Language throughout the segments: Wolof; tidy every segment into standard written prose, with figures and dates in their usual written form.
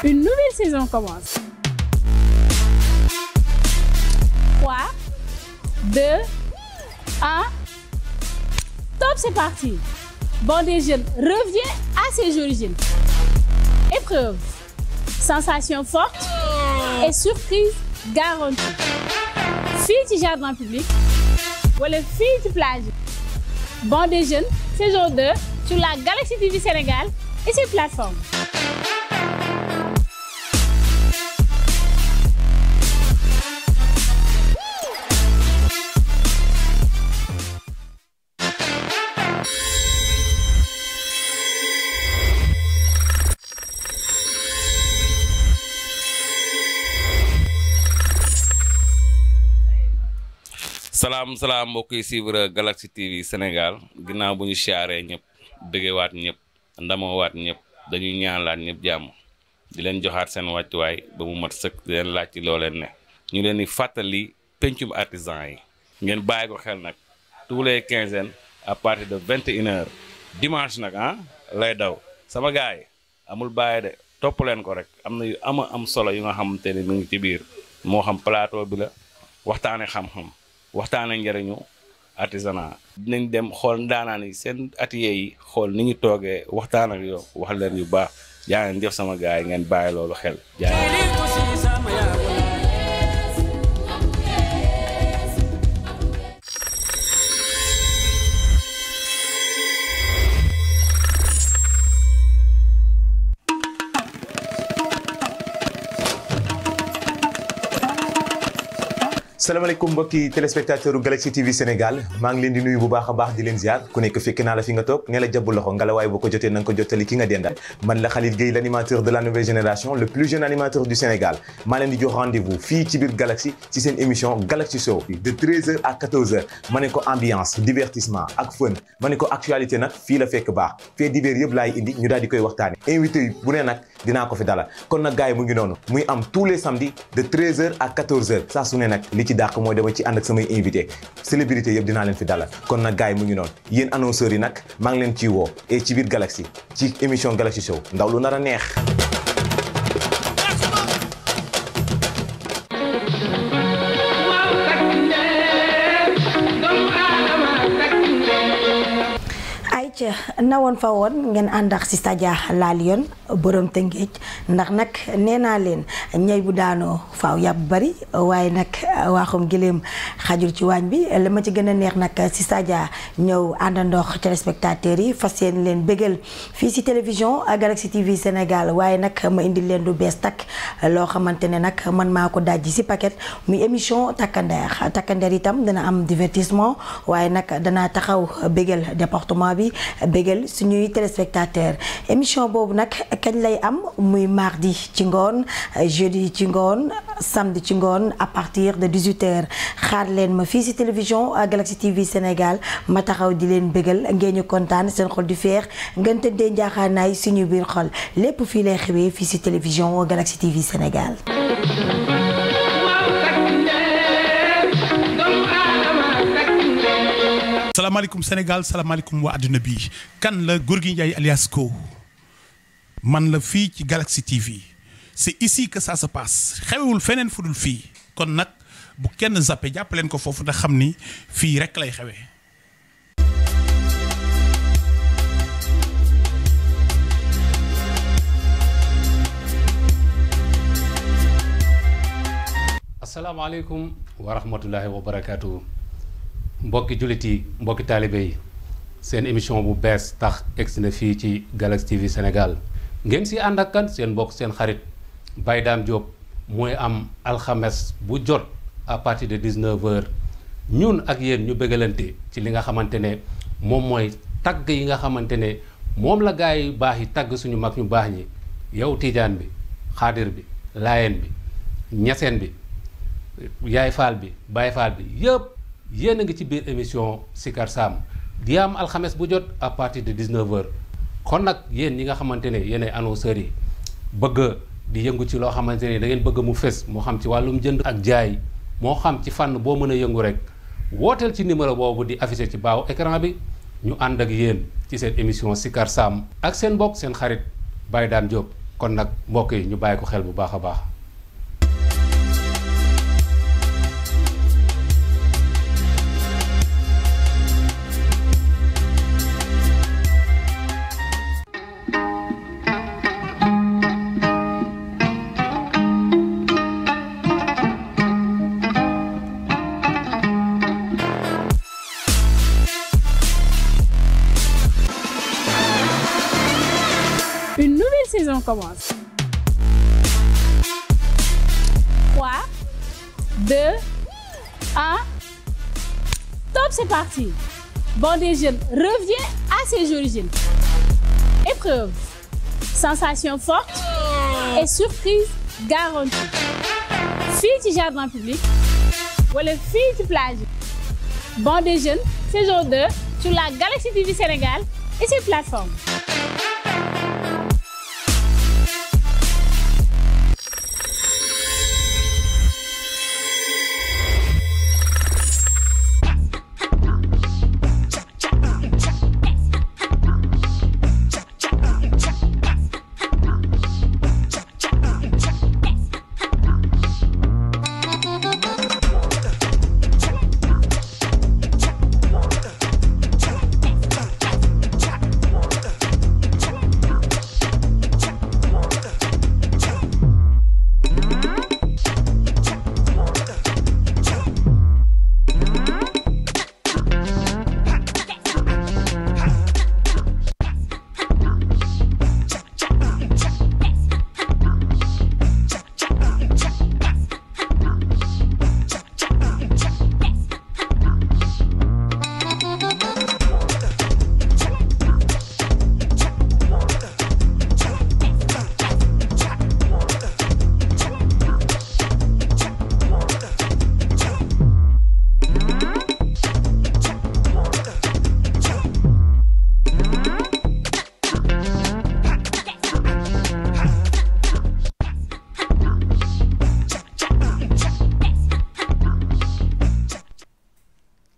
Une nouvelle saison commence. 3, 2, 1. Top, c'est parti. Bande des Jeunes revient à ses origines. Épreuve, sensations fortes et surprises garanties. Fille du jardin public wala fille du plage. Bande des Jeunes, saison 2 sur la Galaxy TV Sénégal et ses plateformes. salaam mbokk yi suivre Galaxy TV Sénégal ginnaaw bu ñu siyaaree ñëpp bëggewaat ñëpp ndamawaat ñëpp dañuy ñaanalaat ñëpp jàmm di leen joxaat seen wàccuwaay ba mu mat sëkk di leen laaj ci loo leen ne ñu leen di fàttali pencum artisan yi ngeen bàyyi ko xel nag tous les quinzaines à partir de 21h dimanche nag lay daw sama gars yi amul bàyyi de topp leen ko rek am na yu am solo yu nga xamante ne mu ngi ci biir moo xam plateau bi la waxtaane xam-xam waxtaanee njëriñu artisanat dinañ dem xool ndaanaan yi seen atelier yi xool ni ñu toogee waxtaan ak yow wax leen yu baax yaa ngeen def sama gars yi ngeen bàyyi loolu xel. salaamaaleykum mbokki téléspectateur Galaxy TV Sénégal maa ngi leen di nuyu bu baax a baax di leen ziar ku nekk fekk naa la fi nga toog ne la jàpp loxo ngalawaay boo ko jotee na nga ko jottali ki nga dendal man la Khalil Gueye l'animateur de la nouvelle génération le plus jeune animateur du Sénégal maa leen di jox rendez-vous fii ci biir Galaxy ci seen émission Galaxy Show de 13h à 14h ma ne ko ambiance divertissement ak fun ma ne ko actualité nag fii la fekk baax fait divers yëpp laay indi ñu daal di koy waxtaane invité yi bu ne nag dinaa ko fi dalal kon nag gars yi mu ngi noonu muy am tous les samedis de 13h à 14h saa su ne nag li ci dàq mooy dama ci ànd ak samay invité célébrité yëpp dinaa leen fi dalal kon nag gars yi mu ngi noonu yéen annonceurs yi nag maa ngi leen ciy woo et ci biir Galaxy ci émission Galaxy Show ndaw lu nar a neex. nawoon fa woon ngeen ànd ak Sista Dia la Lion borom Tëngéej ndax nag nee naa leen ñay bu daanoo faaw yàpp bari waaye nag waaxum gileem xajul ci waañ bi li ma ci gën a neex nag Sista Dia ñëw àndandox téléspectateurs yi fas yéene leen bégal fii ci télévision Galaxy TV Sénégal waaye nag ma indil leen du bees takk loo xamante ne nag man maa ko dajji ci paquet muy émission takkandeer itam dana am divertissement waaye nag danaa taxaw bégal département bi bégal suñuy téléspectateurs émission boobu nag kañ lay am muy mardi ci ngoon jeudi ci ngoon samedi ci ngoon à partir de 18h xaar leen ma fii ci télévision Galaxy TV Sénégal ma taxaw di leen bégal ngeen ñu kontaan seen xol di feex ngeen tëddee njaaxaanaay suñu biir xol lépp fii lay xewee fii ci télévision Galaxy TV Sénégal. salaamaaleykum Sénégal salaamaaleykum waa àdduna bi kan la Gorgui Ndiaye alias Go man la fii ci Galaxy TV c'est ici que ça se passe xewewul feneen fu dul fii kon nag bu kenn zappé jàpp leen ko foofu da xam ni fii rek lay xewee. asalaamaaleykum wa rahmatullahi wa barakaatu. mbokki jullit yi mbokki taalibe yi seen émission bu bees tax egsi na fii ci Galaxy TV Sénégal ngeen si ànd ak kan seen mbokk seen xarit Baye Dame Diop mooy am alxames bu jot à partir de 19h ñun ak yéen ñu bëggalante ci li nga xamante ne moom mooy tagg yi nga xamante ne moom la gaa yi baax yi tagg suñu mag ñu baax ñi yow Tijaan bi Xaadir bi Laayeen bi Ñaseen bi Yaay Faal bi Baye Faal bi yëpp yéen a ngi ci biir émission Sikar Sam di am alxames bu jot à partir de 19h kon nag yéen ñi nga xamante ne yéen ay annonceurs yi bëgg di yëngu ci loo xamante ne da ngeen bëgg mu fes moo xam ci wàllum jënd ak jaay moo xam ci fànn boo mën a yëngu rek wooteel ci numéro boobu di affiché ci baawu écran bi ñu ànd ak yéen ci seen émission Sikar Sam ak seen mbokk seen xarit Baye Dame Diop kon nag mbokk yi ñu bàyyi ko xel bu baax a baax. Une nouvelle saison commence. 3, 2, 1. Top, c'est parti. Bon des jeunes revient à ses origines. Épreuve, sensation forte et surprise garantie. Fille du jardin public wala fille du plage. Bon des jeunes, saison 2 sur la Galaxy TV Sénégal et ses plateformes.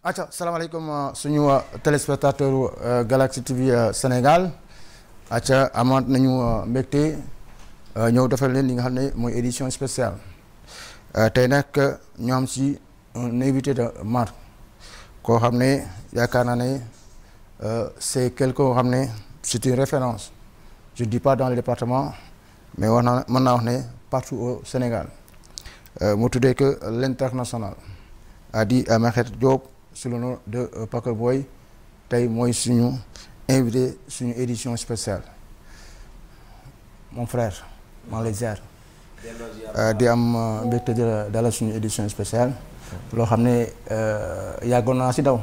acca salaamaaleykum suñu téléspectateur Galaxy TV Sénégal acca amaat nañu mbégte ñëw defal leen li nga xam ne mooy édition spéciale tey nag ñu am si un invité de marque koo xam ne yaakaar naa ne c'est quelque koo xam ne c'est une référence je dis pas dans le département mais wax naa mën naa wax ne partout au Sénégal mu tuddee que l'international a dit Makhette Diop sous le nom de Packer Boy tey mooy suñu invité suñu édition spéciale mon frère maa ngi lay ziar di am mbégte dalal suñu édition spéciale loo xam ne yàggoon naa si daw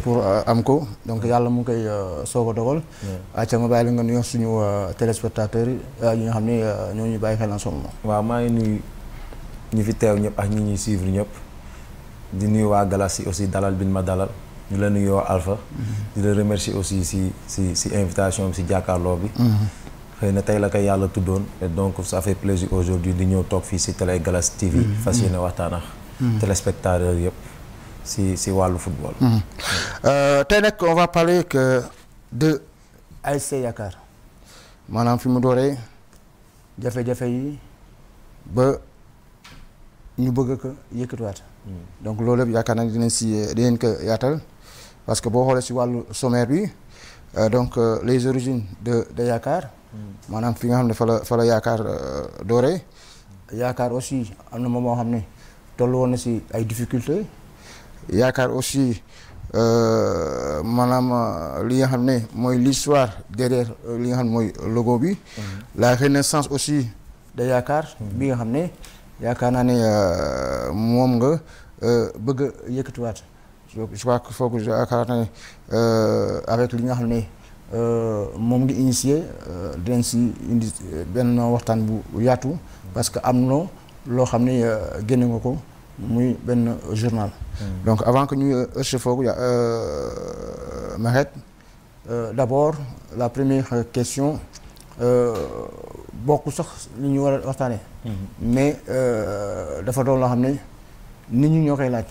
pour am ko donc yàlla mu ngi koy soog a dogal acca ma bàyyi la nga nuyoo suñu téléspectateurs yi nga xam ne ñoo ñuy bàyyi xel en ce moment. waaw maa ngi nuyu ñi fi teew ñëpp ak ñi ñuy suivre ñëpp di nuyu waa Galaxy aussi dalal bin ma dalal di la nuyoo Alpha di la remercier aussi si invitation bi si jàkkaarloo bi xëy na tey la koy yàlla tuddoon et donc ça fait plaisir aujourd'hui di ñëw toog fii si télé Galaxy TV fas yéene waxtaan ak téléspectateurs yëpp si wàllu football tey nag on va parler que de ASC Yaakaar maanaam fi mu dooree jafe-jafe yi ba ñu bëgg ko yëkkatiwaat donc loolu yëpp yaakaar naa dinañ ko yaatal parce que boo xoolee si wàllu sommaire bi donc les origines de Yaakaar maanaam fi nga xam ne fa la Yaakaar dooree Yaakaar aussi am na moom moo xam ne tollu woon na si ay difficultés Yaakaar aussi maanaam li nga xam ne mooy l'histoire derrière li nga xam ne mooy logo bi la renaissance aussi de Yaakaar bi nga xam ne yaakaar naa ne moom nga bëgg a yëkkatiwaat je crois que foog yaakaar naa ne avec li nga xam ne moom ngi initié dinañ si indi benn waxtaan bu yaatu parce que am na loo xam ne génne nga ko muy benn journal donc avant que ñuy ërche foogu Makhette d'abord la première question bokk sax li ñu war a waxtaanee mais dafa doon loo xam ne nit ñi ñoo koy laaj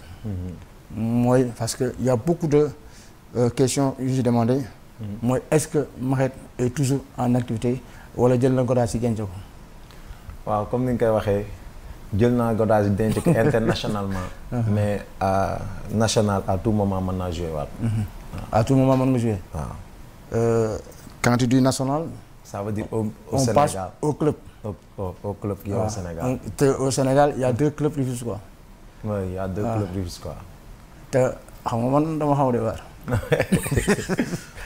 mooy parce que y a beaucoup de questions yu ñu demandé mooy est-ce que Makhette est toujours en activité wala jël na Godaas yi denc ko. waaw comme ni nga koy waxee jël naa Godaas yi denc ko internationalement. mais national à tout moment mën naa jouer waat. à tout moment mën nga jouer. waaw. quand tu dis national. ça veut dire au on Sénégal passe au club. au club qui est au Sénégal. Au Sénégal il y a 2 clubs rufisquois. oui il y a 2 clubs rufisquois. te xam nga man dama xaw de waar.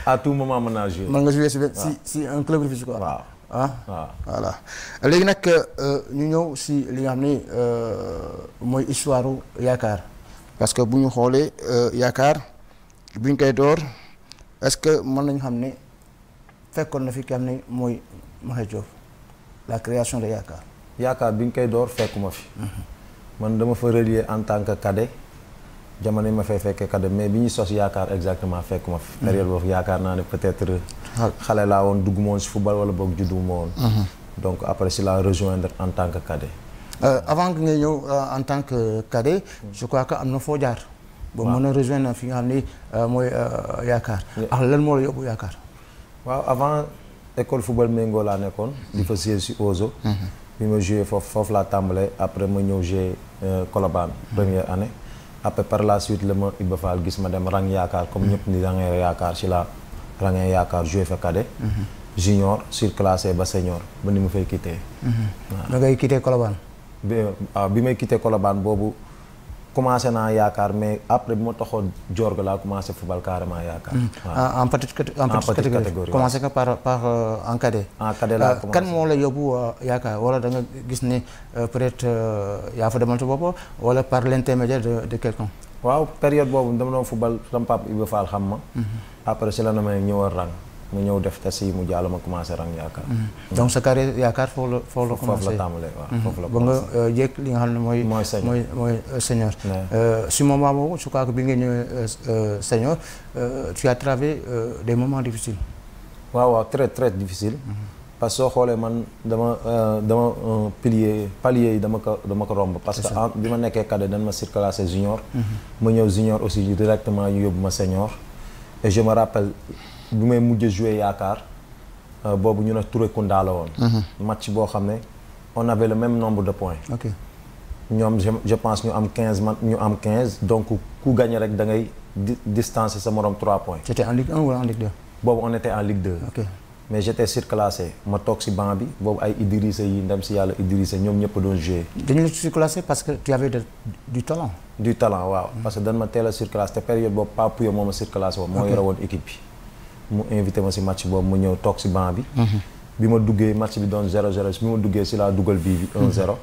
à tout moment mën naa jouer. mën nga jouer si un club rufisquois. waaw waaw voilà léegi nag ñu ñëw si li nga xam ni mooy histoire yaakaar parce que bu ñu xoolee yaakaar bu ñu koy door est-ce que mën nañu xam ne fekkoon na fi ki xam ne mooy Maxey Diop la création de yaakaar. yaakaar bi ñu koy door fekkuma fi. man dama fa relier en tant que cadet jamono yi ma fay fekkee cadet mais bi ñu sos yaakaar exactement fekkuma fi. période boobu yaakaar naa ne peut-être. xale laa woon dugg ma woon si football wala boog juddu ma woon. donc après si la rejoindre en tant que cadet. avant que ngay ñëw en tant que cadet. je crois que am na foo jaar. ba mën a rejoindre fi nga xam ni mooy yaakaar. ak lan moo la yóbbu yaakaar. waaw avant école football Mengo laa nekkoon. di fa siège si Ozo. bi ma joué foofu laa tàmbalee après ma ñëw joué Colobane première année. après par la suite la ma Iba Fall gis ma dem rang yaakaar comme ñëpp ni rangee yaakaar si la rangee yaakaar joué fa cadet. junior surclassé ba senior ba ni ma fay quitté. waaw da ngay quitté Colobane. bi may quitté Colobane boobu commencé naa yaakaar mais après bi ma taxoon Diorga laa commencé football carrément yaakaar. waaw en petite catégorie commencé nga par en cadet. en cadet laa commencé kan moo la yóbbu yaakaar wala da nga gis ne peut-être yaa fa demal sa bopp wala par l'intermédiaire de quelqu'un. waaw période boobu dama doon football sama papa Iba Fall xam ma. après si la na may ñëwal rang. mu ñëw def test yi mu jàll ma commencé rang yaakaar. donc sa carrière yaakaar foofu la commencé foofu la tàmbalee waaw foofu la ba nga jékk li nga xam ne mooy senior. si moment boobu je crois que bi nga ñëwee senior tu as traversé des moments difficiles. waaw très très difficile. parce que soo xoolee man dama palier yi dama ko romb. parce que bi ma nekkee cadet dañ ma surclassé junior. ma ñëw junior aussi directement ñu yóbbu ma senior. et je me rappelle. bi may mujj joué yaakaar boobu ñu ne Touré Kounda la woon. match boo xam ne on avait le même nombre de points. ok ñoom je pense ñu am 15 man ñu am 15 donc ku gagné rek da ngay distancer sa morom 3 points. c'était en Ligue 1 wala en Ligue 2. boobu on était en Ligue 2. ok mais j'étais surclassé ma toog si banc bi boobu ay Idrissa yi ndem si yàlla Idrissa ñoom ñëpp doon joué. dañu la surclassé parce que tu avais du talent. du talent waaw parce que dañ ma teel a surclassé te période boobu Pape Pouye moo ma surclassé boobu. moo yore woon équipe bi. mu invité ma si match boobu mu ñëw toog si banc bi. bi ma duggee match bi doon 0-0 bi ma duggee si laa dugal bii bi 1-0.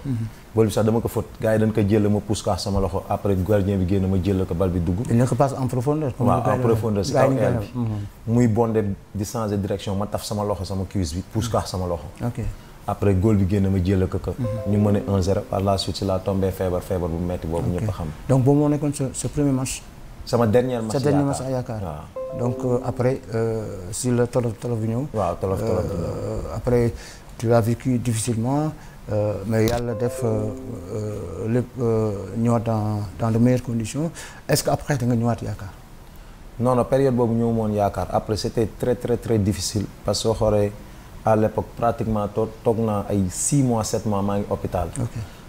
bal bi sax dama ko fóot gars yi dañ ko jël ma pousse ko sama loxo après gardien bi génn ma jël ko bal bi dugg. il ne ko passe en profondeur. waaw en profondeur si kaw aile bi. muy bondé di changer direction ma taf sama loxo sama cuisse bi pousse ko sama loxo. ok après góol bi génn ma jël ko. ñu mën a 1-0 par la suite si laa tombé feebar bu metti boobu ñëpp a xam. donc boobu moo nekkoon sa premier match. sama dernier match yaakaar waaw. donc après si la tolof bi ñëw. waaw tolof bi ñëw. après tu l'as vécu difficilement mais yàlla def lépp ñëwaat dans de meilleures conditions est-ce que après da nga ñëwaat yaakaar. non période boobu ñëw moon yaakaar après c'était très très très difficile parce que soo xoolee à l'époque pratiquement toog naa ay 6 mois 7 mois maa ngi hôpital.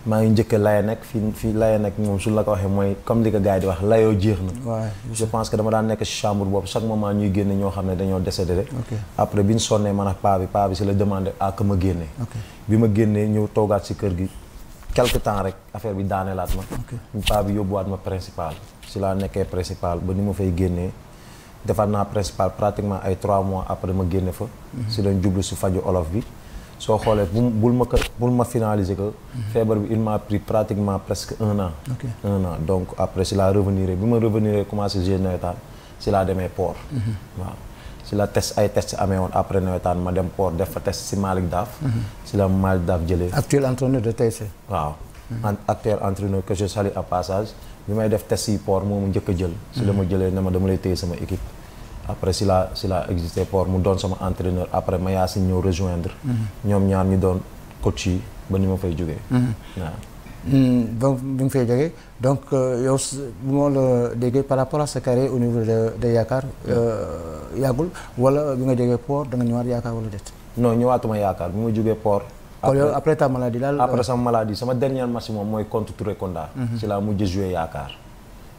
maa ngi njëkk laye nekk fii laye nekk moom su la ko waxee mooy comme li ko gars yi di wax layoo jeex na. je pense que dama daan nekk ci chambre boobu chaque moment ñuy génne ñoo xam ne dañoo décédé rek. après bi ñu sonnee man ak paa bi si la demandé que ma génnee. bi ma génnee ñëw toogaat si kër gi quelque temps rek affaire bi daaneelaat ma. paa bi yóbbuwaat ma principal si laa nekkee principal ba ni ma fay génnee defaat naa principal pratiquement ay 3 mois après ma génne fa. si lañ jublu si faju olof bi. soo xoolee bul ma finaliser que feebar bi il m'a pris pratiquement presque 1 an. un an donc après si laa revenir bi ma revenir commencé jouer nawetaan si laa demee port. waaw si la test amee woon après nawetaan ma dem port def fa test si Malick Daaf. si la Malick Daaf jëlee. actuel entraîneur de TSC. waaw actuel entraîneur que je salue à passage bi may def test yi port moomu njëkk a jël. si la ma jëlee ne ma dama lay téye sama équipe. après si la existé port mu doon sama entraîneur après ma yaa si ñëw rejoindre. ñoom ñaar ñu doon coach yi ba ni ma fay jógee. waaw. donc bi nga fay jógee donc yow bu ma la déggee par rapport à sa carrière au niveau de Yaakaar yàggul wala bi nga jógee port da nga ñëwaat Yaakaar wala déet. non ñëwaatuma yaakaar bi ma jógee port. après ta maladie daal. après sama maladie sama dernier match moom mooy contre Touré Konda. ci laa mujj jouer yaakaar.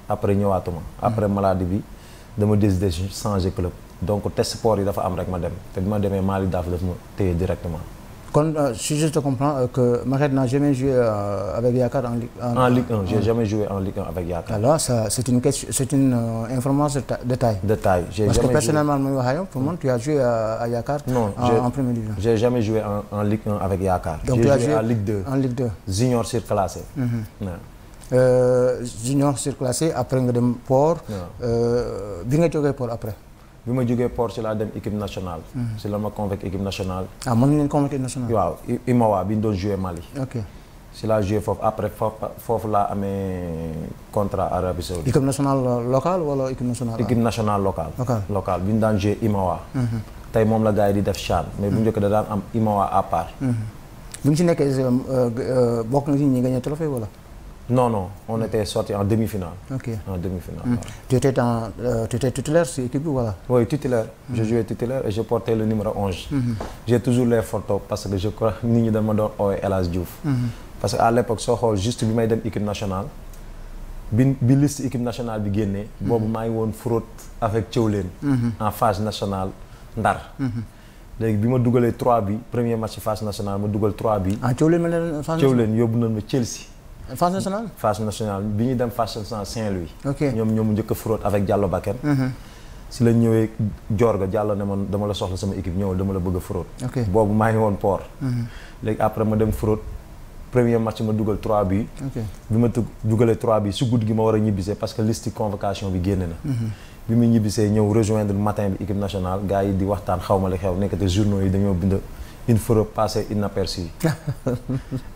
après ñëwaatuma. après maladie bi dama décidé changer club. donc test sport yi dafa am rek ma dem te bi ma demee Malick Daaf daf ma téye directement. kon si je te comprends que Maguette n'a jamais joué avec Yaakaar en Ligue 1. J'ai jamais joué en Ligue 1 avec Yaakaar. Alors ça c'est une question, c'est une information de taille. De taille. Parce que personnellement pour moi tu as joué à Yaakaar. Non, en première division. J'ai jamais joué en Ligue 1 avec Yaakaar. Donc tu as joué en Ligue 2. En Ligue 2. Junior surclassé. Junior surclassé après nga dem Port. Bi nga jógee Port après. bi ma jógee Port ci laa dem équipe nationale. ci la ma convoqué équipe nationale. Ah mën nañu convoqué équipe nationale. waaw Imowa bi ñu doon joué Mali. ok ci laa joué foofu après foofu laa amee contrat Arabie Saoudite. équipe nationale locale wala équipe nationale. équipe nationale locale. locale bi ñu daan joué Imowa. tey moom la gars yi di def CHAN. mais bu njëkk da daan am Imowa à part. bu ñu ci nekkee bokk na ci ñi gagné trophée wala. Non, on était sorti en demi-finale. Ok. En demi-finale. Tu étais titulaire sur l'équipe voilà. Oui, titulaire. Je jouais titulaire et je portais le numéro 11. J'ai toujours les photos parce que je crois que nit ñi dama doon oowe El Hadj Diouf. Parce que à l'époque soo xool juste bi may dem équipe nationale bi liste équipe nationale bi génnee. boobu maa ngi woon fraude avec Thiawlène. en phase nationale Ndar. léegi bi ma dugalee 3 bi premier match phase nationale ma dugal 3 bi. ah Thiawlène yóbbu nañu ma Chelsea. phase nationale. phase nationale bi ñuy dem phase nationale Saint-Louis. ok ñoom njëkk a fraude avec Diallo Bakken. si la ñëwee Diorga Diallo ne man dama la soxla sama équipe ñëwal dama la bëgg a fraude. ok boobu maa ngi woon port. léegi après ma dem fraude premier match ma dugal 3 bi. ok bi ma dugalee 3 bi su guddi gi ma war a ñibbisee parce que liste convocation bi génne na. bi mu ñibbisee ñëw rejoindre matin bi équipe nationale gars yi di waxtaan xaw ma li xew nekkate journaux yi dañoo bind. Une fraude passée inaperçue.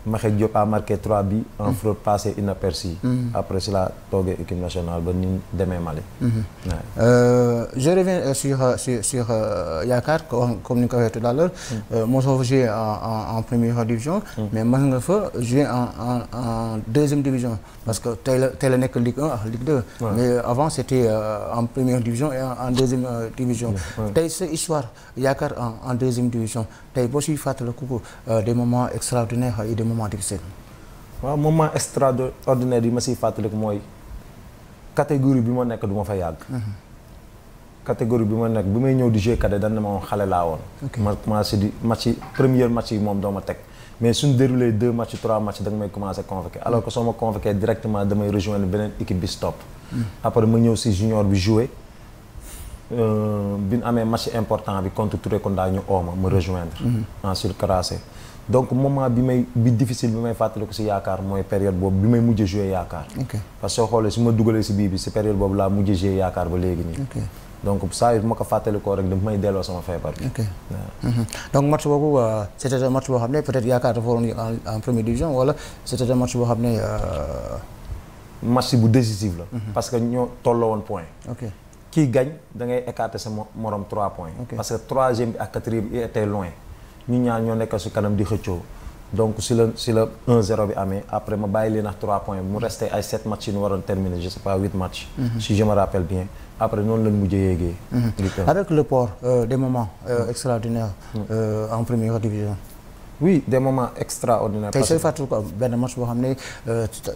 Makhé Diop a marqué 3 buts en fraude passée inaperçue. Après cela toogee équipe nationale ba ni demee Mali. Je reviens sur Yaakaar comme ni nga ko waxee tout à l'heure. mosoo fa joué en première division. mais mën nga fa joué en deuxième division. parce que tey la nekk Ligue 1 ak Ligue 2. mais avant c'était en première division et en deuxième division. tey sa histoire Yaakaar en deuxième division tey boo siy fàttaliku ko des moments extraordinaires et des moments difficiles. waaw moment extraordinaire yi ma siy fàttaliku mooy catégorie bi ma nekk du ma fa yàgg. catégorie bi ma nekk bi may ñëw di jouer cadet dañ ne ma xale laa woon. ma commencé di match yi premier match yi moom doo ma teg mais suñ déroulé 2 matchs 3 matchs da nga may commencé convoqué alors que soo ma convoqué directement damay rejoindre beneen équipe bi stop. après ma ñëw si junior bi joué. bi ñu amee match important bi contre Touré Konda ñu ooma ma rejoindre. en surclassé donc moment bi difficile bi may fàttaliku si Yaakaar mooy période boobu bi may mujjee jouer Yaakaar. parce que soo xoolee su ma dugalee si bii bi si période boobu laa mujjee jouer Yaakaar ba léegi nii. donc saa yu ma ko fàttalikoo rek daf may delloo sama feebar bi. donc match boobu c'était un match boo xam ne peut-être Yaakaar dafa waroon en première division wala c'était un match boo xam ne. match bu décisif la. parce que ñoo tolloo woon point. kii gagne da ngay écarter sa morom 3 points. parce que 3e bi ak 4e bi était loin. ñu ñaar ñoo nekk su kanam di xëccoo. donc si la 1-0 bi amee après ma bàyyi leen ak 3 points mu resté ay 7 matchs yu ñu waroon terminer je sais pas 8 matchs. si je me rappelle bien après noonu lañ mujjee yéegee. avec le port des moments extraordinaires en première division. oui des moments extraordinaires. tey sooy fàttali ko benn match boo xam ne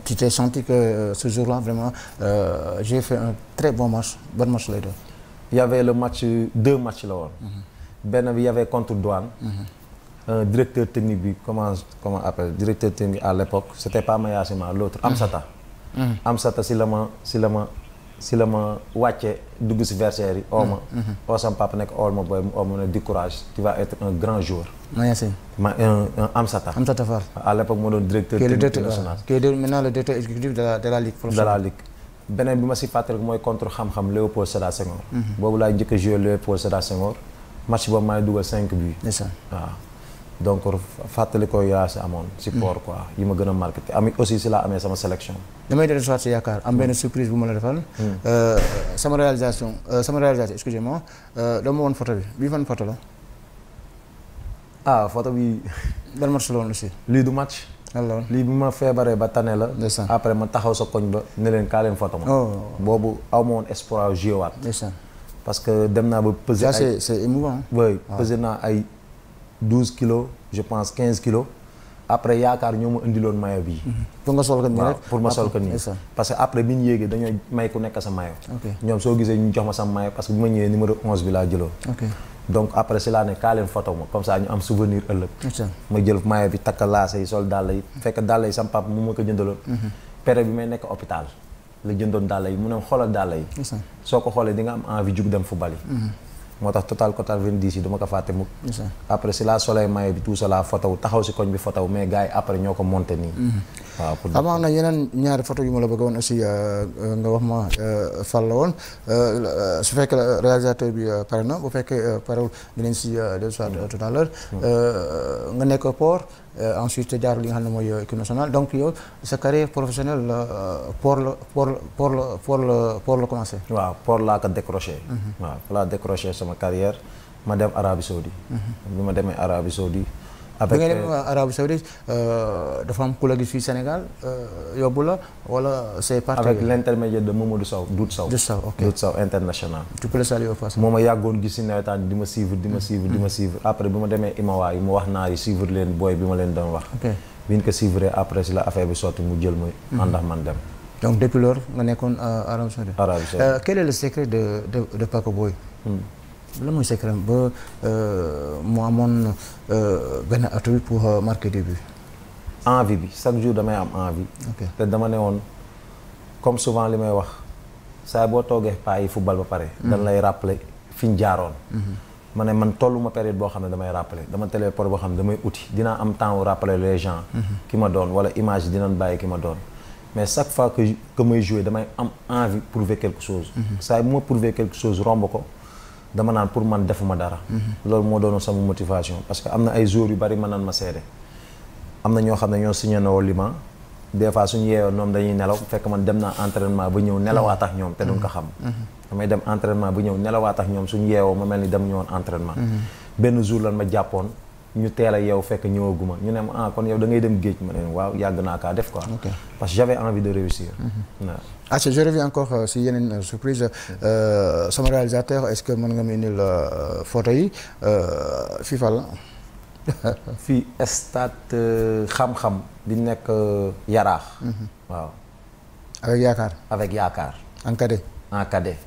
tu t'es senti que ce jour-là vraiment j'ai fait un très bon match ban match lay doon. il y avait le match 2 matchs la woon. benn bi y avait contre Douane. directeur technique bi comment appelle directeur technique à l'époque c'était pas Mayasima l'autre Amsata. Amsata si la ma wàcce dugg si versaire yi. oo ma oo sama papa nekk ool ma booy mu oo ma ne décourage tu vas être un grand joueur. Mayasima. Amsata. Amsata Fall. à l'époque moo doon directeur technique national. qui est maintenant le directeur exécutif de la ligue. de la ligue. beneen bi ma si fàttaliku mooy contre xam-xam Léopold Sédar Senghor. boobu laay njëkk a joué Léopold Sédar Senghor. match boobu maa ngi dugal 5 buts. waaw donc fàttali ko yaa si amoon. si port quoi yi ma gën a marqué te aussi si laa amee sama sélection. damay dellu si Yaakaar am benn surprise bu ma la defal. sama réalisation excusez-moi dama woon photo bi bii fan photo la. photo bi. ban match la woon aussi. lii du match. lii bi ma feebaree ba tane la. après ma taxaw sa koñ ba ne leen kaa leen photo ma. boobu aw ma woon espoir joué waat. parce que dem naa ba peser ça c'est émouvant. oui peser naa ay 12 kilos je pense 15 kilos après yaakaar ñoo ma indiloon maillot bii. pour nga sol ko nii rek pour ma sol ko nii. parce que après bi ñu yéegee dañoo may ku nekk sa maillot. ñoom soo gisee ñu jox ma sama maillot parce que bi ma ñëwee numéro 11 bi laa jëloon. donc après si laa ne kaa leen photo ma comme ça ñu am souvenir ëllëg. ma jël maillot bi takk laasa yi sol dàll yi fekk dàll yi sama papa mu ma ko jëndaloon. période bi may nekk hôpital la jëndoon dàll yi mu ne xoolal dàll yi. soo ko xoolee di nga am envie jug dem football yi. moo tax total 90 yi duma ko fàtte mukk. après si la soleil maillot bi tout ça la photo taxaw si koñ bi photo mais gars yi après ñoo ko monté nii. waaw pour amoon na yeneen ñaari photo yu ma la bëgg woon aussi nga wax ma fal la woon su fekkee réalisateur bi pare na bu fekkee parewul dinañ si dellusiwaat tout à l'heure nga nekk port ensuite jaar li nga xam ne mooy équipe nationale donc yow sa carrière professionnelle port la commencé. waaw port laa ko décroché. waaw laa décroché sama carrière ma dem Arabie Saoudite. bi ma demee Arabie Saoudite. bi nga dem Arabie Saoudite dafa am ku la gis fii Sénégal yóbbu la wala c'est parti. avec l'intermédiaire de Mamadou Sow Dout Sow. Dout Sow international. tu peux le saluer au passage. moo ma yàggoon gis si nawetaan di ma suivre après bi ma demee Imawa yi mu wax naa yi suivre leen booy bi ma leen doon wax. bi ñu ko suivre après si la affaire bi sotti mu jël ma. ànd ak man dem. donc depuis lors nga nekkoon Arabie Saoudite. Quel est le secret de Paco Boy. lan mooy secret ba mu amoon benn atout pour marquer des buts. envie bi chaque jour damay am envie. te dama ne woon comme souvent li may wax saa boo toogee paa yi football ba pare. dañ lay rappeler fi ñu jaaroon. ma ne man tolluma période boo xam ne damay rappeler dama télé période boo xam ne damay uti dinaa am temps wu rappeler les gens. ki ma doon wala image dinañ bàyyi ki ma doon. mais chaque fois que may jouer damay am envie prouver quelque chose. saa bu ma prouver quelque chose romb ko. dama naan pour man defuma dara. loolu moo doonoon sama motivation parce que am na ay joueurs yu bari mën naan ma seede. am na ñoo xam ne ñoo signé na Liman des fois suñu yeewoo ñoom dañuy nelaw fekk man dem naa entraînement ba ñëw nelawaat ak ñoom te duñ ko xam. damay dem entraînement ba ñëw nelawaat ak ñoom suñu yeewoo ma mel ni dem ñëwoon entraînement. benn jour lan ma jàppoon ñu teel a yeew fekk ñëwaguma ñu ne ma kon yow da ngay dem géej ma ne waaw yàgg naa kaa def quoi. parce que j'avais envie de réussir. je reviens encore si yeneen surprise sama réalisateur est-ce que mën nga ma indil photo yi FIFA la. fii stade xam-xam bi nekk Yaraax. waaw. avec Yaakaar. en cadet.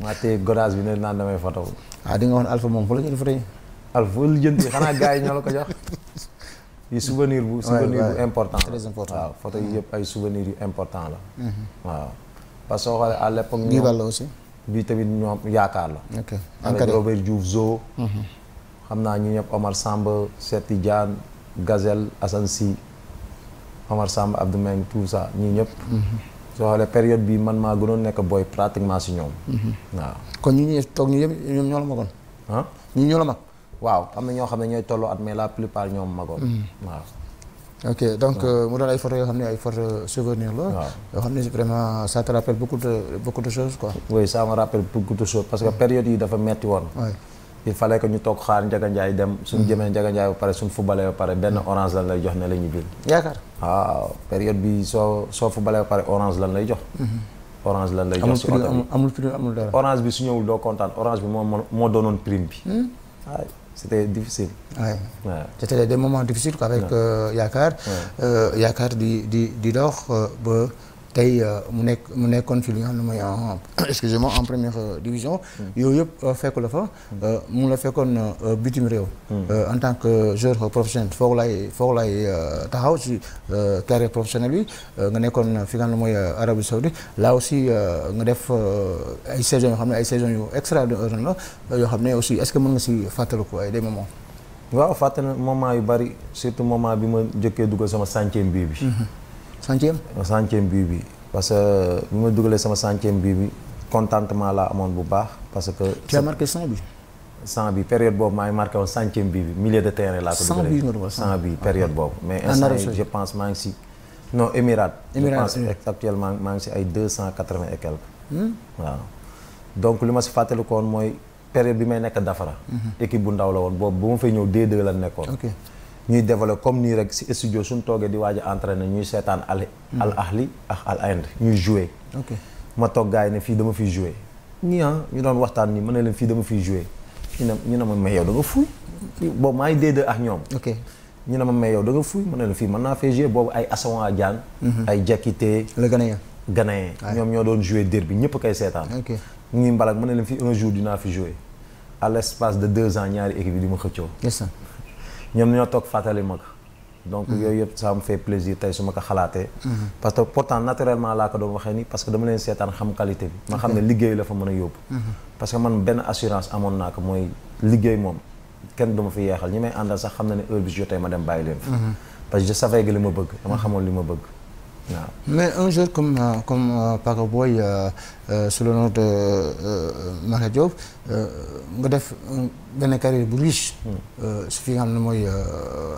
maa tey godage bi ne naan damay photo. di nga wax Alpha moom fu la jël photo yi. Alpha lu jënd xanaa gars yi ñoo la ko jox. yi souvenir bu important très important waaw photo yi yëpp ay souvenirs yu important la. waaw parce que soo xoolee à l'époque. bii la aussi. bii tamit ñoom Yaakaar la. ok avec Robert Diouf Zo. xam naa ñu ñëpp Omar Samba Cheikh Tidiane Gazelle Assane Sy Omar Samba Abdou Meng tout ça ñii ñëpp. soo xoolee période bi man maa gënoon nekk booy pratiquement si ñoom. waaw kon ñi toog ñu yëpp ñoom ñoo la magoon. ñi ñoo la mag. waaw am na ñoo xam ne ñooy tolloo at mais la plupart ñoom magoon. waaw. ok donc mu doon ay photos yoo xam ne ay photos souvenir la. waaw yoo xam ne vraiment ça te rappelle beaucoup de choses quoi. oui ça me rappelle beaucoup de choses parce que période yi dafa metti woon. il fallait que ñu toog xaar Ndiaga Ndiaye dem. suñu jëmee Ndiaga Ndiaye ba pare suñu footballee ba pare benn orange lan lay jox ne la ñu bil. Yaakaar. waaw période bi soo footballee ba pare orange lan lay jox. orange lan lay jox si oto bi amul prime amul dara. orange bi su ñëwul doo kontaan orange bi moo doonoon prime bi. waaw c'était difficile. waaw c'était des moments difficiles quoi avec Yaakaar. Yaakaar di dox ba tey mu nekkoon fi li nga xam ne mooy excusez-moi en première division. yooyu yëpp fekk la fa. mu la fekkoon bitim réew. en tant que joueur professionnel foog lay taxaw ci carrière professionnelle bi nga nekkoon fi nga xam ne mooy Arabie Saoudite là aussi nga def ay saisons yoo xam ne ay saisons yu extraordinaire la yoo xam ne aussi est-ce que mën nga si fàttaliku ay des moments. waaw fàttali moment yu bari surtout moment bi ma njëkkee dugal sama 100e but bi. 100e but bi parce que bi ma dugalee sama 100e but bi contentement laa amoon bu baax parce que. tu as marqué 100 bi. 100 bi période boobu maa ngi marqué woon 100e but bi milieu de terrain laa ko dugalee. 100 bi période boobu. mais instant je pense maa ngi si. non Émirats. je pense actuellement maa ngi si ay 280 et quelques. waaw donc li ma si fàttaliku woon mooy période bi may nekk Dafara. équipe bu ndaw la woon boobu bu ma fay ñëw D2 la nekkoon. ñuy développé comme nii rek si studio suñ toogee di waaj a entraîné ñuy seetaan Al Ahli ak Al Hind ñuy joué. ma toog gars yi ne fii dama fiy joué. ñu doon waxtaan nii ma ne leen fii dama fiy joué. ñu ne ma mais yow da nga fuy. boobu maa ngi D2 ak ñoom. ok ñu ne ma mais yow da nga fuy ma ne la fii mën naa fee jouer boobu ay Assawa Diane. ay Diakité. le Ghanéen. Ghanéen ñoom ñoo doon jouer derby bi ñëpp koy seetaan. ok ñuy mbalak ma ne leen fii un jour dinaa fi jouer à l'espace de 2 ans ñaari équipe yi di ma xëccoo. ñoom ñoo toog fàttali ma ko. donc yooyu yëpp ça me fait plaisir tey su ma ko xalaatee. parce que pourtant naturellement laa ko doon waxee nii parce que dama leen seetaan xam qualité bi. ma xam ne liggéey la fa mën a yóbbu. parce que man benn assurance amoon naa ko mooy liggéey moom kenn du ma fi yeexal ñi may àndal sax xam na ne heure bi jotee ma dem bàyyi leen fa. parce que je savais que li ma bëgg dama xamoon li ma bëgg waaw. mais un joueur comme Paco Boy sous le nom de Makhé Diop nga def benn carrière bu riche. su fi nga xam ne mooy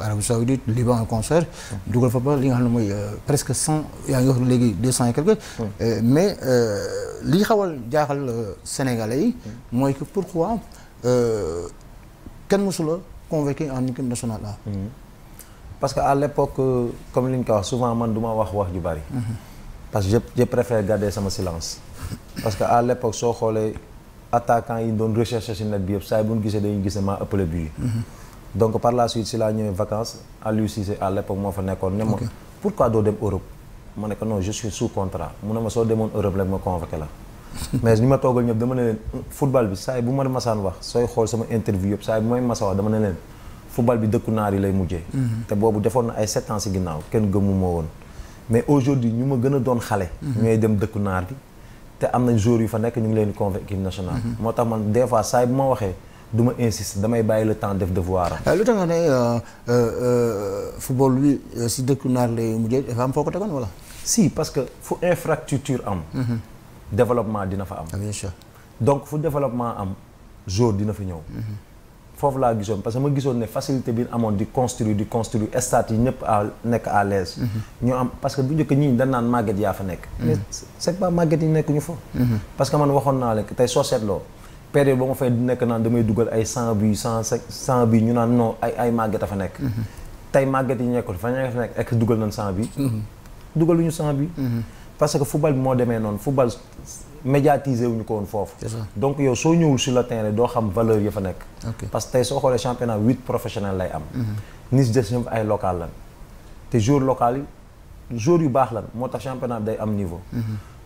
Arabie Saoudite Liban concert dugal fa ba li nga xam ne mooy presque 100 yaa ngi wax léegi 200 et quelque. mais li xawal jaaxal Sénégalais yi. mooy que pourquoi kenn mësula convoqué en équipe nationale là. parce que à l'époque comme li ñu ko wax souvent man du ma wax ju bari. parce que je préfère garder sama silence. parce que à l'époque soo xoolee attaquant yi doon recherche ci net bi yëpp saa yi bu ñu gisee dañuy gis ne maa ëppale but. donc par la suite si laa ñëwee vacances Aliou Cissé à l'époque moo fa nekkoon ne ma pourquoi doo dem Europe ma ne ko non je suis sous contrat mu ne ma soo demoon Europe rek ma convoqué la. mais ni ma toogal ñëpp dama ne leen football bi saa yi bu ma masaan wax sooy xool sama interview yëpp saa yi bu may masa wax dama ne leen. football bi dëkku naar yi lay mujjee. te boobu defoon na ay 7 ans ci ginnaaw kenn gëmu ma woon. mais aujourd'hui ñu ma gën a doon xale. ñooy dem dëkku naar bi. te am nañ joueurs yu fa nekk ñu ngi leen di convoqué équipe nationale. moo tax man des fois saa yi bu ma waxee du ma insister damay bàyyi le temps def devoir am. lu tax nga ne football bi ci dëkku naar lay mujjee dafa am foo ko tegoon wala. si parce que fu infrastructure am. développement dina fa am. bien sûr donc fu développement am joueur dina fa ñëw. foofu laa gisoon parce que ma gisoon ne facilité bi amoon di construire stade yi ñëpp nekk à l'aise ñu am parce que bu njëkk ñii dañ naan màgget yaa fa nekk mais c'est pas màgget yi nekk ñu fa parce que man waxoon naa leen tey soo seetloo période ba ma fay nekk naan damay dugal ay 100 buts 100 buts ñu naan non ay màgget a fa nekk tey màgget yi nekkul fa ña fa nekk ek dugal nañ 100 buts dugaluñu 100 buts parce que football bi moo demee noonu football médiatiser wuñu ko woon foofu. donc yow soo ñëwul sur le terrain doo xam valeur yi fa nekk. parce que tey soo xoolee championnat 8 professionnels lay am. Nice des ñoom ay local lan te joueurs locaux yi joueurs yu baax lan moo tax championnat bi day am niveau.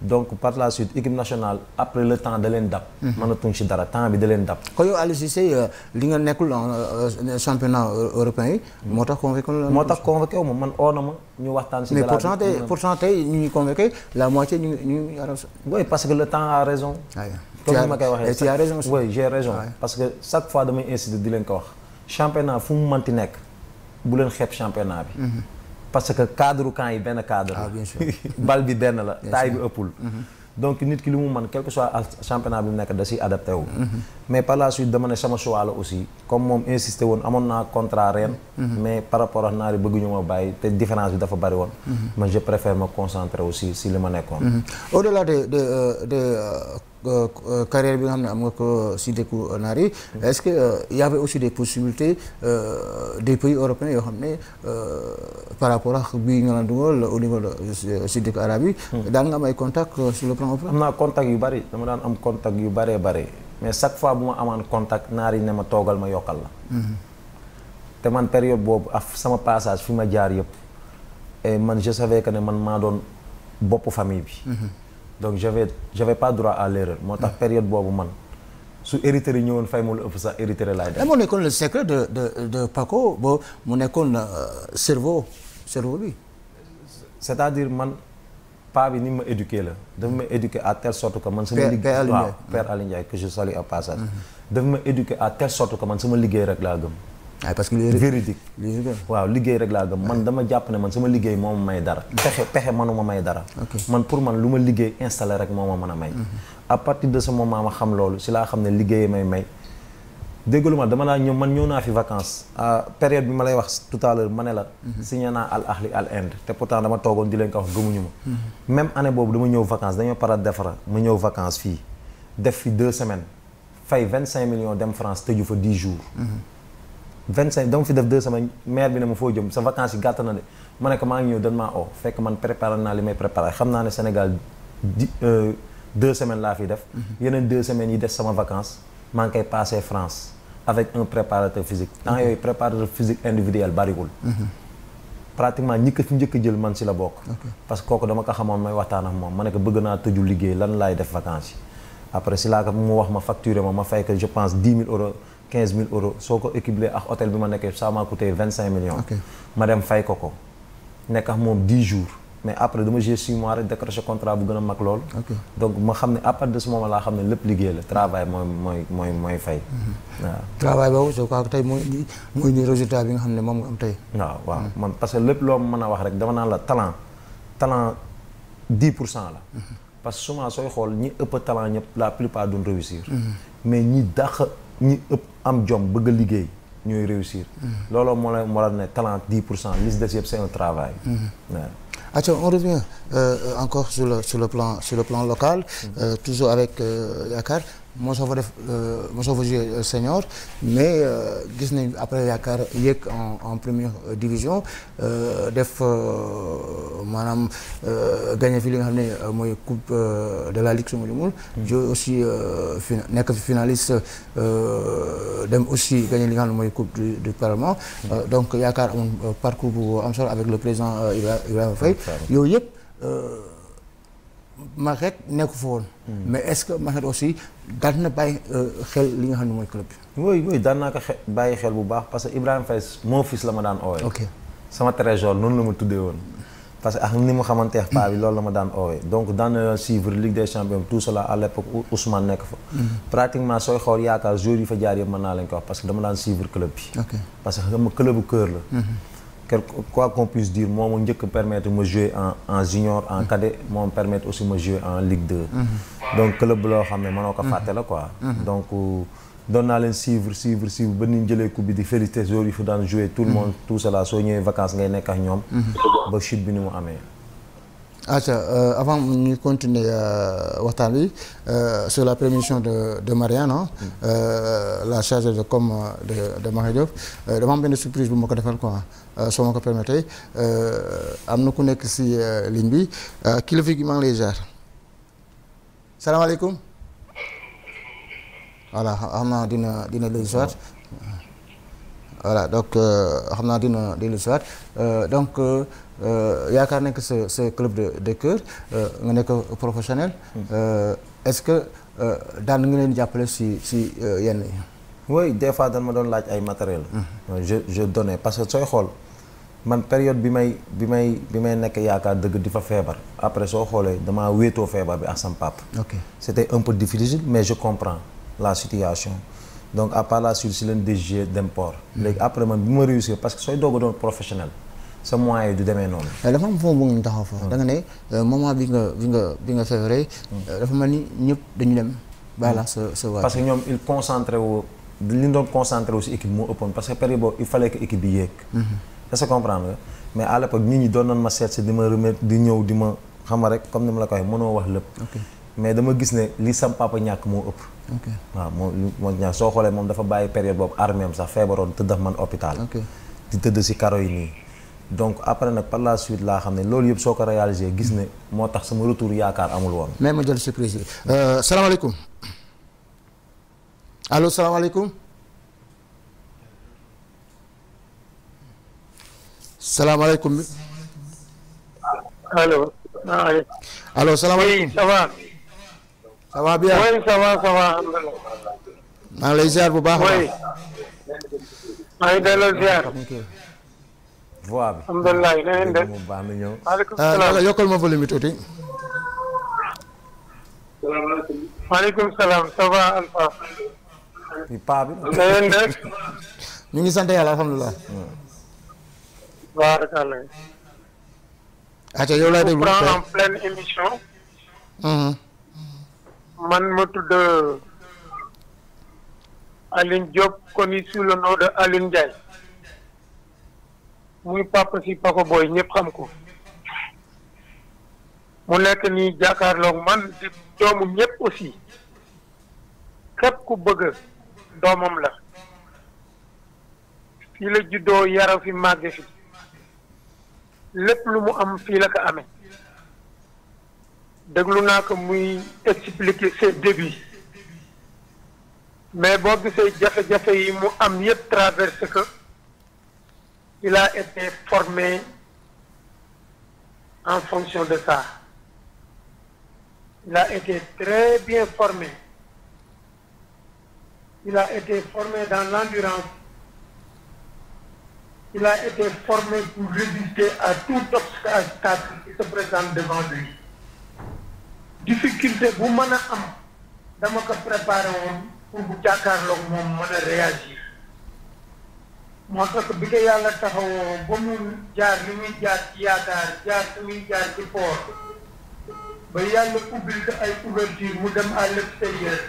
donc par la suite équipe nationale après le temps da leen dab. mënatuñ ci dara temps bi da leen dab. kon yow Aliou Cissé li nga nekkul championnat européen yi. moo tax convoqué wu ma man oo na ma ñu waxtaan ci. mais pourtant tey ñu ngi convoqué la moitié ñu ngi oui parce que le temps a raison. comme ni ma koy waxee tu as raison. oui j'ai raison parce que chaque fois damay insister di leen ko wax. championnat fu mu mënti nekk bu leen xeeb championnat bi. parce que cadre camp yi benn cadre la. bien sûr bal bi benn la taille bi ëppul. donc nit ki li mu mën quel que soit championnat bi mu nekk da ciy adapté wu. mais par la suite dama ne sama choix la aussi comme moom insisté woon amoon naa contrat ren. mais par rapport ak naari bëgguñu ma bàyyi te différence bi dafa bari woon. man je préfère me concentrer aussi si li ma nekkoon. au-delà de carrière bi nga xam ne am nga ko si dëkku naar yi est-ce que y avait aussi des possibilités des pays européens yoo xam ne par rapport ak bii nga la dugal au niveau de si dëkku arabe yi daan nga am ay contacts sur le plan européen. am naa contact yu bari dama daan am contact yu bëree bëri mais chaque fois bu ma amaan contact naar yi ne ma toogal ma yokkal la te man période boobu ak sama passage fi ma jaar yëpp et man je savais que ne man maa doon bopp famille bi donc j'avais pas droit à l'erreur moo tax période boobu man su Érythrée ñëwoon fay ma lu ëpp sax Érythrée laay def. moo nekkoon le secret de Paco ba mu nekkoon cerveau bi. c'est-à-dire man paa bi ni ma éduqué la dafa ma éduqué à telle sorte que man sama liggéey waaw Père Aliou Ndiaye que je salue au passage dafa ma éduqué à telle sorte que man sama liggéey rek laa gëm. parce que véridique waaw liggéey rek laa gëm man dama jàpp ne man sama liggéey moo ma may dara pexe mënuma may dara man pour man lu ma liggéey installé rek moo ma mën a may à partir de ce moment ma xam loolu si laa xam ne liggéey may déggalu ma dama naa ñëw naa fi vacances période bi ma lay wax tout à l'heure ma ne la signé naa Al Ahli Al Inde te pourtant dama toogoon di leen ko wax gëmuñu ma même année boobu dama ñëw vacances dañoo para defara ma ñëw vacances fii def fi 2 semaines fay 25 millions dem France tëju fa 10 jours 25 dama fi def 2 semaines maire bi ne ma foo jëm sa vacances yi gàtt na de ma ne ko maa ngi ñëw dañ maa oo fekk man préparé naa li may préparé xam naa ne Sénégal 2 semaines laa fi def yeneen 2 semaines yi des sama vacances maa ngi koy passé France avec un préparateur physique temps yooyu préparateur physique individuel bariwul pratiquement ñi ko fi njëkk a jël man si la bokk parce que kooku dama ko xamoon may waxtaan ak moom ma ne ko bëgg naa tëju liggéey lan laay def vacances yi après si laa ko mu wax ma facturé ma fay ko je pense 10 000 euros 15 000 euros soo ko équivalé ak hôtel bi ma nekkee ça m'a coûté 25 millions ma dem fay ko nekk ak moom 10 jours mais après dama joué 6 mois rek décroché contrat bu gën a mag lool donc ma xam ne à partir de ce moment laa xam ne lépp liggéey la travail mooy fay waaw travail boobu je crois que tey mooy ni résultat bi nga xam ne moom nga am tey waaw man parce que lépp loo mën a wax rek dama naan la talent 10% la parce que souvent sooy xool ñi ëpp talent ñëpp la plupart duñ réussir mais ñi ëpp am jom bëgg a liggéey ñooy réussir looloo moo la ne talent 10% li des yëpp c'est un travail on revient encore sur le plan local toujours avec Yaakaar mosoo fa jouer senior mais gis nañ après Yaakaar yéeg en première division def maanaam gagné fi li nga xam ne mooy coupe de la ligue su ma jumul joué aussi nekk finaliste dem aussi gagné li nga xam ne mooy coupe du parlement donc Yaakaar amoon parcours bu am solo avec le président Ibrahima Faye yooyu yëpp Maxet nekku fa woon mais est-ce que Maxet aussi daan na bàyyi xel li nga xam ne mooy club bi oui daan naa ko bàyyi xel bu baax parce que Ibrahima Faye mon fils la ma daan oowee sama trésor noonu la ma tuddee woon parce que ak ni mu xamanteex paa bi loolu la ma daan oowee donc daan na suivre Ligue des Champions tout cela à l'époque Ousmane nekk fa pratiquement sooy xool Yaakaar joueurs yi fa jaar yëpp mën naa lañ ko wax parce que dama daan suivre club bi parce que xam nga club bu cœur la quoi qu'on puisse dire moo ma njëkk permettre ma jouer en junior en cadet moo ma permettre aussi ma jouer en Ligue 2 donc club bu loo xam ne mënoo ko fàtte la quoi donc doon naa leen suivre ba ni ñu jëlee coupe bi di féliciter joueurs yi fu daan jouer tout le monde tout cela soo ñëwee vacances ngay nekk ak ñoom ba chute bi ni mu amee avant ñu continuer waxtaan bi sur la permission de Marianne la chargée de com de Marie Diop dama am benn surprise bu ma ko defal quoi soo ma ko permettez am na ku nekk si ligne bi kilifa gi maa ngi lay jaar salaamaaleykum voilà xam naa dina lay soit voilà donc xam naa dina soit donc Yaakaar nekk sa club de cœur nga nekk professionnel est-ce que daan nga leen jàppale si yenn yi oui des fois dañ ma doon laaj ay matériel je donnais parce que sooy xool man période bi may nekk Yaakaar dëgg di fa feebar après soo xoolee damaa wéetoo feebar bi ak sam papa c'était un peu difficile mais je comprends la situation donc à part la suite si leen DG d'import léegi après man bi ma réussir parce que sooy doog a doon professionnel sa moyen yi du demee noonu dafa am foofu bëgg ñu taxaw fa da nga ne moment bi nga feebaree dafa mel ni ñëpp dañu dem bàyyi la sa waay parce que ñoom il concentré wu li ñu doon concentré wu si équipe moo ëppoon parce que période boobu il fallait que équipe bi yéeg est-ce que comprendre nga mais à l'époque nit ñi doon nañ ma seet si di ma remettre di ñëw di ma xama rek comme ni ma la ko waxee mënoo wax lépp mais dama gis ne li sam papa ñàkk moo ëpp waaw moo ñàkk soo xoolee moom dafa bàyyi période boobu armée am sax feebaroon tëdd man hôpital di tëdd si karo yi nii donc après nag par la suite laa xam ne loolu yëpp soo ko réalisé gis ne moo tax sama retour Yaakaar amul woon mais ma jël surprise yi salaamaaleykum allo salaamaaleykum salaamaaleykum bi allo salaamaaleykum oui ça va. ça va bien oui ça va alhamdulilah. maa ngi lay ziar bu baax a baax. oui. maa ngi delloo ziar. voix bi. alhamdulilah na ngeen def. maaleykum salaam. yokkal ma volume bi tuuti. maaleykum salaam ça va Alpha. paa bi. na ngeen def. ñu ngi sant yàlla alhamdulilah. baarakallah. acca yow laa déglu en pleine émission. man ma tudd Aline Diop connu sous le nom de Aline Ndiaye. muy papa si Papa Boy ñëpp xam ko. mu nekk nii jàkkaarloog man di doomu ñëpp aussi. képp ku bëgg doomam la. fii la juddoo yara fi màgge fi. lépp lu mu am fii la ko amee. déglu naa ko muy expliquer ses débuts. mais boo gisee jafe-jafe yi mu am yëpp traversé que il a été formé en fonction de ça. Il a été très bien formé. Il a été formé dans l'endurance. Il a été formé pour résister à tout obstacle qui se présente devant lui. Difficulté bu mën a am dama ko préparé woon pour bu jàkkaarloog moom mën a réagir. moo tax bi ko yàlla taxawoo ba mu jaar li muy jaar ci yaakaar jaar li muy jaar ci poor ba yàlla ubbil ko ay ouverture mu dem à l'extérieur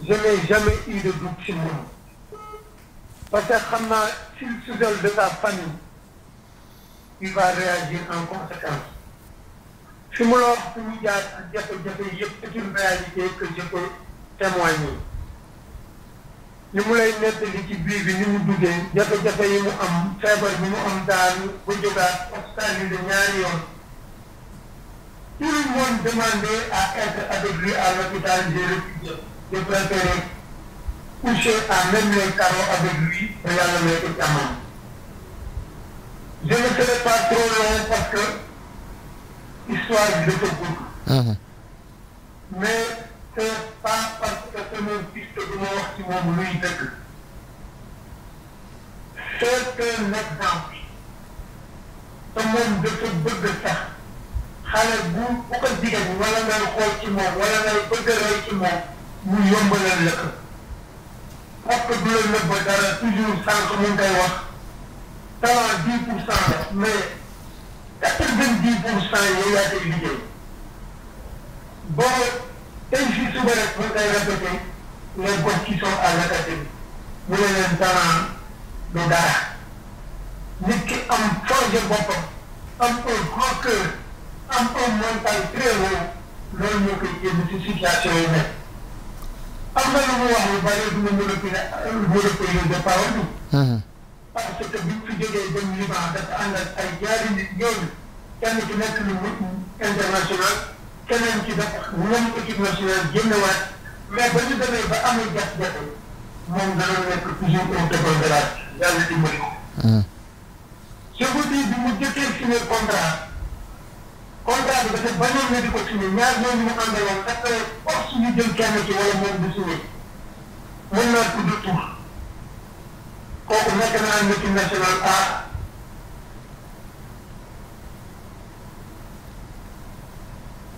je n'ai jamais eu de doute ci moom parce que xam naa s'il s'isole de sa famille il va réagir en conséquence fi mu la wax fi mu jaar ak jafe-jafe yëpp c'est une réalité que je peux témoigner li mu lay nettali ci biir bi ni mu duggee jafe-jafe yi mu am feebar bi mu am daanu ba jógaat hospitalisé ñaari yoon tout le monde demandait à être avec lui à l'hôpital. J'ai refusé. J'ai préféré coucher à même les carreaux avec lui et yàlla may ko jàmmam. Je ne serai pas trop long parce que histoire bi dafa gudd. Mais c'est pas parce que c'est mon fils que du ma wax ci moom luy dëgg. C'est un exemple. te moom dafa bëgg sax xale bu ko jigéen wala ngay xool ci moom wala ngay bëgg a roy ci moom mu yombalal la ko. parce que du la nëbb dara toujours sànq mu ngi koy wax talent 10% la mais 90% yow yaa koy liggéey. boo tey si suba rek mu ngi koy répété les gosses qui sont à l'académie mu ne leen talent du dara. nit ki am projet boppam am un grand cœur am un mental très haut loolu moo koy génn ci situation yi nekk. am na lu mu wax lu bari du ma monopoliser de parole bi. parce que bi fi jógee dem Liban dafa ànd ak ay ñaari nit ñooñu kenn ki nekk lu international keneen ci dafa moom équipe nationale génnewaat mais ba ñu demee ba amul jafe-jafe moom dana nekk toujours au devant de la yàlla dimbali ko. je vous dis bi mu jëkkee signé contrat bi dafa bañoon na di ko signé ñaar ñooñu mu àndaloon dafa force ñu jël kenn ci wala moom du signé mën naa tudd tur kooku nekk na en équipe nationale A.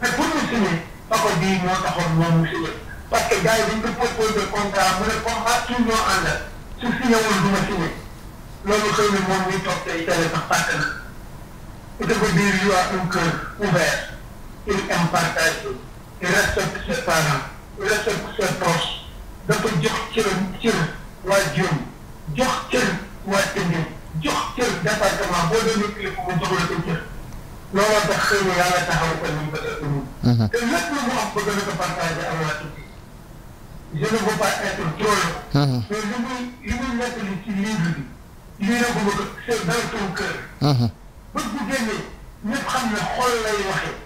mais pour mu signé papa bii moo taxoon moom mu signé parce que gars yi dañ ko proposé contrat mu ne comme ah tout ñoo ànd su signé wul du ma signé. loolu xëy na moom mi toog tey télé sax fàtte na il veut dire il a un cœur ouvert il aime partager il respecte ses parents il respecte ses proches dafa jox cër waa Diom jox cër waa Tëngéej jox cër département boo doon kilifa mu jox la ko cër looloo tax xëy na yàlla taxaw ko ni mu ko def nii. te lépp lu mu am bëgg na ko partager ak waa Tëngéej je ne veux pas être trop long. mais li muy nettali ci livre bi. lii nag bu c'est dans ton cœur. bët bu génnee ñëpp xam ne xol lay waxee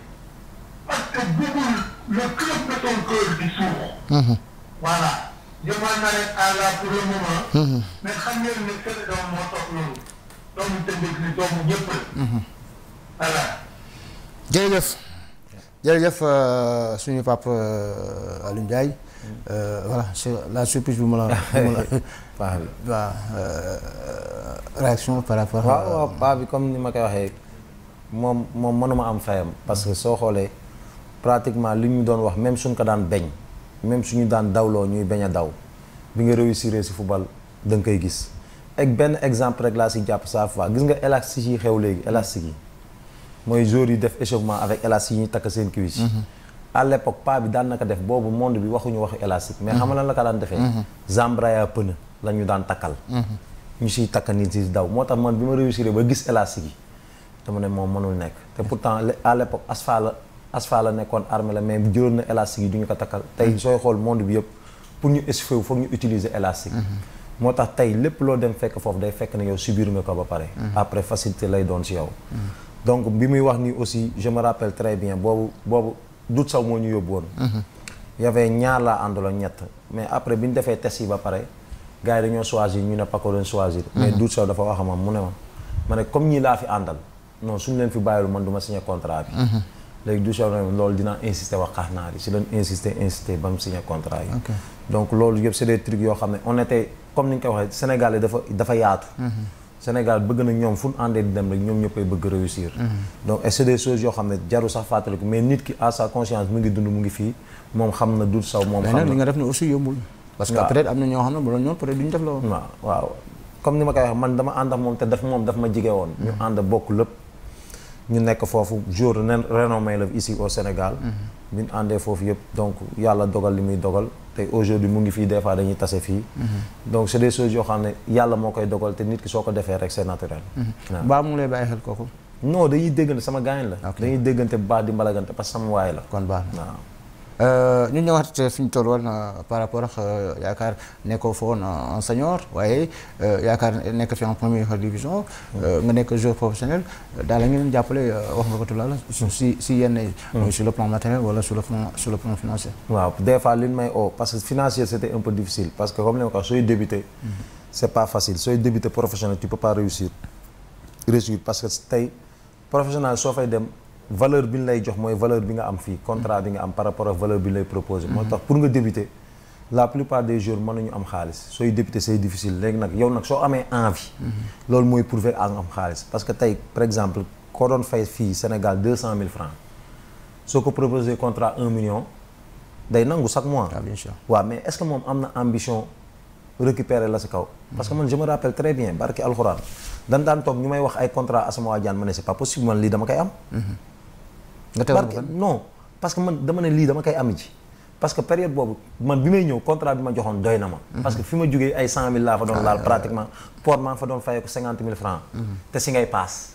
parce que bëggul le club de ton cœur di suux. voilà je m'en arrête à là pour le moment. mais xam ngeen ne seen doom moo toog loolu doomu Tëngéej ni doomu ñëpp la. voilà. jërëjëf suñu papa Aliou Ndiaye. voilà la surprise bi ma la. réaction par rapport. waaw paa bi comme ni ma koy waxee moom mënuma am fayam parce que soo xoolee pratiquement li ñu doon wax même suñ ko daan beñ même suñu daan dawloo ñuy beñ a daw bi nga réussir si football da nga koy gis. ak benn exemple rek laa si jàpp saa fois gis nga élastique yi xew léegi élastique yi mooy joueurs yi def échauffement avec élastique yi ñuy takk seen cuisse. à l'époque paa bi daan na ko def boobu monde bi waxuñu waxu élastique. mais xam nga lan la ko daan defee. Zambraya pneu la ñu daan takkal. ñu siy takk nit si daw moo tax man bi ma réussir ba gis élastique yi dama ne moom mënul nekk te pourtant à l'époque asfa la nekkoon armée la mais jëloon na élastique yi du ñu ko takkal tey sooy xool monde bi yëpp pour ñu échauffé wu foog ñu utiliser élastique. moo tax tey lépp loo dem fekk foofu day fekk ne yow subir nga ko ba pare. après facilité lay doon si yow. donc bi muy wax nii aussi je me rappelle très bien boobu Doudou Saw moo ñu yóbbu woon. y avait ñaar laa àndaloon ñett mais après bi ñu defee test yi ba pare gars yi dañoo choisir ñu ne Paco doon choisir. mais Doudou Sow dafa wax mu ne ma ne comme ñii laa fi àndal non suñu leen fi bàyyilu man du ma signé contrat bi. léegi Doudou Sow ne loolu dinaa insister wax xaax naar yi si leen insister ba mu signé contrat yi. donc loolu yëpp c'est des trucs yoo xam ne on était comme ni nga ko waxee Sénégal dafa yaatu. Sénégal bëgg na ñoom fu ñu àndee di dem rek ñoom ñëppay bëgg réussir. donc et c'est des choses yoo xam ne jaru sax fàttaliku mais nit ki à sa conscience mu ngi dund mu ngi fii moom xam na Doudou Sow moom. xam na mais nag li nga def ne aussi yombul. parce que peut-être am na ñoo xam ne bu doon ñoom peut-être duñu def la woon. waaw comme ni ma koy wax man dama ànd ak moom te daf ma jige woon. ñu ànd bokk lépp. ñu nekk foofu jour renommé la ici au Sénégal. bi ñu àndee foofu yëpp donc yàlla dogal li muy dogal te aujourd'hui mu ngi fii des fois dañuy tase fii. donc c'est des choses yoo xam ne yàlla moo koy dogal te nit ki soo ko defee rek c'est naturel. waaw baa mu lay bàyyi xel kooku. non dañuy déggante sama gaañ la. dañuy déggante bu baax di mbalagante parce que sama waay la. kon baax na waaw. ñu ñëwaat fi ñu toll woon par rapport ak yaakaar nekkoo fa woon en senior waaye yaakaar nekk fi en première division. nga nekk joueur professionnel daal la ngeen jàppale wax nga ko tout à l'heure si yenn yi. mooy sur le plan matériel wala sur le plan financier. waaw des fois li ñu may parce que financier c'était un peu difficile parce que comme li ma ko wax sooy débuter. c'est pas facile sooy débuter professionnel tu peux pas réussir parce que tey professionnel soo fay dem. valeur bi ñu lay jox mooy valeur bi nga am fii contrat bi nga am par rapport ak valeur bi ñu lay proposer. moo tax pour nga débuter la plupart des jours mënuñu am xaalis sooy débuter c'est difficile léegi nag yow nag soo amee envie. loolu mooy prouver ak am xaalis parce que tey par exemple koo doon fay fii Sénégal 200 000 francs soo ko proposer contrat 1 million day nangu chaque mois. bien sûr waaw mais est-ce que moom am na ambition récupérer la si kaw. parce que man je me rappelle très bien barki alxuraan daan toog ñu may wax ay contrat Asamoah Gyan ma ne c'est pas possible man lii dama koy am. nga teewal ko non parce que man dama ne lii dama koy am ji parce que période boobu man bi may ñëw contrat bi ma joxoon doy na ma. parce que fi ma jógee ay 100 000 laa fa doon laal pratiquement port maa fa doon fayee ko 50 000 francs. te si ngay paas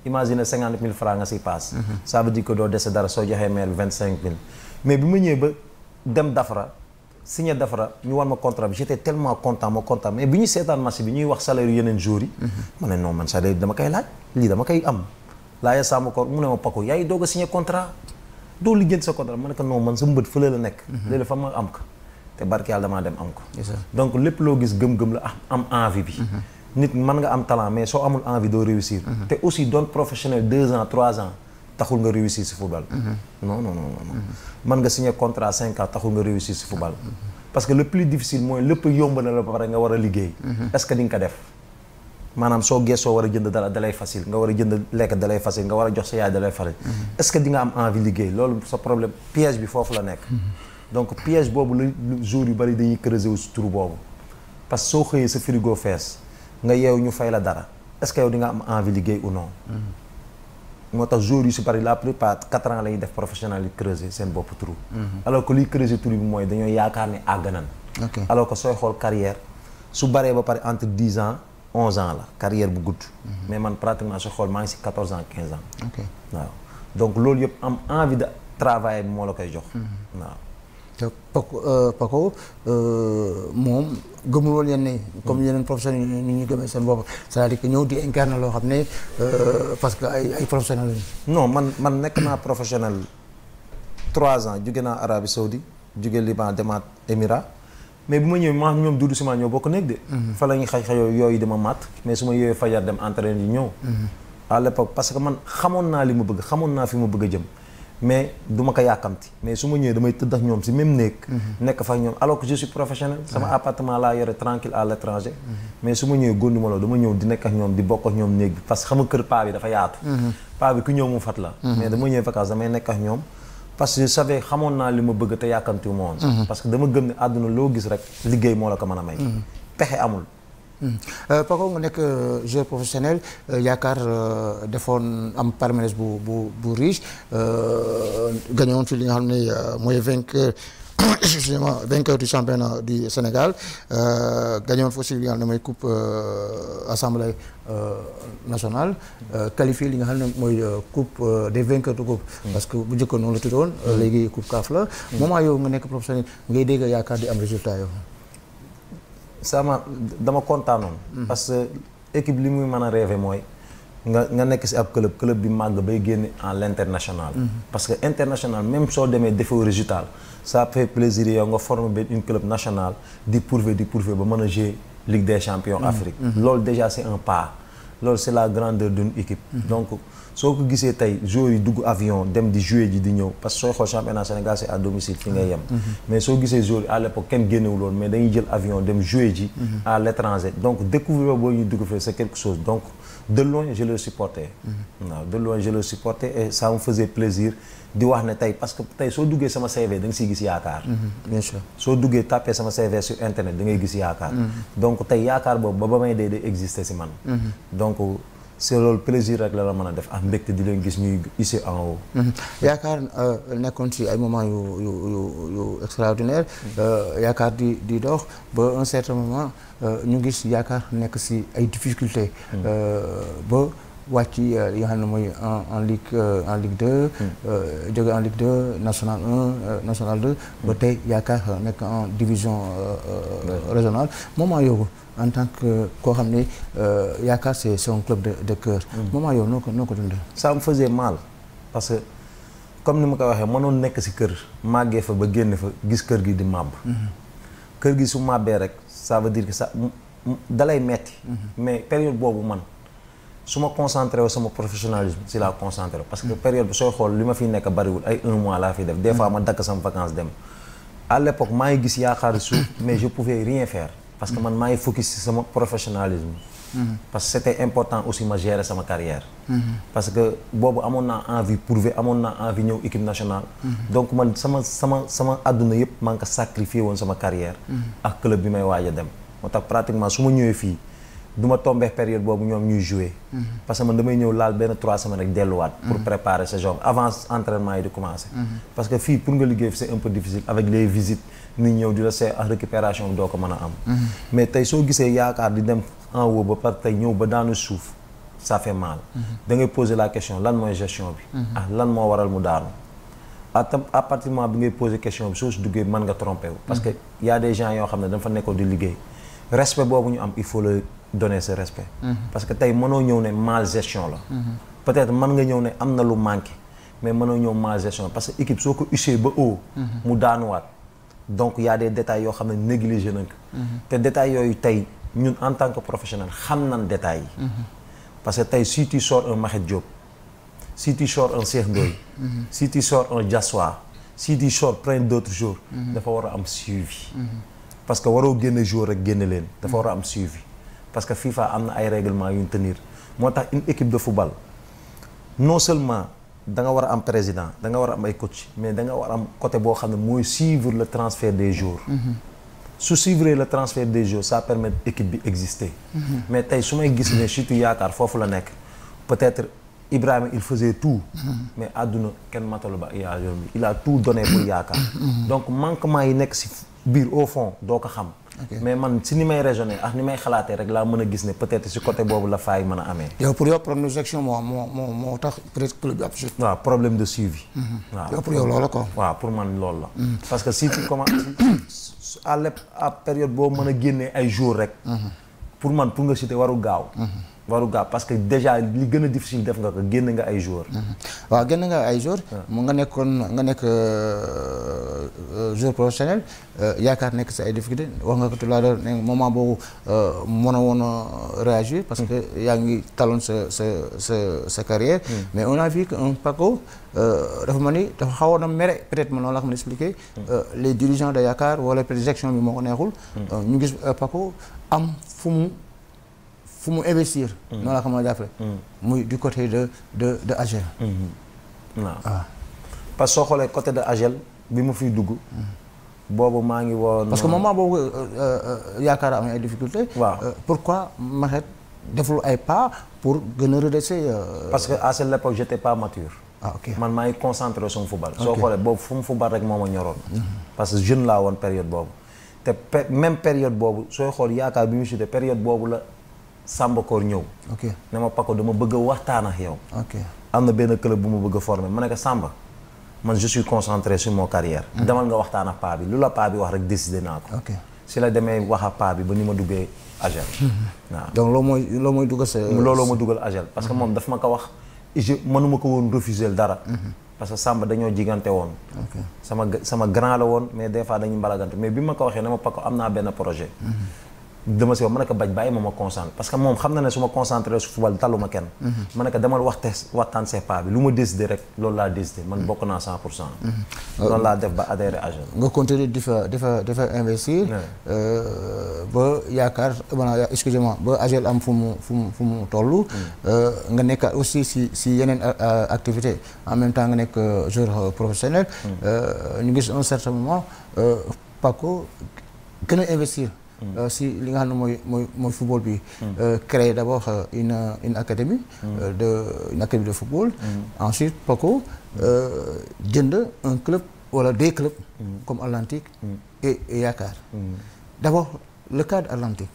imagine 50 000 francs nga siy paas. ça veut dire que doo dese dara soo joxee maire 25 000 mais bi ma ñëwee ba dem Dafra signé Dafra ñu war ma contrat bi j'étais tellement content mais bi ñu seetaan match bi ñuy wax salaire yeneen jours yi. ma ne non man salaire dama koy laaj lii dama koy am. laaye sàmm ko mu ne ma Paco yaa ngi doog a signé contrat doo lijjanti sa contrat ma ne ko non man sa mbët fële la nekk. léegi fa ma am ko te barke yàlla damaa dem am ko. donc lépp loo gis gëm-gëm la am envie bi. nit mën nga am talent mais soo amul envie doo réussir. te aussi doon professionnel 2 ans 3 ans taxul nga réussir si football. non. mën nga signé contrat 5 ans taxul nga réussir si football. parce que le plus difficile mooy lépp yomb na la ba pare nga war a liggéey. est-ce que di nga ko def. maanaam soo geesoo war a jënd dara dalay facile nga war a jënd lekk dalay facile nga war a jox sa yaay dalay facile. est-ce que di nga am envie liggéey loolu sa problème piège bi foofu la nekk. donc piège boobu lu jour yu bari dañuy creuser wu si trou boobu. parce que soo xëyee sa frigo fees nga yeew ñu fay la dara est-ce que yow di nga am envie liggéey ou non. moo tax jour yu si bari la plupart 4 ans la ñuy def professionnel yi creuser seen bopp trou. alors que liy creuser trou bi mooy dañoo yaakaar ne àgg nañ. alors que sooy xool carrière su baree ba pare entre 10 ans. 11 ans la carrière bu gudd. mais man pratiquement soo xool maa ngi si 14 ans 15 ans. waaw donc loolu yëpp am envie de travailler bi moo la koy jox. waaw. te Paco moom gëmul woon yenn yi comme yeneen professionnels yi ni ñu gëmee seen bopp c'est-à-dire que ñëw di incarner loo xam ne parce que ay professionnels lañu. non man nekk naa professionnel 3 ans jóge naa Arabie Saoudite jóge Liban demaat Émirats. mais bu ma ñëwee maa ñoom Doudou Sima ñoo bokk nekk de. fa la ñuy xëy yooyu dama màtt mais su ma yooyu fajar dem entraîner yi ñëw. à l'époque parce que man xamoon naa li ma bëgg xamoon naa fi ma bëgg a jëm mais du ma ko yàkkamti mais su ma ñëwee damay tëdd ak ñoom si même néeg. nekk fa ak ñoom alors que je suis professionnel. sama appartement laa yore tranquille à l'étranger. mais su ma ñëwee góondi ma la dama ñëw di nekk ak ñoom di bokk ak ñoom néeg bi parce que xam nga kër paa bi dafa yaatu. paa bi ku ñëw mu fat la. mais dama ñëwee vacances damay nekk ak ñoom. parce que je savais xamoon naa li ma bëgg te yàkkamti wu ma woon. parce que dama gëm ne àdduna loo gis rek liggéey moo la ko mën a may. pexe amul. Paco nga nekk joueur professionnel yaakaar defoon am palmarès bu riche gagné woon fi li nga xam ne mooy excusez-moi vainqueur du championnat du Sénégal gagné woon fa aussi li nga xam ne mooy coupe assemblée nationale qualifié li nga xam ne mooy coupe des vainqueurs de coupe parce que bu njëkkoon noonu la tuddoon léegi coupe CAF la moment yow nga nekk professionnel ngay dégg yaakaar di am résultat yow sama dama kontaanoon parce que équipe li muy mën a rêver mooy nga nekk si ab club bi màgg bay génn en l'international. parce que international même soo demee defoo résultat ça fait plaisir yow nga former benn une club national di prouver ba mën a jouer Ligue des champions Afrique. loolu déjà c'est un pas loolu c'est la grandeur d'une équipe. donc soo ko gisee tey joueurs yi dugg avion dem di jouer ji di ñëw parce que sooy xool championnat Sénégal c'est à domicile fi ngay yem. mais soo gisee joueurs yi à l'époque kenn génnewul woon mais dañuy jël avion dem jouer ji. à l'étranger donc découvrir boo ñuy dugg fee c'est quelque chose donc de loin je le supportais. waaw de loin je le supportais et ça me faisait plaisir di wax ne tey parce que tey soo duggee sama CV da nga siy gis yaakaar. bien sûr soo duggee tapé sama CV sur internet da ngay gis yaakaar. donc tey yaakaar boobu ba may dee day exister si man. donc c'est loolu plaisir rek la mën a def ak mbégte di leen gis ñuy ici en haut. yaakaar nekkoon ci ay moments yu extraordinaire yaakaar di dox ba un certain moment ñu gis yaakaar nekk ci ay difficultés. ba wàcc yi nga xam ne mooy en Ligue 2. jóge en Ligue 2 national 1 national 2. ba tey yaakaar nekk en division régionale moment yooyu. en tant que koo xam ne yaakaar c'est un club de cœur. moment yow noo ko dundee. ça me faisait mal parce que comme ni ma ko waxee mënoon nekk ci kër màggee fa ba génn fa gis kër gi di màbb. kër gi su màbbee rek ça veut dire que ça dalay metti. mais période boobu man su ma concentré wu sama professionnalisme ci laa concentré parce que période bi sooy xool li ma fi nekk bariwul ay 1 mois laa fi def des fois ma dakk sama vacances dem à l'époque maa ngi gis yaakaar suuf mais je pouvais rien faire. parce que man maa ngi focus ci sama professionnalisme. parce que c'était important aussi ma gérer sama carrière. parce que boobu amoon naa envie prouver amoon naa envie ñëw équipe nationale. donc man sama àdduna yëpp maa ngi ko sacrifié woon sama carrière. ak club bi may waaj a dem. moo tax pratiquement su ma ñëwee fii du ma tombé période boobu ñoom ñuy jouer. parce que man damay ñëw laal benn 3 semaines rek delluwaat. pour préparer saison avant entraînement yi di commencer. parce que fii pour nga liggéey fi c'est un peu difficile avec les visites. ni ñëw di la see ak récupération bi doo ko mën a am. mais tey soo gisee yaakaar di dem en haut ba par tey ñëw ba daanu suuf ça fait mal. da ngay poser la question lan mooy gestion bi. ah lan moo waral mu daanu. à partir du moment bi ngay poser question bi soo si duggee mën nga tromper wu. parce que y a des gens yoo xam ne dafa nekkoon di liggéey respect boobu ñu am il faut le donner ce respect. parce que tey mënoo ñëw ne mal gestion la. peut-être mën nga ñëw ne am na lu manqué mais mënoo ñëw mal gestion parce que équipe soo ko usé ba haut. mu daanuwaat. donc y a des détails yoo xam ne négligé nañ ko. te détails yooyu tey ñun en tant que professionnel xam nañ détails yi. parce que tey si tu sors un Mahet Diop si tu sors un Cheikh Ndoye si tu sors un Diassoua si tu sors plein d'autres jours dafa war a am suivi. parce que waroo génne jour rek génne leen dafa war a am suivi parce que FIFA am na ay règlements yu ñu tenir moo tax une équipe de football non seulement da nga war a am président da nga war a am ay coach mais da nga war a am côté boo xam ne mooy suivre le transfert des joueurs. su suivre le transfert des joueurs ça permet équipe bi exister. mais tey su may gis ne surtout yaakaar foofu la nekk peut-être Ibrahima il faisait tout. mais àdduna kenn matalu ba il a tout donné pour yaakaar. donc manquement yi nekk ci biir au fond doo ko xam. mais man si ni may raisonner ak ni may xalaatee rek laa mën a gis ne peut-être si côté boobu la faay mën a amee. yow pour yow problème de gestion moo tax peut-être club bi ab chute. waaw problème de suivi. waaw yow pour yow loolu la quoi. waaw pour man loolu la. parce que si tu commences à période boobu mën a génnee ay jours rek. pour man pour nga citer waru gaaw. parce que déjà li gën a difficile def nga ko génn nga ay joueurs. waaw génn nga ay joueurs. mu nga nekk joueur professionnel yaakaar nekk si ay difficultés wax nga ko tout à l'heure ne moment boobu mën a woon a réagir parce que yaa ngi taloon sa carrière. mais on a vu que un Paco dafa ma ni dafa xawoon a mere peut-être man noonu la xam ne expliquer les dirigeants de yaakaar wala peut-être gestion bi moo ko neexul. ñu gis Paco am fu mu investir. noonu la xam ne jàppale. muy du côté de AGEL. waaw parce que soo xoolee côté de AGEL bi ma fiy dugg. boobu maa ngi woon. parce que moment boobu yaakaar am ay difficultés. waaw pourquoi Mahet deful ay pas pour gën a redresser. parce que à cette époque j'étais pas mature. ok man maa ngi concentré sur football. soo xoolee boobu fu mu football rek moo ma ñoroon. parce que jeune laa woon période boobu. te même période boobu sooy xool yaakaar bi mu chuté période boobu la. Samba Koor ñëw. ok ne ma Paco dama bëgg a waxtaan ak yow. ok am na benn club bu ma bëgg a former ma ne ko Samba man je suis concentré sur mon carrière. demal nga waxtaan ak paa bi lu la paa bi wax rek décider naa ko. ok si la demee wax a paa bi ba ni ma duggee AGEL. waaw donc loolu mooy dugal sa. looloo ma dugal AGEL parce que moom daf ma ko wax mënuma ko woon refuser dara. parce que Samba dañoo jigante woon. sama grand la woon mais des fois dañuy mbalagante mais bi ma ko waxee ne ma Paco am naa benn projet. dama si wax ma ne ko bàyyi ma concentré parce que moom xam na ne su ma concentré su football taluma kenn. ma ne ko demal waxtaan see paa bi lu ma décidé rek loolu laa décidé man bokk naa 100%. loolu laa def ba adhéré AGEL. nga continuer di fa investir. ba yaakaar excusez-moi ba AGEL am fu mu toll. nga nekk aussi si yeneen activité en même temps nga nekk joueur professionnel. ñu gis un certain moment Paco gën a investir. si li nga xam ne mooy football bi. créer d'abord une académie. une académie de football. ensuite Paco jënd un club wala des clubs. comme Atlantique. et Yaakaar. d'abord le cas de Atlantique.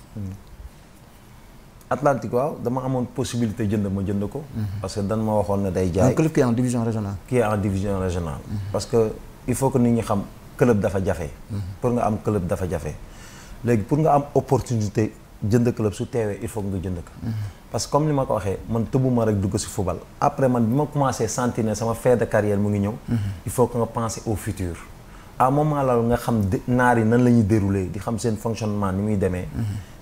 Atlantique waaw dama amoon possibilité jënd ko. parce que dan ma waxoon ne day jaay. un club qui est en division régionale. parce que il faut que nit ñi xam club dafa jafe. pour nga am club dafa jafe. léegi pour nga am opportunité jënd club su teewee il faut nga jënd ko. parce que comme li ma ko waxee man tëbuma rek dugg si football après man bi ma commencé sentir ne sama fin de carrière mu ngi ñëw. il faut que nga penser au futur. à un moment la nga xam naar yi nan la ñuy dérouler di xam seen fonctionnement ni muy demee.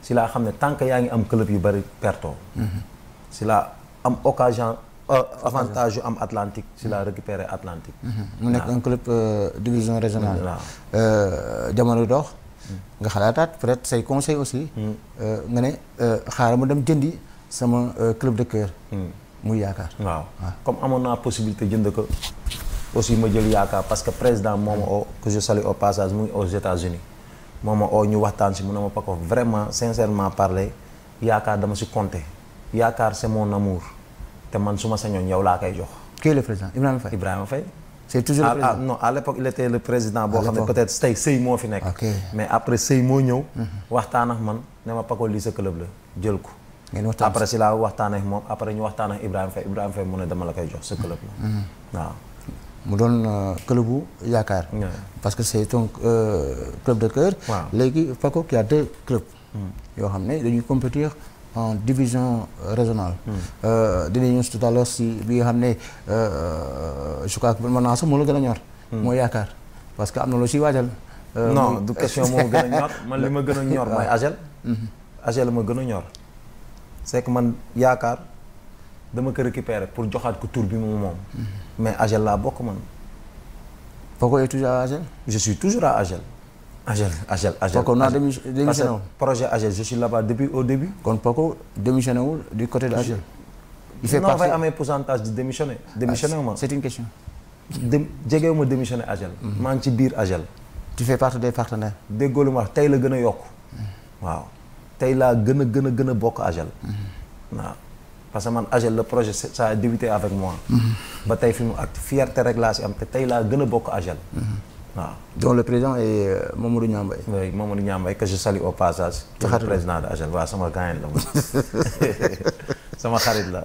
si laa xam ne tant que yaa ngi am club yu bari perto. si laa am occasion avantage yu am Atlantique si laa récupérer Atlantique. mu nekk un club division régionale. jamono dox. nga xalaataat peut-être say conseil aussi. nga ne xaaral ma dem jëndi sama club de cœur. muy Yaakaar. waaw comme amoon naa possibilité jënd ko aussi ma jël Yaakaar parce que président moo ma oo que je salue au passage mu ngi aux États-Unis moo ma oo ñu waxtaan si mu ne ma Paco vraiment sincèrement parler Yaakaar dama si compter Yaakaar c'est mon amour te man su ma sañoon yow laa koy jox. qui est le président Ibrahima Faye. c'est toujours le président non à l'époque il était le président boo xam ne peut-être tey Sey moo fi nekk. mais après Sey moo ñëw. waxtaan ak man ne ma Paco lii sa club la jël ko. après si laa waxtaan ak moom après ñu waxtaan ak Ibrahima Faye mu ne dama la koy jox sa club la. waaw. mu doon clubu Yaakaar. parce que c'est un club de cœur. léegi Paco qui a 2 clubs. yoo xam ne dañuy compétir en division régionale. dinañ ñëw tout à l'heure si bi nga xam ne je crois que mën naa sax moo la gën a ñor. mooy Yaakaar parce que am na loo siy waajal. non du question moo gën a ñor man li ma gën a ñor mooy AGEL. AGEL ma gën a ñor c'est que man Yaakaar dama ko récupérer pour joxaat ko tur bi moom. mais AGEL laa bokk man. Paco est toujours à AGEL. je suis toujours à AGEL. AGEL. Paco naa démissionné wul. projet AGEL je suis là-bas depuis au début. kon Paco démissionné wul du côté de AGEL. il fait partie non amee pourcentage de démissionné. démissionné wu ma c'est une question. jegewu ma démissionné AGEL. maa ngi ci biir AGEL. tu fais partie des partenaires. déggoo lu ma wax tey la gën a yokk. waaw tey laa gën a bokk AGEL. waaw parce que man AGEL le projet ça a débuté avec moi. ba tey fi mu ak fierté rek laa si am te tey laa gën a bokk AGEL. waaw donc le président est Mamadou Niambaye. oui Mamadou Niambaye que je salue au passage. le président de AGEL waaw sama gaañ la moom sama xarit la.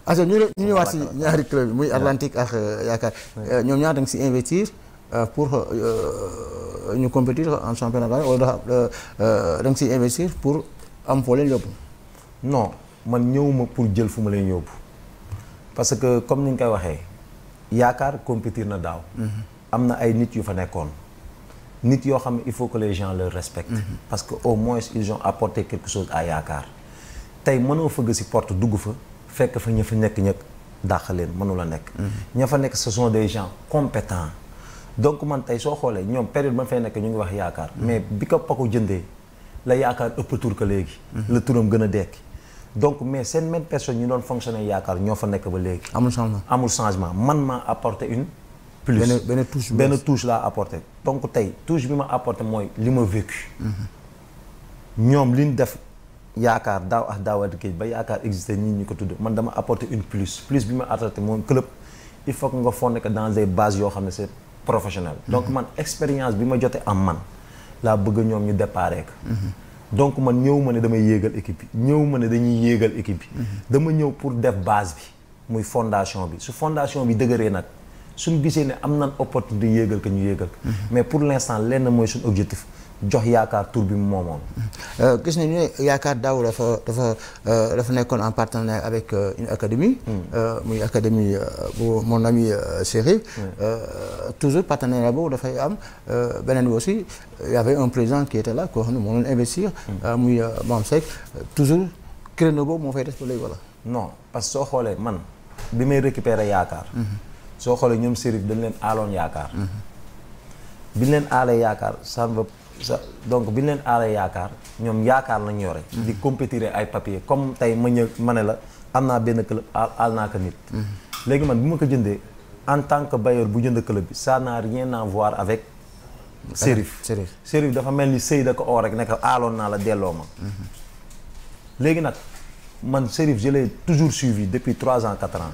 AGEL ñu ñëwaat si ñaari club yi muy Atlantique ak Yaakaar ñoom ñaar da nga si investir pour ñu compétir en championnat wala da nga si investir pour am foo leen yóbbu. non man ñëwuma pour jël fu ma leen yóbbu parce que comme ni nga koy waxee Yaakaar compétir na daaw. am na ay nit yu fa nekkoon nit yoo xam ne il faut que les gens le respectent. parce que au moins ils ont apporté quelque chose à Yaakaar tey mënoo fëgg ci porte dugg fa fekk fa ña fa nekk ñëpp dàq leen mënu la nekk. ña fa nekk ce sont des gens compétents donc man tey soo xoolee ñoom période ba fay nekk ñu ngi wax Yaakaar mais bi ko Paco jëndee la Yaakaar ëpp tur que léegi. la turam gën a dekki donc mais seen même personne ñu doon fonctionner Yaakaar ñoo fa nekk ba léegi. amul changement man maa apporté une. plus benn touche laa apporté donc tey touche bi ma apporté mooy li ma vécu. ñoom li ñu def Yaakaar daaw ak daawaati géej ba Yaakaar existé ñii ñu ko tudd man dama apporté une plus bi ma apporté mooy club il faut que nga fondé que dans des bases yoo xam ne c'est professionnel. donc man expérience bi ma jotee am man laa bëgg ñoom ñu déparé ko. donc man ñëw ma ne damay yéegal équipe bi ñëw ma ne dañuy yéegal équipe bi. dama ñëw pour def base bi muy fondation bi su fondation bi dëgëree nag. suñu gisee ne am nañ opportunité yéegal ko ñu yéegal ko mais pour l'instant lenn mooy suñu objectif jox yaakaar tur bi mu moomoon. gis nañu ne yaakaar daaw dafa nekkoon en partenariat avec une académie. muy académie bu mon ami Chérif. toujours partenariat boobu dafay am beneen bi aussi y avait un président qui était là koo xam ne moo doon investir. muy Mame Seck toujours créneau boobu moo fay des ba léegi wala. non parce que soo xoolee man bi may récupérer yaakaar. soo xoolee ñoom Chérif dañ leen aaloon yaakaar. bi ñu leen aalee yaakaar ça ne veut donc bi ñu leen aalee yaakaar ñoom yaakaar lañu yore. di compétir ay papier comme tey ma ne la am naa benn club aal naa ko nit. léegi man bi ma ko jëndee en tant que bailleur bu jënd club bi ça n'a rien à voir avec. Chérif Chérif dafa mel ni sëy da ko oo rek ne ko aaloon naa la delloo ma. léegi nag man Chérif je l'ai toujours suivi depuis 3 ans 4 ans.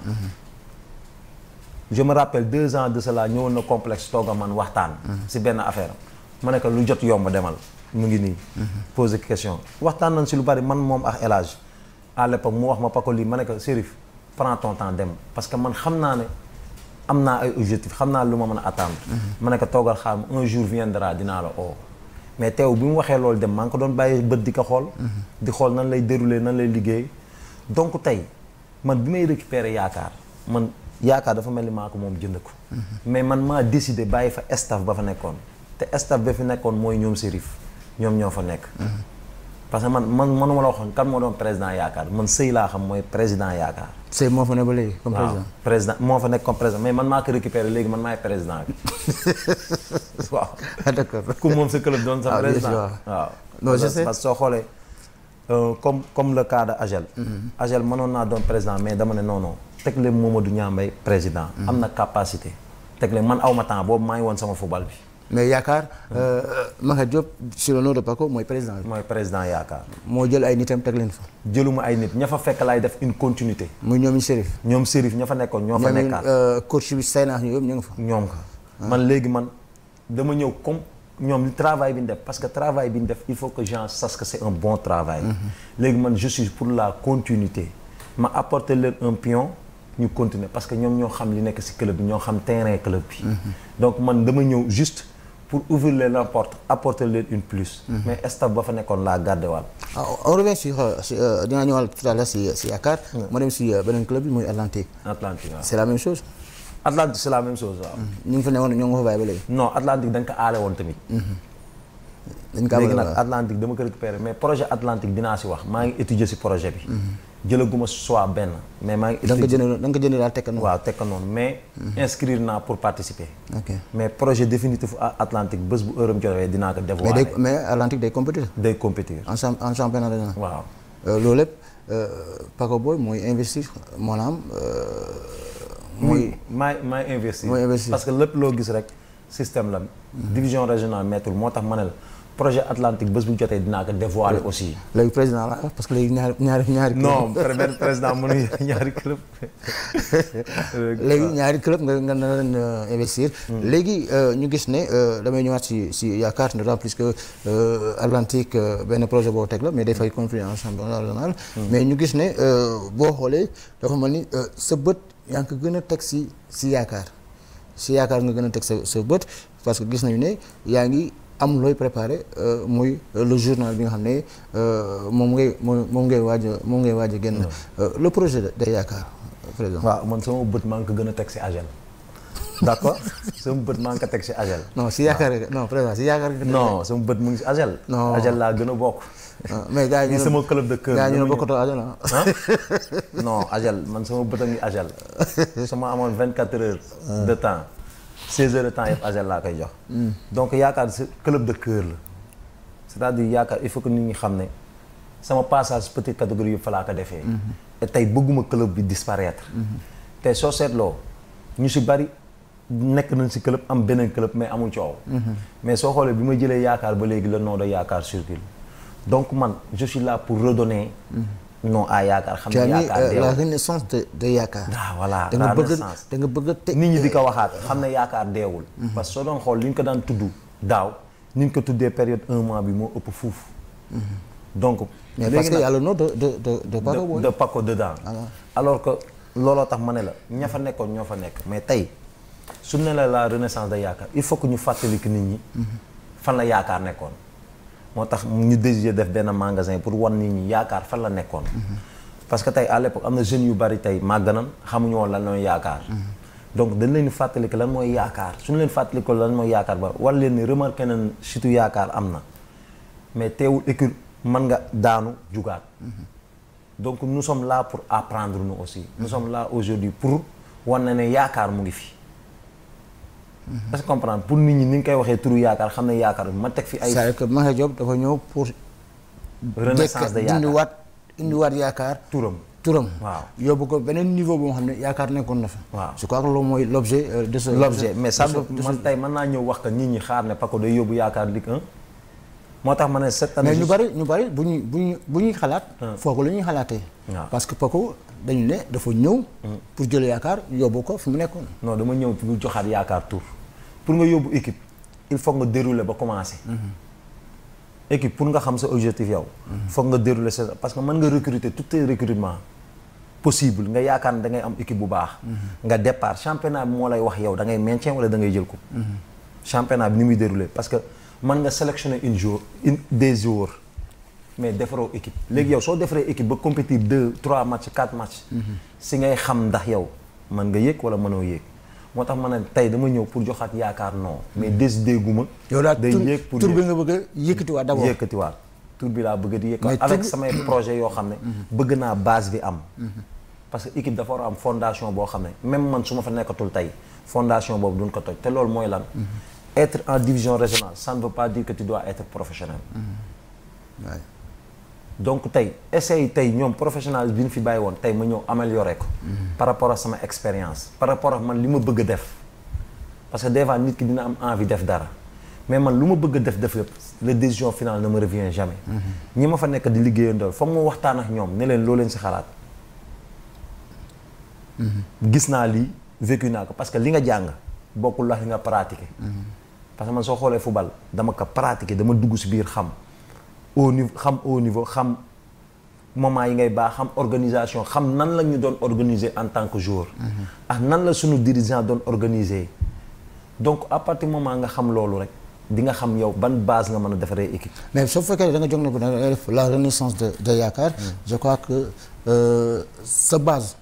je me rappelle 2 ans de cela ñëwoon na complexe toog a man waxtaan. si benn affaire ma ne ko lu jot yomb demal mu ngi nii. poser question waxtaan nañ si lu bari man moom ak El Hadj à l'époque mu wax ma Paco lii ma ne ko Chérif prends ton temps dem parce que man xam naa ne am naa ay objectifs xam naa lu ma mën a attendre. ma ne ko toogal xaar un jour viendra dinaa la oo mais teew bi mu waxee loolu dem maa ngi ko doon bàyyi bët di ko xool. di xool nan lay dérouler nan lay liggéey donc tey man bi may récupérer yaakaar man. yaakaar dafa mel ni maa ko moom jënd ko. mais man maa décidé bàyyi fa staff ba fa nekkoon te staff ba fi nekkoon mooy ñoom Chérif ñoom ñoo fa nekk. parce que man mënuma la waxoon kan moo doon président yaakaar man Sëy laa xam mooy président yaakaar. Sëy moo fa ne ba léegi comme président. président moo fa nekk comme président mais man maa ko récupéré léegi man maay président bi waaw. d'accord ku moom sa club doon sa président waaw. non je sais parce que soo xoolee comme le cas de Agel. Agel mënoon naa doon président mais dama ne non. teg leen Mamadou Niambay président. am na capacité. teg leen man awma temps boobu maa ngi woon sama football bi. mais yaakaar Makhar Diop sur le nom de Paco mooy président bi. mooy président yaakaar. moo jël ay nitam teg leen fa. jëluma ay nit ña fa fekk laay def une continuité. muy ñoom Chérif. ñoom Chérif ña fa nekkoon ñoo fa nekkaat. coach bi Seyna ñoom ñu nga fa. ñoom ka man léegi man dama ñëw comme ñoom li travail bi ñu def parce que travail bi ñu def il faut que gens sachent que c'est un bon travail. léegi man je suis pour la continuité ma apporter leen un pion. ñu continuer parce que ñoom ñoo xam li nekk ci club bi ñoo xam terrain club bi. donc man dama ñëw juste pour ouvrir leen la porte apporter leen une plus. mais staff ba fa nekkoon laa garder waat. on revient sur dinaa ñëwaat tout à l'heure si yaakaar. ma dem si beneen club bi muy Atlantique. Atlantique waaw c'est la même chose. Atlantique c'est la même chose waaw. ñu ngi fa newoon ñoo ngi fa bàyyi ba léegi. non Atlantique da nga ko aale woon tamit. dañ ko léegi nag Atlantique dama ko récupérer mais projet Atlantique dinaa si wax maa ngi étudier si projet bi. jëlaguma soit benn mais maa ngi. da nga ko jënd daal tekk noonu. waaw tekk noonu mais. inscrire naa pour participer. ok mais projet définitif Atlantique bés bu heure am jotee dinaa ko dévoiler. mais Atlantique day compétir. day compétir. en championnat régional. waaw. loolu lépp Paco Boy mooy investir maanaam. mooy maay investir. mooy investir parce que lépp loo gis rek système la. division régionale mettul moo tax ma ne la. projet Atlantique bés bu jotee dinaa ko dévoiler aussi. léegi président la parce que léegi ñaari non président mënu ñaari club. léegi ñaari club nga na leen investir. léegi ñu gis ne damay ñëwaat si yaakaar ne d'autant plus que Atlantique benn projet boo teg la mais dafay confluer en championnat régional. mais ñu gis ne boo xoolee dafa mel ni sa bët yaa ngi ko gën a teg si yaakaar si yaakaar nga gën a teg sa bët parce que gis nañu ne yaa ngi. am looy préparé muy le journal bi nga xam ne moom ngay waaj a génn le projet de yaakaar président. waaw man sama bët maa ngi ko gën a teg si Agel d'accord sama bët maa ngi ko teg si Agel. non si yaakaar non président si yaakaar. non sama bët mu ngi si Agel. non Agel laa gën a bokk. mais gars yi sama club de cœur. gars yi ñu ne bokkatoo Agel non Agel man sama bët a ngi Agel sama amoon 24 heures de temps. 16 heures de temps yëpp Agel laa koy jox. donc yaakaar c'est club de cœur la c'est-à-dire yaakaar il faut que nit ñi xam ne sama passage petite catégorie yëpp fa laa ko defee. et tey bëgguma club bi disparaître. te soo seetloo ñu si bari nekk nañ si club am beneen club mais amul coow. mais soo xoolee bi ma jëlee yaakaar ba léegi le nom de yaakaar circule donc man je suis là pour redonner. non à yaakaar xam ne yaakaar la renaissance de yaakaar. voilà da nga bëgg a nit ñi di ko waxaat xam ne yaakaar deewul. parce que soo doon xool li ñu ko daan tudd daaw ni ñu ko tuddee période 1 mois bi moo ëpp fuuf. donc. mais parce que y a le nom de Paco Boy. de Paco dedans. alors que looloo tax ma ne la ña fa nekkoon ñoo fa nekk mais tey su ne la renaissance de yaakaar il faut que ñu fàttali que nit ñi. fan la yaakaar nekkoon. moo tax ñu décidé def benn magasin pour wan nit ñi yaakaar fan la nekkoon. parce que tey à l'époque am na jeunes yu bari tey màgg nañ xamuñu woon lan mooy yaakaar. donc dañ leen di fàttali que lan mooy yaakaar suñu leen fàttali ko lan mooy yaakaar ba war leen ni remarqué nañ surtout yaakaar am na mais teewul écurie mën nga daanu jugaat. donc nous sommes là pour apprendre nous aussi. nous sommes là aujourd'hui pour wan na ne yaakaar mu ngi fi. est-ce que comprendre pour nit ñi ni nga koy waxee turu yaakaar xam ne yaakaar ma teg fi ay. c'est-à-dire que Makhé Diop dafa ñëw pour. renaissance de yaakaar indiwaat yaakaar. turam waaw yóbbu ko beneen niveau boo xam ne yaakaar nekkoon na fa. waaw je crois que loolu mooy l'objet de ce. l'objet mais ça man tey mën naa ñëw wax que nit ñi xaar ne Paco day yóbbu yaakaar Ligue 1. moo tax ma ne cette année. mais ñu bari bu ñuy xalaat. foofu la ñuy xalaatee. parce que Paco dañu ne dafa ñëw. pour jël yaakaar yóbbu ko fi mu nekkoon. non dama ñëw pour joxaat yaakaar tour pour nga yóbbu équipe il faut nga dérouler ba commencer. équipe pour nga xam sa objectif yow. foog nga dérouler sa parce que mën nga recruter tous tes recrutements possible nga yaakaar ne da ngay am équipe bu baax. nga départ championnat bi moo lay wax yow da ngay maintien wala da ngay jël coupe. championnat bi ni muy dérouler parce que mën nga sélectionner des joueurs mais defaroo équipe léegi yow soo defaree équipe ba compétir 2 3 matchs 4 matchs. si ngay xam ndax yow mën nga yéeg wala mënoo yéeg. moo tax ma ne tey dama ñëw pour joxaat yaakaar non mais décidé gu ma. yow daal day yéeg pour tur bi nga bëgg a yëkkatiwaat d'abord yëkkatiwaat tur bi laa bëgg di yëkkatiwaat avec samay projet yoo xam ne. bëgg naa base bi am. parce que équipe dafa war a am fondation boo xam ne même man su ma fa nekkatul tey fondation boobu duñ ko toj te loolu mooy lan. être en division régionale ça ne veut pas dire que tu dois être professionnel. donc tey essaye tey ñoom professionnel bi ñu fi bàyyi woon tey ma ñëw améliorer ko. par rapport ak sama expérience par rapport ak man li ma bëgg a def. parce que des fois nit ki dina am envie def dara mais man lu ma bëgg a def lépp la décision finale ne me revient jamais. ñi ma fa nekk di liggéeyandoo foog ma waxtaan ak ñoom ne leen loo leen si xalaat. gis naa lii vécu naa ko parce que li nga jàng bokkul la li nga pratiquer. parce que man soo xoolee football dama ko pratiquer dama dugg si biir xam. au niveau xam moment yi ngay baax xam organisation xam nan la ñu doon organiser en tant que joueur. ak nan la suñu dirigeant doon organiser. donc à partir du moment nga xam loolu rek di nga xam yow ban base nga mën a defaree équipe. mais soo fekkee da nga jóg na ko da nga def la renaissance de yaakaar. je crois que sa base.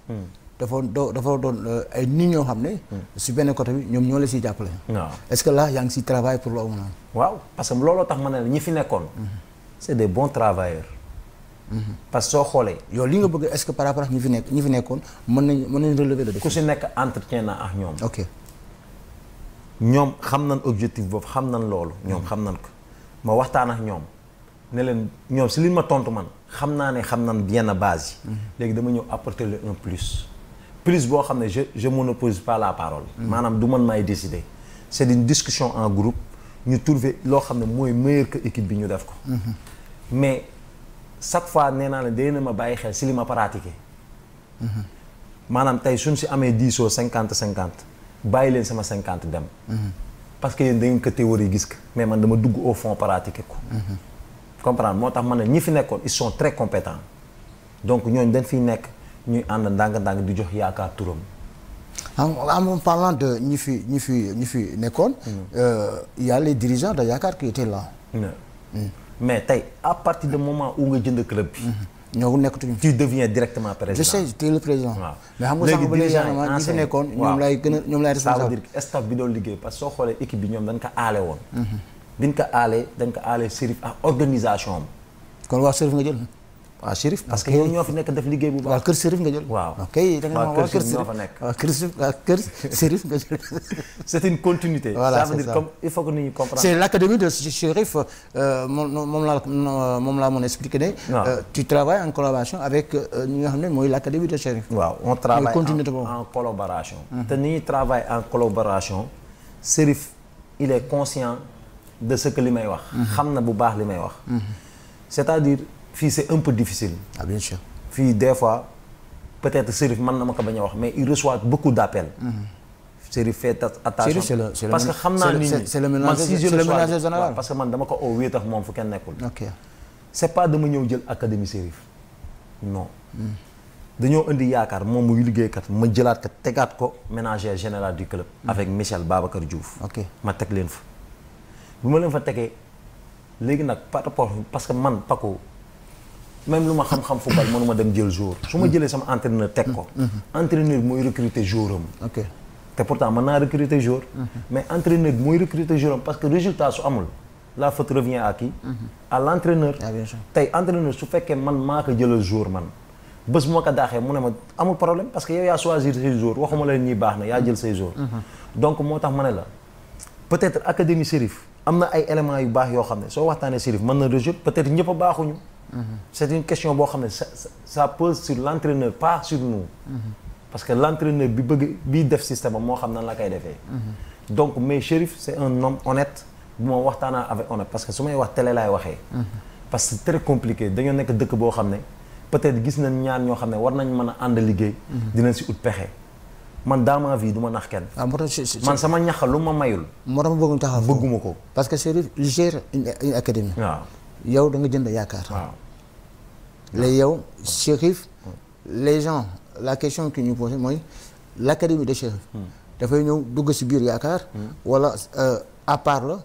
dafa doon ay nit ñoo xam ne. si benn côté bi ñoom ñoo la siy jàppale. waaw est-ce que là yaa ngi si travail pour loolu noonu. waaw parce que looloo tax ma ne la ñi fi nekkoon. c'est des bons travailleurs. parce que soo xoolee. yow li nga bëgg est-ce que par rapport ak ñi fi nekkoon mën nañ relever le défi. ku si nekk entretien na ak ñoom. ok ñoom xam nañ objectif boobu xam nañ loolu. ñoom xam nañ ko ma waxtaan ak ñoom ne leen ñoom si li ma tontu man xam naa ne xam nañ yenn base yi. léegi dama ñëw apporter le un plus boo xam ne je monopolise pas la parole. maanaam du man maay décider. c'est une discussion en groupe. ñu trouver loo xam ne mooy meilleur que équipe bi ñu def ko. mais chaque fois nee naa la day na ma bàyyi xel si li ma pratiqué. maanaam tey suñ si amee 10 ou 50-50 bàyyi leen sama 50 dem. parce que yéen da ngeen ko théorie gis ko mais man dama dugg au fond pratiqué ko. comprendre moo tax ma ne ñi fi nekkoon ils sont très compétents donc ñooñu dañ fiy nekk ñuy ànd ndànk-ndànk di jox yaakaar turam. en parlant de ñi fi nekkoon. Il y a les dirigeants de Yaakaar qui étaient là. mais tey à partir du moment où nga jënd club bi. ñoo nekkatuñu. tu deviens directement président. je sais tu es le président. waaw mais xam nga sax ba léegi ñi fi nekkoon. ñoom lay responsable. ça veut dire que staff bi doon liggéey parce que soo xoolee équipe bi ñoom dañ ko aale woon. biñ ko aale Chérif ak organisation am. kon waa Chérif nga jël. waaw Chérif parce que yow ñoo fi nekk def liggéey bu baax. waaw kër Chérif nga jël. waaw ok da nga waa kër Chérif ñoo fa nekk. waaw kër Chérif nga jël. c'est une continuité. voilà ça veut dire comme il faut que nit ñi comprendre. c'est l'académie de Chérif moom laa mën a expliquer ne. tu travailles en collaboration avec ñi nga xam ne mooy l'académie de Chérif. waaw on travaille en collaboration. te ni ñuy travaille en collaboration Chérif il est conscient de ce que li may wax. xam na bu baax li may wax. c'est-à-dire. fii c'est un peu difficile. ah bien sûr. fii des fois peut-être Chérif mën na ma ko bañ a wax mais il reçoit beaucoup d'appels. Chérif fait attention. Chérif parce que xam naa nit ñi c'est le ménager général. parce que man dama ko oo wéet ak moom fu kenn nekkul. ok c'est pas dama ñëw jël académie Chérif non. dañoo indi yaakaar moom muy liggéeykat ma jëlaat ko tegaat ko ménager général du club. avec Michel Babacar Diouf. ok ma teg leen fa. bu ma leen fa tegee léegi nag par rapport parce que man Paco même lu ma xam-xam football mënuma dem jël jour su ma jëlee sama entraîneur teg ko entraîneur bi mooy recruter jouram ok te pourtant mën naa recruter jour mais entraîneur bi mooy recruter jouram parce que résultat su amul la faute revient à qui à l'entraîneur tey entraîneur su fekkee man maa ko jëlal jour man bés bu ma ko daaxee mu ne ma amul problème parce que yow yaa choisir say jours waxuma la ñuy baax na yaa jël say jours donc moo tax ma ne la peut-être académie Chérif am na ay éléments yu baax yoo xam ne soo waxtaanee Chérif mën na rejeter peut-être ñëpp a baaxuñu c'est une question boo xam ne ça pose sur l'entraîneur pas sur nous parce que l'entraîneur bi def système am moo xam nan la koy defee donc mais Chérif c'est un homme honnête bu ma waxtaanaa avec honnête parce que su may wax télé laay waxee parce que c'est très compliqué dañoo nekk dëkk boo xam ne peut-être gis nañ ñaar ñoo xam ne war nañ mën a ànd liggéey dinañ si ut pexe man dans ma vie du ma nax kenn man sama ñax lu ma mayul moo tax ma bëgg taxaw bëgguma ko parce que Chérif gère une académie waaw yow da nga jënd yaakaar waaw léegi yow Chérif les gens la question qui ñu posé mooy l'académie de Chérif dafay ñëw dugg si biir yaakaar wala à part la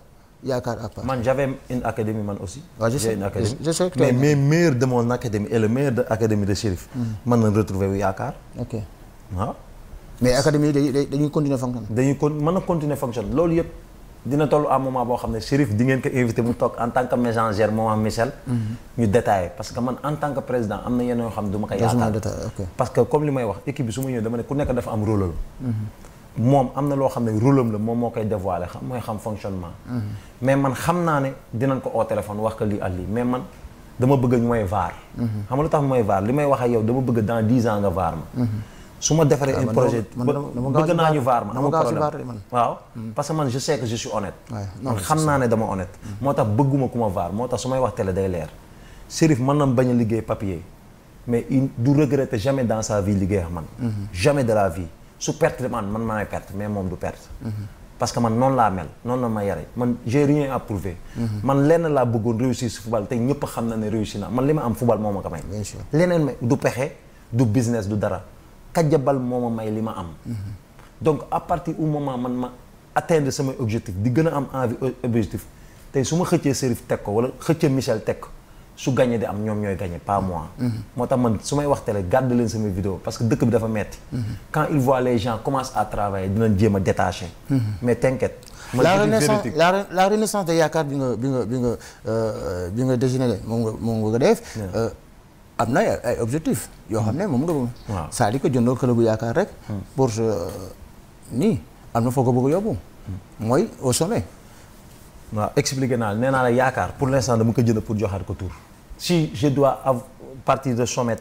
yaakaar à part man j'avais une académie man aussi j'ai une académie je sais mais mes meilleurs de mon académie et le meilleur de académie de Chérif mën na retrouver wu yaakaar ok waaw mais académie dañuy continuer fonctionner mën a continuer fonctionner loolu yëpp dina toll à un moment boo xam ne Chérif di ngeen ko invité mu toog en tant que messagère moom Michel ñu détaillé parce que man en tant que président am na yenn yoo xam ne du ma ko yaakaar parce que comme li may wax équipe bi su ma ñëwee dama ne ku nekk dafa am rôle la moom am na loo xam ne rôle am la moom moo koy dévoiler xam mooy xam fonctionnement mais man xam naa ne dinañ ko au téléphone wax ko lii ak lii mais man dama bëgg ñu mooy vaar xam nga lu tax mooy vaar li may wax ak yow dama bëgg dans 10 ans nga vaar ma su ma defaree un projet bëgg naa ñu vaar ma amul problème waaw parce que man je sais que je suis honnête man xam naa ne dama honnête moo tax bëgguma ku ma vaar moo tax su may wax télé day leer Chérif mën na bañ a liggéey papier mais il du regretter jamais dans sa vie liggéey ak man jamais de la vie su perte man maay perte mais moom du perte parce que man noonu laa mel noonu la ma yare man j'ai rien à prouver man lenn laa bëggoon réussir si football te ñëpp xam na ne réussir na man li ma am football moo ma ko may leneen ma du pexe du business du dara kajabal moo ma may li ma am donc à partir du moment man ma atteindre samay objectif di gën a am envie objectif tey su ma xëccee Chérif teg ko wala xëccee Michel teg ko su gagné di am ñoom ñooy gagné pas moi moo tax man su may wax télé garde leen samay vidéo parce que dëkk bi dafa metti quand ils voient les gens commencent à travailler dinañ jéem a détaché mais t'inquiète la renaissance de yaakaar bi nga désigné moom nga def am na ay objectifs yoo xam ne moom nga bëgg c'est-à-dire que jëndoo club bu yaakaar rek pour nii am na foo ko bëgg a yóbbu mooy au sommet waaw expliqué naa nee naa la yaakaar pour l'instant dama ko jënd pour joxaat ko tour si je dois partir de sommet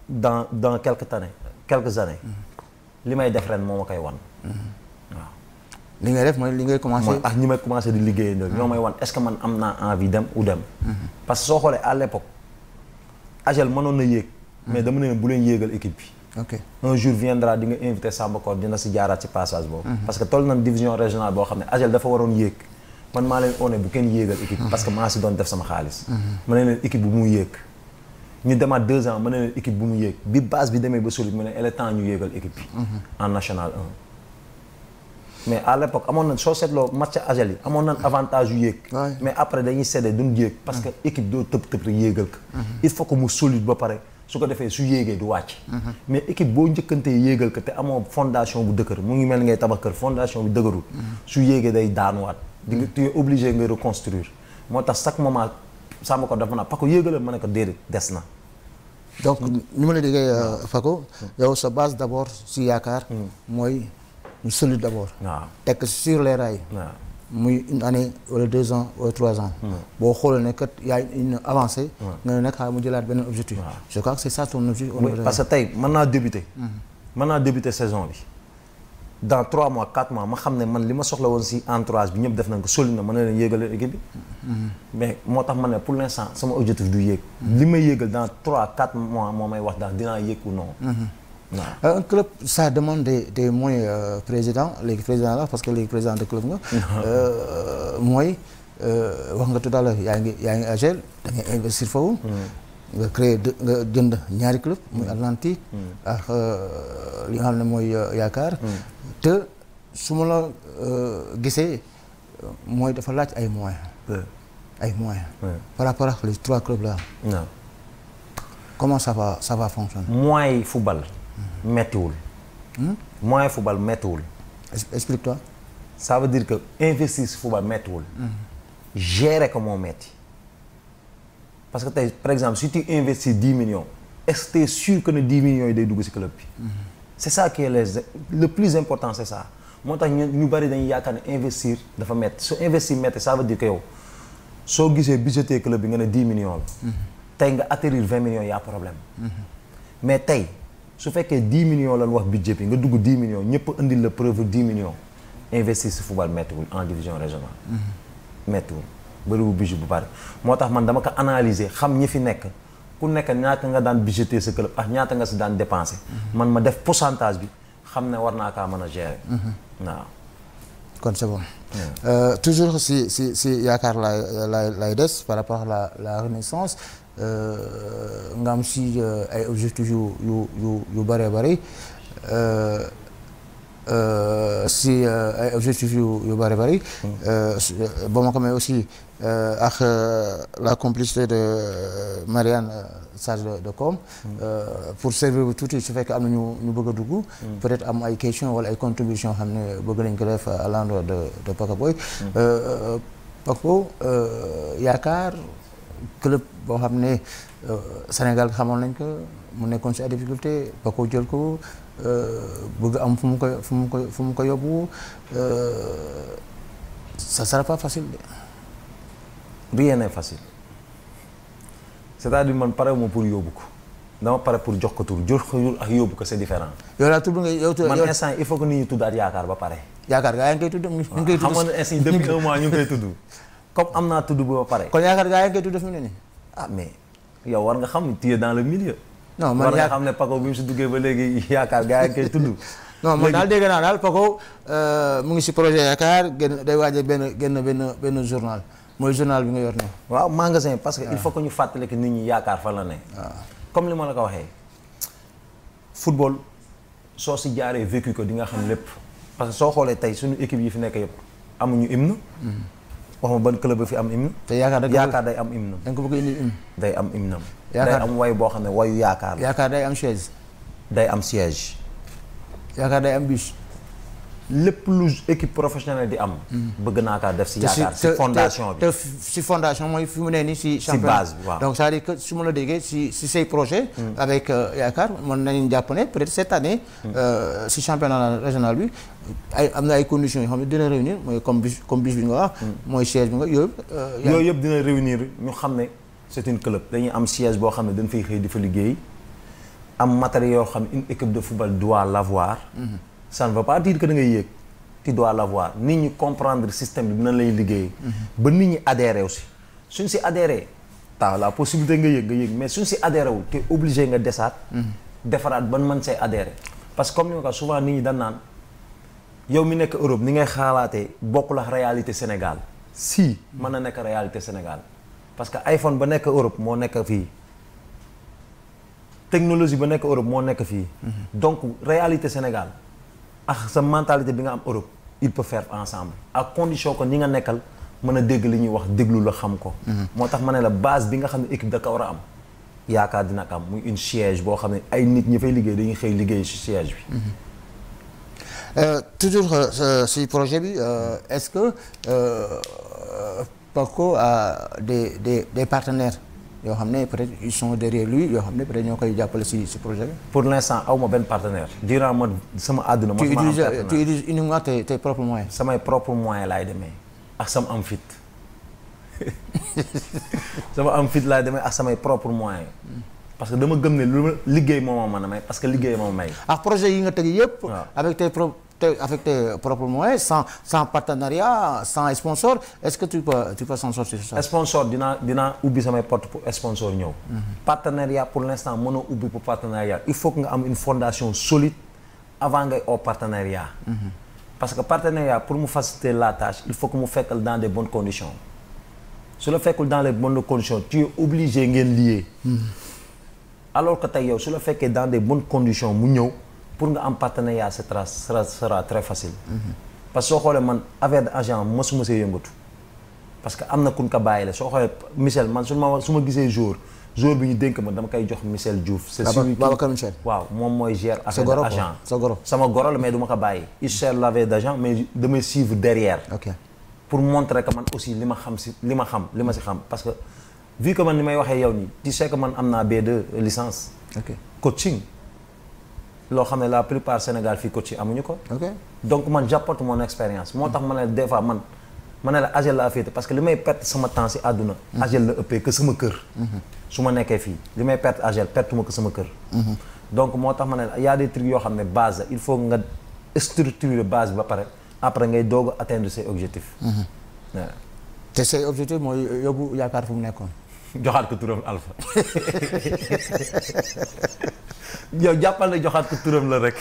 dans quelques années li may def ren moo ma koy wan waaw li ngay def mooy li ngay commencé mooy ak ñi may commencé di liggéeyee ñoo may wan est-ce que man am naa envie dem ou dem parce que soo xoolee à l'époque Agel mënoon na yéeg mais dama ne bu leen yéegal équipe bi ok un jour viendra di nga invité Samba Kor dina si jaaraat ci passage boobu parce que toll nañ division régionale boo xam ne Agel dafa waroon yéeg man maa leen one bu kenn yéegal équipe parce que maa si doon def sama xaalis ma ne leen équipe bu mu yéeg ñu demaat 2 ans ma ne leen équipe bu mu yéeg bi base bi demee ba solide ma ne il est temps ñu yéegal équipe bi en national 1 mais à l'époque amoon nañ soo seetloo match Agel yi amoon nañ avantage yu yéeg mais après dañuy séddee duñ yéeg parce que équipe doo tëb rek yéegal ko il faut que mu solide ba pare su ko defee su yéegee du wàcc mais équipe boo njëkkantee yéegal ko te amoo fondation bu dëgër mu ngi mel ngay tabax kër fondation bi dëgërul su yéegee day daanuwaat di nga tu es obligé nga reconstruire moo tax chaque moment Samba ko dafa naa Paco yéegalal ma ne ko déedéet des na donc ni ma la déggee Paco yow sa base d'abord si yaakaar mooy ñu solide d'abord waaw tekk sur les rails waaw muy une année wala 2 ans wala 3 ans boo xoolee ne kat yaa une avancée nga ne nag xaaral mu jëlaat beneen objectif je crois que c'est ça ton objectif parce que tey mën naa débuter saison bi dans 3 mois 4 mois ma xam ne man li ma soxla woon si entourage bi ñëpp def nañ ko solide na mën na leen yéegal équipe bi mais moo tax ma ne pour l'instant sama objectif du yéeg li may yéegal dans 3 4 mois moo may wax daal dinaa yéeg ou non un club ça demande des moyens président léegi président la parce que léegi président de club nga mooy wax nga tout à l'heure yaa ngi Agel da ngay investir foofu nga créer nga jënd ñaari club muy Atlantique ak li nga xam ne mooy yaakaar te su ma la gisee mooy dafa laaj ay moyens ay moyens. par rapport ak les 3 clubs là. non. comment ça va fonctionner. moyens football. mettiwul. moyens football mettiwul. explique-toi. ça veut dire que investir si football mettiwul. gérer ko moo metti. parce que tey par exemple si tu investis 10 millions. est-ce que tu es sûr que ne 10 millions yi day dugg si club bi. c'est ça qui est le plus important c'est ça. moo tax ñu bari dañuy yaakaar ne investir dafa métti su investir métti ça veut dire que yow soo gisee budgété club bi nga ne 10 millions la. tey nga atterrir 20 millions y a problème. mais tey su fekkee 10 millions lañ wax budget bi nga dugg 10 millions ñëpp indil la preuve 10 millions investir si football méttiwul en division régionale. méttiwul bëriwul budget bu bari moo tax man dama ko analyser xam ñi fi nekk ku nekk ñaata nga daan budgété sa club ak ñaata nga si daan dépenser. man ma def pourcentage bi xam ne war naa kaa mën a gérer. waaw. kon c'est bon. toujours si yaakaar lay des par rapport à la renaissance nga am si ay objectifs yu bëree bëri si ay objectifs yu bëri bëri. ba ma ko may aussi ak la complicité de Marianne Sage de Com. pour servir bu tuuti su fekkee am na ñu bëgg a dugg. peut-être am ay questions wala ay contributions xam ne bëgg nañ ko def à l'endroit de Paco Boy. Paco yaakaar club boo xam ne Sénégal xamoon nañ ko mu nekkoon ci ay difficulté Paco jël ko bëgg am fu mu ko yóbbu ça sera pas facile. rien n'est facile c'est-à-dire man pare ma pour yóbbu ko dama pare pour jox ko tur ak yóbbu ko c'est différent. yow laa tudd nga yow man instant il faut que nit ñi tuddaat yaakaar ba pare. yaakaar gaa yi ngi koy tudd ñu ngi koy tudd. xam nga instant depuis un mois ñu ngi koy tudd comme am naa tudd ba pare. kon yaakaar gaa yi ngi koy tudd fi mu ne nii. ah mais yow war nga xam tu es dans le milieu. non man war nga xam ne Paco bi mu si duggee ba léegi yaakaar gaa yi ngi koy tudd. non man daal dégg naa daal Paco mu ngi si projet yaakaar day waaj benn journal. mooy journal bi nga yor nii. waaw magasin parce que il faut que ñu fàttali que nit ñi yaakaar fan la ne. comme li ma la ko waxee. football soo si jaaree vécu ko di nga xam lépp. parce que soo xoolee tey suñu équipe yi fi nekk yëpp amuñu hymne. wax ma ban club bi fi am hymne. te yaakaar day am hymne. da nga ko bëgg indi hymne. day am hymne. yaakaar day am way boo xam ne wayu yaakaar la. yaakaar day am chaise. day am siège. yaakaar day am bus. lépp lu équipe professionnelle di am. bëgg naa kaa def si yaakaar si fondation bi. te si fondation mooy fi mu ne nii si. championnat base bi waaw. donc c'est-à-dire que su ma la déggee si say projet avec yaakaar mën nañu jàpp ne peut-être cette année. si championnat régional bi am na ay conditions yoo xam ne dina réunir mooy comme bus bi nga wax. mooy siège bi nga yooyu. yooyu yëpp dina réunir ñu xam ne c'est une club dañuy am siège boo xam ne dañ fay xëy di fa liggéey am matériel yoo xam ne une équipe de football doit l'avoir. ça ne veut pas dire que da ngay yéeg tu dois l'avoir nit ñi comprendre système bi nan lay liggéey. ba nit ñi adhérer aussi suñ si adhérer t'as la possibilité nga yéeg mais suñ si adhérer wul t'es obligé nga desaat. defaraat ban mën say adhérer parce que comme ni ma ko souvent nit ñi dañ naan yow mi nekk Europe ni ngay xaalaatee bokkul ak réalité Sénégal si mën na nekk réalité Sénégal parce que iPhone ba nekk Europe moo nekk fii technologie ba nekk Europe moo nekk fii. donc réalité Sénégal. ak sa mentalité bi nga am Europe il peut faire ensemble à condition que ñi nga nekkal mën a dégg li ñuy wax déglu la xam ko. moo tax ma ne la base bi nga xam ne équipe da ko war a am yaakaar dina ko am muy une siège boo xam ne ay nit ñi fay liggéey dañuy xëy liggéey ci siège bi. toujours si projet bi est-ce que Paco a des partenaires yoo xam ne peut-être ils sont derrière lui yoo xam ne peut-être ñoo koy jàppale si projet bi. pour l'instant aw ma benn partenaire. durant ma sama àdduna ma am partenaire tu utilises uniquement tes propres moyens. samay propres moyens laay demee ak sama am fit sama am fit laay demee ak samay propres moyens. parce que dama gëm ne lu liggéey moo ma mën a may parce que liggéey moo may. ak projet yi nga teg yëpp. avec tes propres moyens sans partenariat sans sponsor est-ce que tu peux s'en sortir ça. sponsor dinaa ubbi samay porte pour sponsor ñëw. partenariat pour l'instant mënoo ubbi pour partenariat il faut que nga am une fondation solide avant ngay au partenariat. parce que partenariat pour mu faciliter la tâche il faut que mu fekkal dans des bonnes conditions su la fekkul dans les bonnes conditions tu es obligé ngeen lier. alors que tey yow su la fekkee dans des bonnes conditions mu ñëw. pour nga am partenariat sera très facile. parce que soo xoolee man affaire d'agent mosuma see yëngatu. parce que am na kun ko bàyyi la soo xoolee Michel man su ma gisee jour bi ñu dénk ma dama koy jox Michel Diouf. c'est celui Babacar Michel. waaw moom mooy gère affaire goro d'agent. sa goro sama goro la mais du ma ko bàyyi. il gère l'affaire d'agent mais damay suivre derrière. ok pour montrer que man aussi li ma xam si xam parce que vu que man ni may waxee yow nii tu sais que man am naa B2 licence. ok coaching loo xam ne la plupart Sénégal fii coaching amuñu ko. ok donc man j'apporte mon expérience. moo tax ma ne des fois man ne la AGEL laa féete parce que li may perte sama temps si àdduna. AGEL la ëppee que sama kër. su ma nekkee fii li may perte AGEL pertuma ko sama kër. donc moo tax ma ne la y a des trucs yoo xam ne base la il faut nga structurer base bi ba pare après ngay doog a atteindre ses objectifs. te say objectif mooy yóbbu yaakaar fu mu nekkoon. joxaat ko turam Alpha yow jàppal na joxaat ko turam la rek.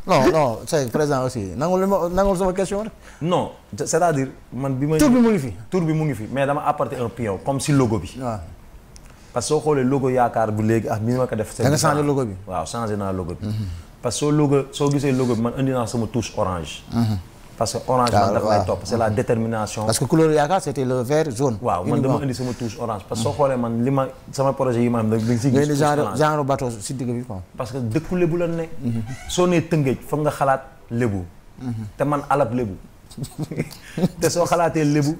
non c'est présent aussi nangul sama question rek. non c'est-à-dire man bi ma. tur bi mu ngi fi. tur bi mu ngi fi mais dama apporter un pion comme si logo bi. waaw parce que soo xoolee logo yaakaar bu léegi ak mi ma ko def. da nga changé logo bi. waaw changé naa logo bi. parce que soo gisee logo bi man indi naa sama touche orange. parce que orange man daf may topp c'est la détermination. parce que couleur yaakaar c'était le vert jaune. waaw man dama indi sama touche orange parce que soo xoolee man li ma sama projet yi ma am da nga si gis. genre bateau si digg bi quoi. parce que dëkku lébu la ne. soo nee Tëngéej foog nga xalaat lébu. te man alab lébu. te soo xalaatee lébu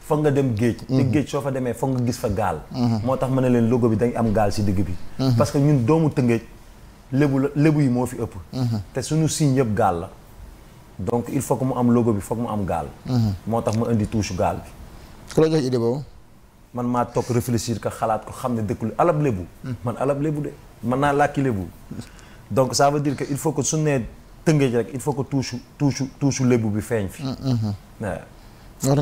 foog nga dem géej. te géej soo fa demee foog nga gis fa gaal. moo tax ma ne leen logo bi dañ am gaal si digg bi. parce que ñun doomu Tëngéej lébu yi moo fi ëpp. te suñu signe yëpp gaal la. donc il faut que mu am logo bi foog mu am gaal. moo tax ma indi touche gaal bi. ku la jox idée boobu. man maa toog réfléchir que xalaat ko xam ne dëkkul alab lébu. man alab lébu de man naa làkki lébu. donc ça veut dire que il faut que su nee Tëngéej rek il faut que touche lébu bi feeñ fi. waaw.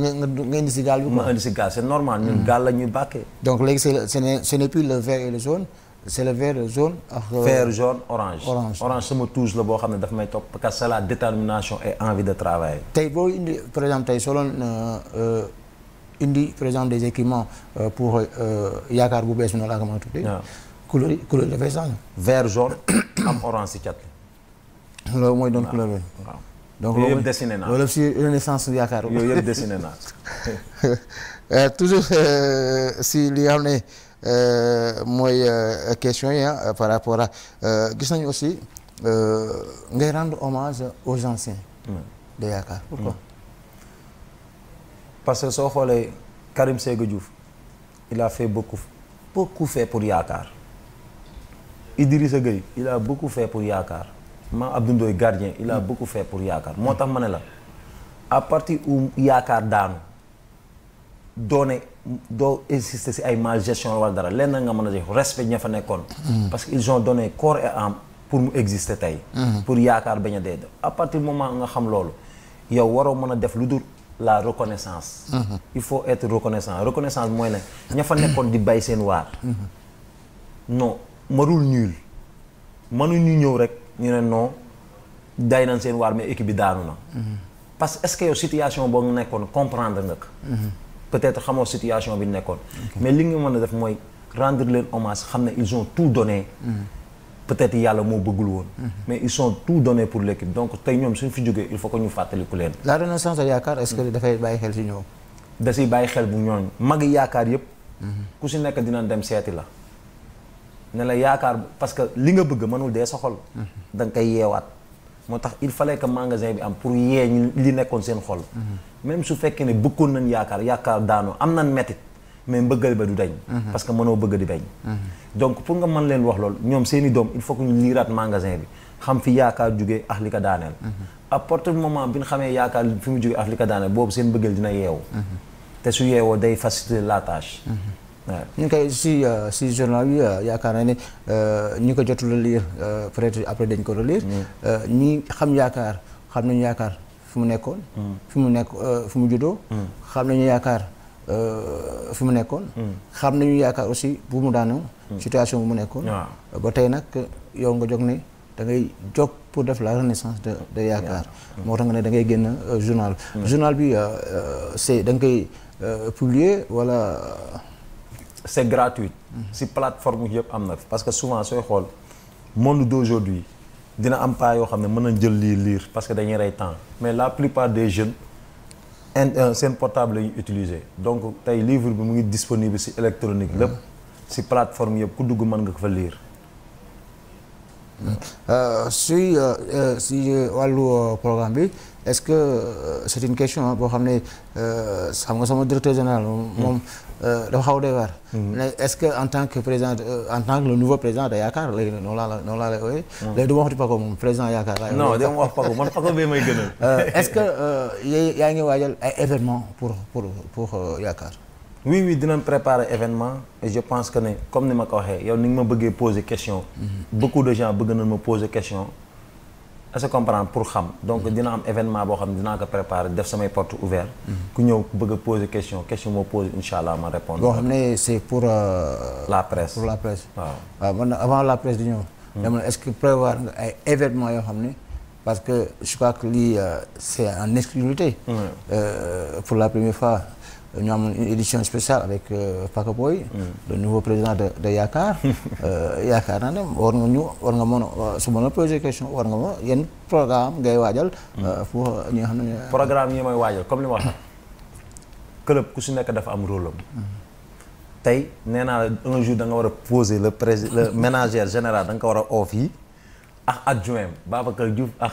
nga indi si gaal bi quoi. ma indi si gaal c'est normal ñun gaal la ñuy bàkkee. donc léegi ce n'est plus le vert et le jaune. c'est le vert jaune ak. vert jaune orange. orange sama touche la boo xam ne daf may topp parce que c'est la détermination et envie de travailler. tey boo indi par exemple tey soo doon indi par exemple des équipements pour yaakaar bu bees bi noonu laa ko mën a tuddee. waaw couleur dafay changé. vert jaune am orange si cat li. loolu mooy doon couleur bi. waaw donc yooyu yëpp dessiné naa. loolu si renaissance yaakaar. yooyu yëpp dessiné naa. toujours si li nga xam ne. mooy question yi par rapport à gis nañu aussi ngay rendre hommage aux anciens de yaakaar. pourquoi? parce que soo xoolee Karim Séga Diouf il a fait beaucoup fait pour yaakaar. Idrissa Gueye il a beaucoup fait pour yaakaar. Abdou Ndoye gardien il a beaucoup fait pour yaakaar moo tax ma ne la à partir où yaakaar daanu doo insister ci ay mal gestion wala dara lenn nga mën a def respect ña fa nekkoon. parce que ils ont donné corps et âme pour mu exister tey. pour yaakaar bañ a dee à partir du moment nga xam loolu yow waroo mën a def lu dul la reconnaissance. il faut être reconnaissance mooy ne ña fa nekkoon di bay seen waar. non marul nul mënuñu ñëw rek ñu ne non day nañ seen waar mais équipe bi daanu na. parce que est-ce que yow situation boo nekkoon comprendre nga ko. peut-être xamoo situation bi nekkoon. mais li nga mën a def mooy rendre leen hommage xam ne ils ont tout donné. peut-être yàlla moo bëggul woon. mais ils sont tout donné pour l'équipe donc tey ñoom suñ fi jógee il faut que ñu fàttaliku leen. la renaissance de yaakaar est-ce que dafay bàyyi xel ci ñoom. da siy bàyyi xel bu ñooñu mag yaakaar yëpp. ku si nekk dinañ dem seeti la. ne la yaakaar parce que li nga bëgg mënul dee sa xol. da nga koy yeewaat. moo tax il fallait que magasin bi am pour yee ñu li nekkoon seen xol. même su fekkee ne bëggoon nañ yaakaar daanoo am nañ mettit mais mbëggal ba du dañ. parce que mënoo bëgg di bañ. donc pour nga mën leen wax loolu ñoom seeni doom il faut que ñu liiraat magasin bi xam fi yaakaar jugee ak li ko daaneel. à partir du moment bi ñu xamee yaakaar fi mu jugee ak li ko daaneel boobu seen bëggal dina yeewu. te su yeewoo day faciliter la tâche. ñu ngi koy si journal bi yaakaar naa ne ñi ko jotul a lire peut-être après dañ ko relire. ñi xam yaakaar xam nañu yaakaar fi mu nekkoon. fi mu juddoo. xam nañu yaakaar fi mu nekkoon. xam nañu yaakaar aussi bu mu daanoo. situation bu mu nekkoon. ba tey nag yow nga jóg ne da ngay jóg pour def la renaissance de yaakaar. moo tax nga ne da ngay génn journal. journal bi c'est da nga koy publier wala. c'est gratuit. si plateforme yëpp am na parce que souvent sooy xool monde d'aujourd'hui dina am pas yoo xam ne mën nañ jël lire parce que dañuy rey temps mais la plupart des jeunes seen portable la ñuy utiliser donc tey livre bi mu ngi disponible ci électronique lépp ci plateforme yëpp ku dugg mën nga ko fa lire. si wàllu programme bi est-ce que c'est une question boo xam ne xam nga sama directeur général moom dafa xaw a doy waar. mais est-ce que en tant que président en tant que le nouveau président de Yaakaar léegi noonu laa lay ooyee. léegi du ma waxati Paco moom président Yaakaar laay. non dama wax Paco man Paco bee may gënal. est-ce que yaa ngi waajal ay événements pour Yaakaar. oui dinañ préparer événement et je pense que ne comme ni ma ko waxee yow ni nga ma bëggee poser question. beaucoup de gens bëgg nañ ma poser question. est-ce que comprendre pour xam donc dina am événement boo xam ne dinaa ko préparer def samay portes ouvertes. ku ñëw bëgg a poser question moo poser incha allah ma répondre. boo xam ne c'est pour. la presse pour la presse. waaw man avant la presse di ñëw. dama est-ce que prévoir nga ay événements yoo xam ne parce que je crois que lii c'est en exclusivité. pour la première fois. ñu am une édition spéciale avec Paco Boy, le nouveau président de Yaakaar. Yaakaar naa ne war nga mën a su ma la poser question war nga ma yenn programme ngay waajal. pour ñi nga xam ne. programme yi may waajal comme li ma wax club ku si nekk dafa am rôle am. tey nee naa la un jour da nga war a poser le ménagère général da nga ko war a oo fii ak adjoint Babacar Diouf ak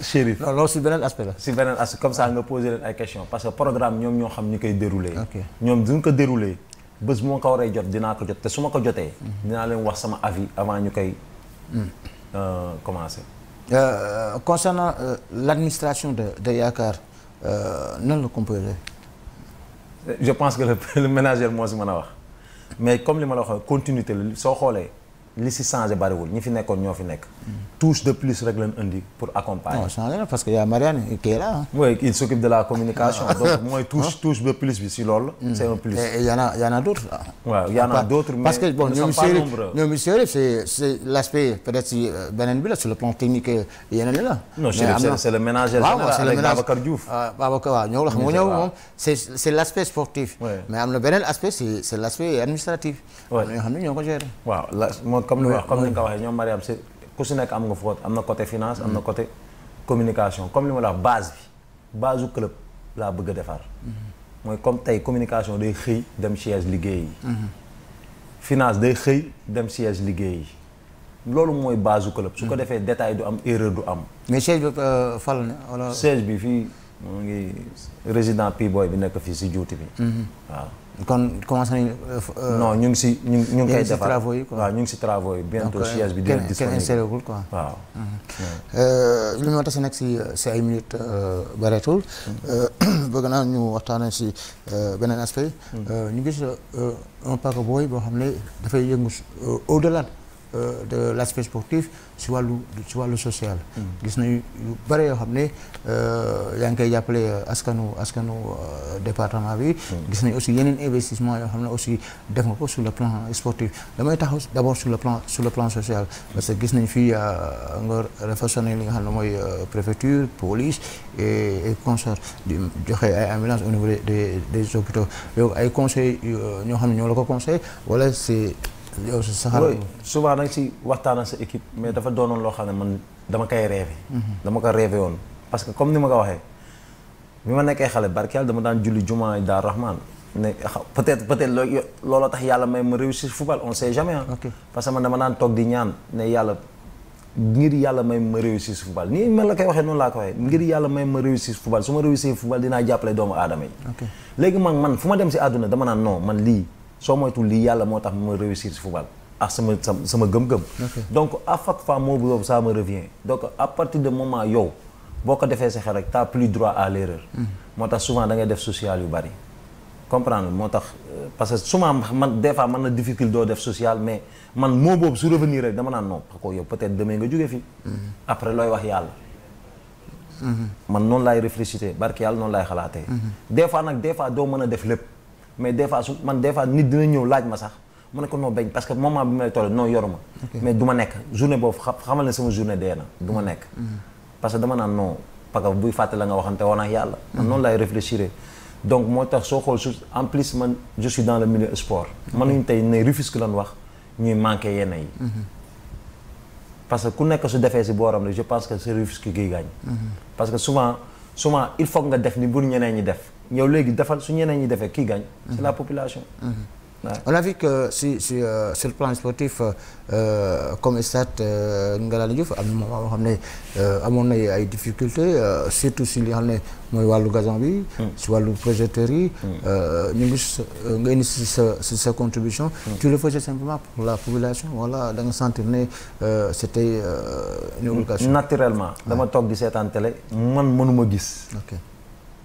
Chérif. non loolu si beneen aspect la. si beneen aspect comme ça nga poser leen ay questions parce que programme ñoom ñoo xam ni koy dérouler. ñoom duñ ko dérouler bés bu ma ko waree jot dinaa ko jot te su ma ko jotee. dinaa leen wax sama avis avant ñu koy commencer. Concernant l'administration de Yaakaar nan la composé. je pense que le ménagère moo si mën a wax mais comme li ma la wax continuité la soo xoolee. li si changé bariwul ñi fi nekkoon ñoo fi nekk. touche de plus rek lañ indi pour accompagner. non changé na parce que y a Marianne qui est là. oui il s'occupe de la communication. donc mooy touche de plus bi si loolu. c'est un plus. et y en a d'autres. waaw y en a d'autres mais parce que bon ñoom Chérif c'est l'aspect peut-être si beneen bi la sur le plan technique yeneen la. non Chérif c'est le ménagère général avec Babacar Diouf. Babacar waaw ñoo la xam nga ñëw moom c'est l'aspect sportif. mais am na beneen aspect c'est l'aspect administratif. waaw ñoo xam ne ñoo ko gérer. waaw comme ni nga ko waxee ñoom Mariam c'est ku si nekk am nga faute am na côté finance am na côté communication comme li ma la wax base u club laa bëgg a defar mooy comme tey communication day xëy dem siège liggéey yi finance day xëy dem siège liggéey yi loolu mooy base u club su ko defee détail du am erreur du am mais siège bi fal na wala siège bi fii mu ngi résident P-Boy bi nekk fii si juuti bi waaw kon commencé nañu. non ñu ngi koy defar travaux yi quoi waaw ñu ngi si travaux yi bientôt siège bi dina disponible kenn installé gul quoi. waaw. li ma tase nag si ay minutes bareetul. bëgg naa ñu waxtaanee si beneen aspect. ñu gis un Paco Boy boo xam ne dafay yëngu au-delà de l'aspect sportif si wàllu social. gis nañu yu bare yoo xam ne yaa ngi koy jàppale askanu département bi. gis nañu aussi yeneen investissement yoo xam ne aussi def nga ko sur le plan sportif damay taxaw d'abord sur le plan social parce que gis nañu fii nga réfectionné li nga xam ne mooy préfecture police et consort di joxe ay ambulances au niveau des hôpitaux yow ay conseils ñoo xam ne ñoo la ko conseil wala c'est yow sa xalaat souvent nag ci waxtaan ak sa équipe mais dafa doonoon loo xam ne man dama koy rêvé. dama ko rêvé woon parce que comme ni ma ko waxee bi ma nekkee xale barki yàlla dama daan julli jumaa Daaru Rahman ne peut-être looloo tax yàlla may ma réussir football on sait jamais parce que man dama daan toog di ñaan ne yàlla ngir yàlla may ma réussir football nii man la koy waxee noonu laa ko waxee ngir yàlla may ma réussir football su ma réussir football dinaa jàppale doomu aadama yi. léegi man fu ma dem si àdduna dama naan non man lii. soo moytuwul lii yàlla moo tax ma réussir ci football ak sama gëm-gëm. donc à chaque fois moo boobu ça me revient donc à partir de moment yow boo ko defee sa xel rek t'as plus droit à l'erreur. moo tax souvent da ngay def social yu bari. comprendre moo tax parce que souvent man des fois mën na difficile doo def social mais man moo boobu su revenir rek dama naan non parce que yow peut-être demain nga jógee fii. après looy wax yàlla. man noonu laay réfléchir barki yàlla noonu laay xalaatee. des fois doo mën a def lépp. mais des fois nit dina ñëw laaj ma sax mu ne ko noo bañ parce que moment bi may toll non yoruma mais du ma nekk journée boobu xamal ne sama journée dee na du ma nekk parce que dama naan non parce que buy fàtte la nga waxante woon ak yàlla man noonu laay réfléchir donc moo tax soo xool en plus man je suis dans le milieu sport man nañu tey ne Rufisque lan wax ñuy manqué yenn yi parce que ku nekk su defee si booram rek je pense que c'est Rufisque kiy gaañ parce que souvent souvent il faut nga def ni bu ñeneen ñi def yow léegi defal su ñeneen ñi defee kii gagne. C'est la population. On a vu que sur le plan sportif comme stade Ngalandou Diouf am na moment boo xam ne amoon na ay difficultés surtout si li xam ne mooy wàllu gazon bi. si wàllu projecteurs yi. ñu ngi nga indi si sa contribution. Tu le faisais simplement pour la population wala da nga sentir ne c'était une obligation. Naturellement dama toog di seetaan télé man mënuma gis. ok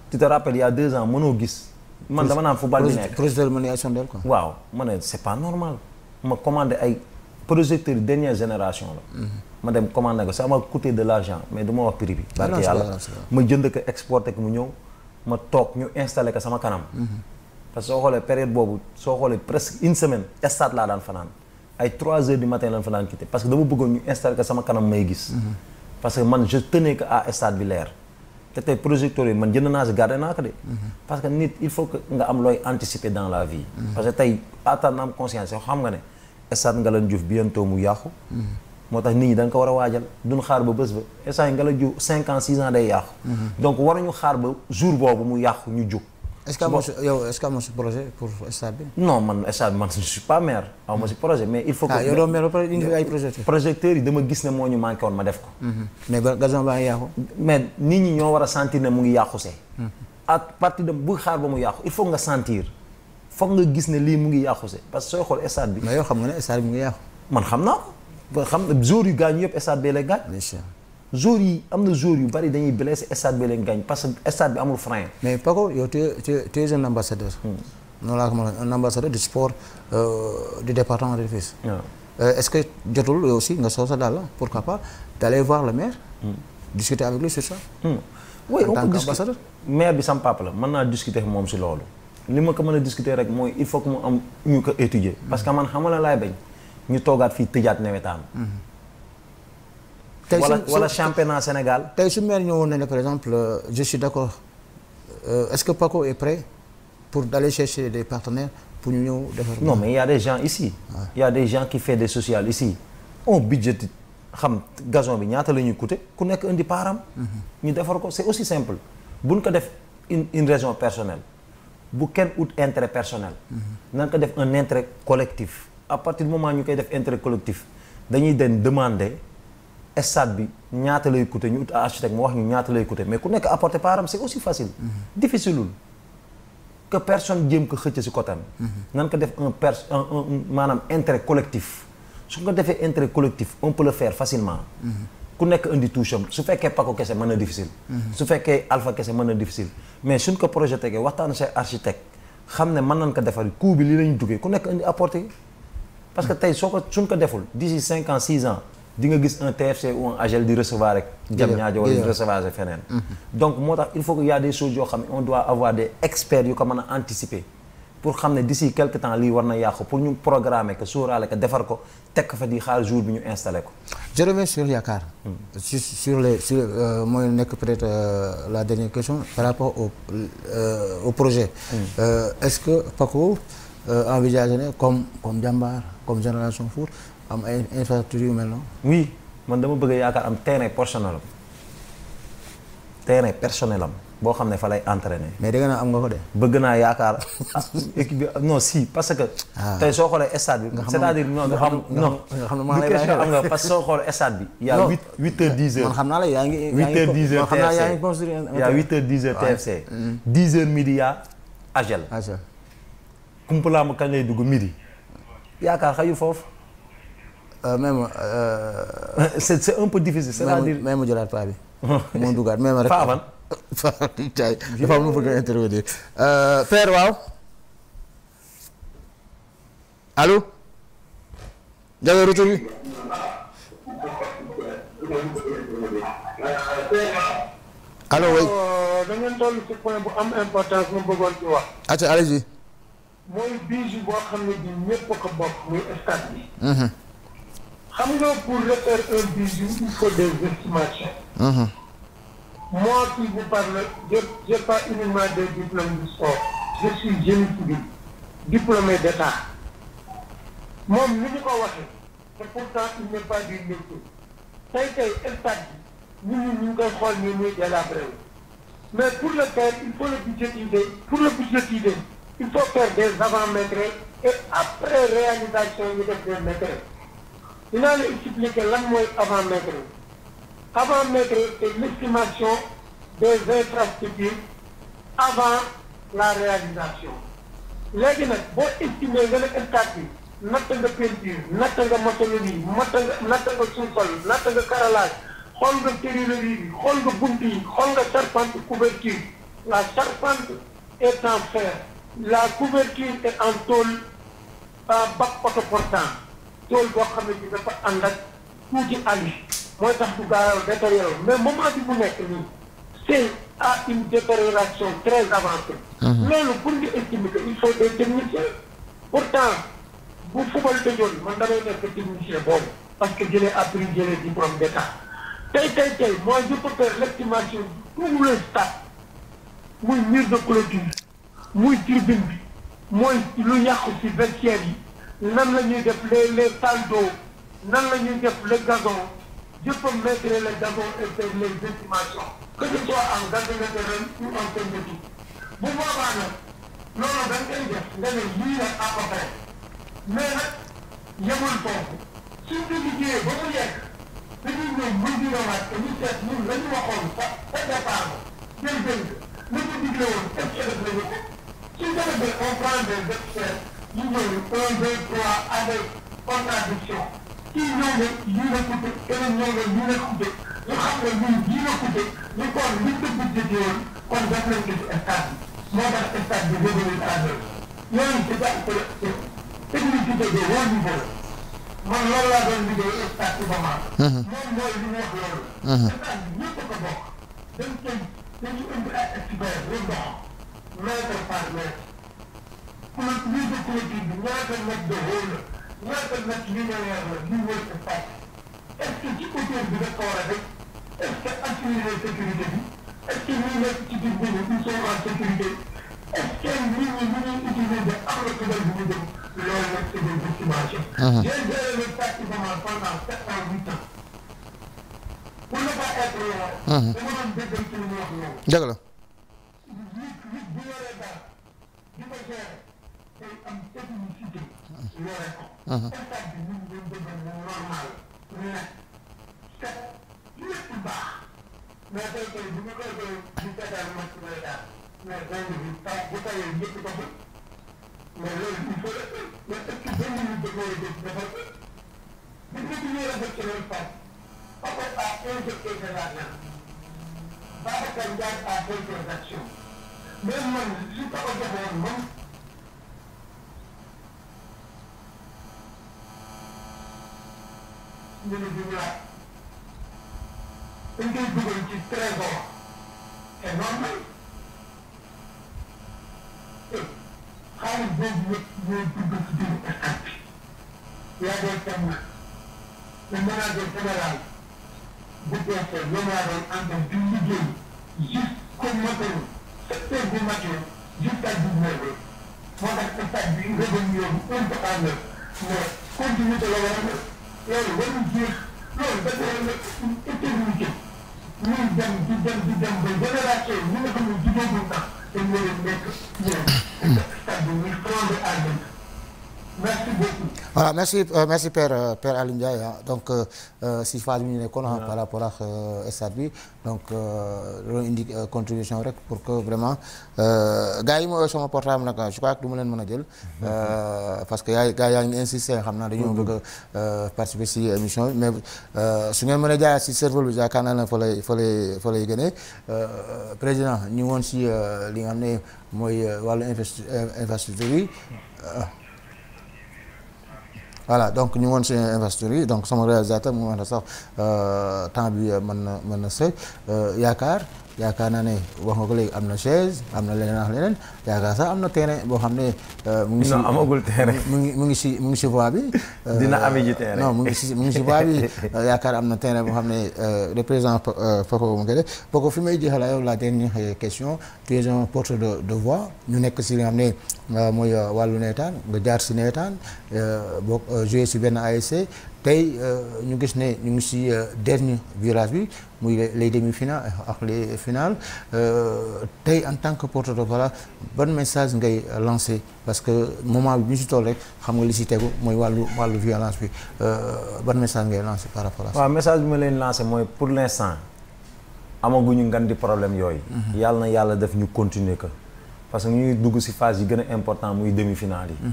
tu te rappelles il y a 2 ans mënoo gis. man dama naan football bi nekk projecteur maniation del quoi. waaw ma ne c'est pas normal ma commandé ay projecteurs dernière génération la. ma dem commandé ko ça m'a coûté de l'argent mais du ma wax prix bi. barke yàlla ma jënd ko exporté ko mu ñëw ma toog ñu installé ko sama kanam. parce que soo xoolee période boobu soo xoolee presque une semaine stade laa daan fanaan ay 3 heures du matin lan fanaan quitté parce que dama bëggoon ñu installé ko sama kanam may gis. parce que man je tenais que à stade bi leer. te tey projecteurs yi man jënd naa si garder naa ko de. parce que nit il faut que nga am looy anticiper dans la vie. parce que tey ataan na am conscience yoo xam nga ne stade Ngalandou Diouf bientôt mu yàqu. moo tax nit ñi dañ ko war a waajal duñ xaar ba bés ba stade Ngalandou Diouf 5 ans 6 ans day yàqu. donc waruñu xaar ba jour boobu mu yàqu ñu jóg. est-ce que amoo si projet pour stade bi. non man stade man je suis pas maire aw ma si projet mais il faut que. yow doo maire ba pare indi ay projecteurs yi dama gis ne moo ñu manqué woon ma def ko. mais gazon baa ngi yàqu. mais nit ñi ñoo war a sentir ne mu ngi yàqu see. à partir de bu xaar ba mu yàqu il faut nga sentir foog nga gis ne lii mu ngi yàqu see parce que sooy xool stade bi. mais yow xam nga ne stade bi mu ngi yàqu. man xam naa ko xam nga joueurs yu gaañ yëpp stade bee lay gaañ. joueurs yi am na joueurs yu bari dañuy blessé stade bi leen gagne parce que stade bi amul frein. mais Paco yow tu es un ambassadeur. noonu laa ko mën a un ambassadeur du sport du département de Rufisque. est-ce que jotul aussi nga soo sa daal la pourquoi pas d'aller voir le maire. discuter avec lui sur ça. oui en tant qu'ambassadeur. maire bi sam papa la mën naa discuter ak moom si loolu. li ma ko mën a discuter rek mooy il faut que mu am ñu ko étudier. parce que man xam la laay bañ ñu toogaat fii tëjaat nawetaan. wala championnat Sénégal. tey su maire ñëwoon na ne par exemple je suis d'accord est-ce que Paco est prêt pour d'aller chercher des partenaires pour ñu ñëw defar. non mais il y a des gens ici. il y a des gens qui font des sociales ici. on budgétise xam gazon bi ñaata la ñuy coûter ku nekk indi paaram. ñu defar ko c'est aussi simple. buñ ko def une raison personnelle bu kenn ut intérêt personnel. nañ ko def un intérêt collectif. à partir du moment ñu koy def intérêt collectif dañuy den demander. stade bi ñaata lay coûter ñu ut architecte mu wax ñu ñaata lay coûter mais ku nekk apporter param c'est aussi facile. difficileul que personne jéem ko xëcc ci côté nan ko def un maanaam intérêt collectif su ko defee intérêt collectif on peut le faire facilement. ku nekk indi touche am su fekkee Paco kese mën na difficile. su fekkee Alpha kese mën na difficile mais suñ ko projeté ke waxtaan say architecte xam ne mën nañ ko defar coût bi li lañu duggee ku nekk indi apporter parce que tey soo ko suñ ko deful d'ici 5 ans 6 ans. di nga gis un TFC ou un AGEL di recevoir rek Diamniadio wala di recevoir feneen donc moo tax il faut que y a des choses yoo xam ne on doit avoir des experts yu ko mën a anticiper pour xam ne d'ici quelque temps lii war na yàqu pour ñu programmer que sóoraale que defar ko teg ko fa di xaar jour bi ñu installé ko. je reviens sur Yaakaar. sur mooy nekk peut-être la dernière question par rapport au projet. Est-ce que Paco envisage ne comme Jambar comme Génération Foot am ay infrastructures yu mel noonu. oui man dama bëgg Yaakaar am terrain personnel am boo xam ne fa lay entraîner. mais dégg naa am nga ko de. bëgg naa Yaakaar équipe bi non si parce que. tey soo xoolee stade bi. c'est-à-dire non nga xam ne maa lay question am nga parce que soo xoolee stade bi. y a 8 heures 10 heures. man xam naa la yaa ngi 8 heures 10 heures xam naa yaa ngi construire. y a 8 heures 10 heures TFC. 10 heures midi yaa AGEL. kumpalaa ma kañ lay dugg midi. Yaakaar xaju foofu. même. c'est un peu difficile. c'est-à-dire même mu jëlaat paa bi. moo duggaat même rek. Faaban. Faye dafa am lu bëgg a intervenir. Père waaw. allo. Jawe retour bi. allo oui. da ngeen toll ci point bu am importance mu bëggoon ci wax. ati allez-y. mooy bijou boo xam ne bii ñëpp a ko bokk muy stade bi. xam nga pour refaire un bijou il faut des estimations. Moi qui vous parle, j'ai pas uniquement des diplômes du sport. Je suis génie civil, diplômé d'État. Moom ni ñu ko waxee te pourtant il n'est pas du métier. tey stade bi ñu ngi koy xool ñu muy délabré wu. mais pour le faire il faut le budgétiser pour le budgétiser il faut faire des avant-maîtrises et après réalisation ñu def des maîtrises dinaa la expliquer lan mooy avant-maîtrise. Avant-maîtrise c'est l'estimation des infrastructures avant la réalisation léegi nag boo estimer nga ne stade bi natt nga peinture natt nga maçonnerie natt nga sous-sol natt nga carrelage xool nga serrurerie bi xool nga bunt yi xool nga charpente couverture la charpente est en fer la couverture est en tôle bac autoportant tôle boo xam ne bi dafa ànd ak tuuti ali mooy tax du gaaw a détérioré mais moment bi mu nekk nii c'est à une détérioration très avancée. loolu pour nga estimer que il faut des techniciens pourtant bu fubal tëjoon man damay nekk technicien boobu parce que jëlee appris jëlee diplôme d'état tey moi je peux faire l'estimation de tout le stade muy mur de clôture muy tribune bi mooy lu yàqu ci vestiaire yi nan la ñuy def les salles d'eau nan la ñuy def le gazon je peux mettre le gazon et faire les estimations que ce soit en gazon de terrain ou en synthétique bu boobaa nag loolu dañ koy def nga ne lii la à peu près mais nag yemul foofu suñ ko liggéeyee ba mu yegg dañuy ñëw mesurawaat que ñu seet ñun la ñu waxoon sa départ ba jël li ko digle woon est-ce que def nañu ko suñ ko defee on prend des experts ñu ñëw 1 2 3 avec contradiction kii ñëw ne lii la coûté keneen ñëw ne lii la coûté ñu xam ne ñun lii la coûté ñu kon liñ ko budgété woon kon def nañ ko ci stade bi moo tax stade bi revenu à l'heure yooyu c'est technicité de haut niveau man loolu laa doon liggéey stade bi ba moom mooy li mu wax loolu stade bi ñëpp ko bokk dañ koy dañu indi ay experts yu dox mètre par mètre pour mise de clôture bi ñaata mètre de haut la ñaata mètre linéaire la ñu wër stade est-ce que ci hauteur bi dafa war a def est-ce que assurer sécurité bi est-ce que ñi nekk ci biir bi ils sont en sécurité est-ce que nit ñi ñu ngi utiliser am na kubal bu ñu dem loolu nag c'est des estimations. J'ai géré le stade Iba Mar pendant 7 ans 8 ans pour ne pas être long. dama doon déggal ci li mu wax loolu. dëgg la. nit bu yoree dara di ko gérer day am technicité yore ko. stade bi ñu ngi doon déggal mu normal net set lépp baax mais tey bu ñu koy koy di seetaan match lay daal mais benn bi taw bu tawee ñëpp doxul mais loolu il faut mais est-ce que benn nit da koy def defal ko bi nga ci ñëw rafet loolu pass Papa a injecté de l'argent Babacar Ndiaye a fait des actions mais man li ko joxoon moom ñu ne du ñaar dañ koy dugal ci trésor c'est normal xaalis boobu yëpp ñooy dugg ci biir stade bi yaa doon tàmm le manager général bu DSR ñoom laa doon àndal di liggéey jusqu'au matin 7 heures du matin jusqu'à 19 heures moo tax stade bi revenu yooyu un peu à l'heure mais continuité la war a def loolu warul jeex loolu dafa war a nekk une éternité ñuy dem di dem ba génération yi ñi nga xam ne jigéen sax dañ war a nekk ñoom stade bi muy flambé à l'heure. Merci beaucoup. Voilà, merci Père Aliou Ndiaye donc si phase bi ñu nekkoon par rapport ak stade bi donc loolu indi contribution rek pour que vraiment gars yi mooy sama portable nag je crois que du ma leen mën a jël parce que gars yaa ngi insister xam naa dañoo bëgg a participer si émission bi mais su ngeen mën a jaay si serveur bi yaakaar naa ne fa lay gënee président ñu woon si li nga xam ne mooy wàllu infrastructure yi voilà donc ñu woon si investir yi donc sama réalisateur mu wax sax temps bi mën na sëy yaakaar naa ne wax nga ko léegi am na chaise am na leneen ak leneen yaakaar sax am na terrain boo xam ne mu ngi si amagul terrain mu ngi si voie bi dina ami ji terrain non mu ngi si voie bi yaakaar am na terrain boo xam ne le président Paco mu ngi def Paco fi may jeexal yow la dernière question tu es un porteur de voix ñu nekk si li nga xam ne mooy wàllu nawetaan nga jaar si nawetaan boo joué si benn ASC tey ñu gis ne ñu ngi ci dernier virage bi muy les demi-finales ak les finales tey en tant que porte-voix ban message ngay lancé parce que moment bi ñu ci toll rek xam nga li ci tegu mooy wàllu violence bi ban message ngay lancé par rapport à ça. waaw message bi ma leen lancé mooy pour l'instant amaguñu ngan di problème yooyu. yàlla na yàlla def ñu continuer que parce que ñu ngi dugg ci phase yi gën a important muy demi-finale yi.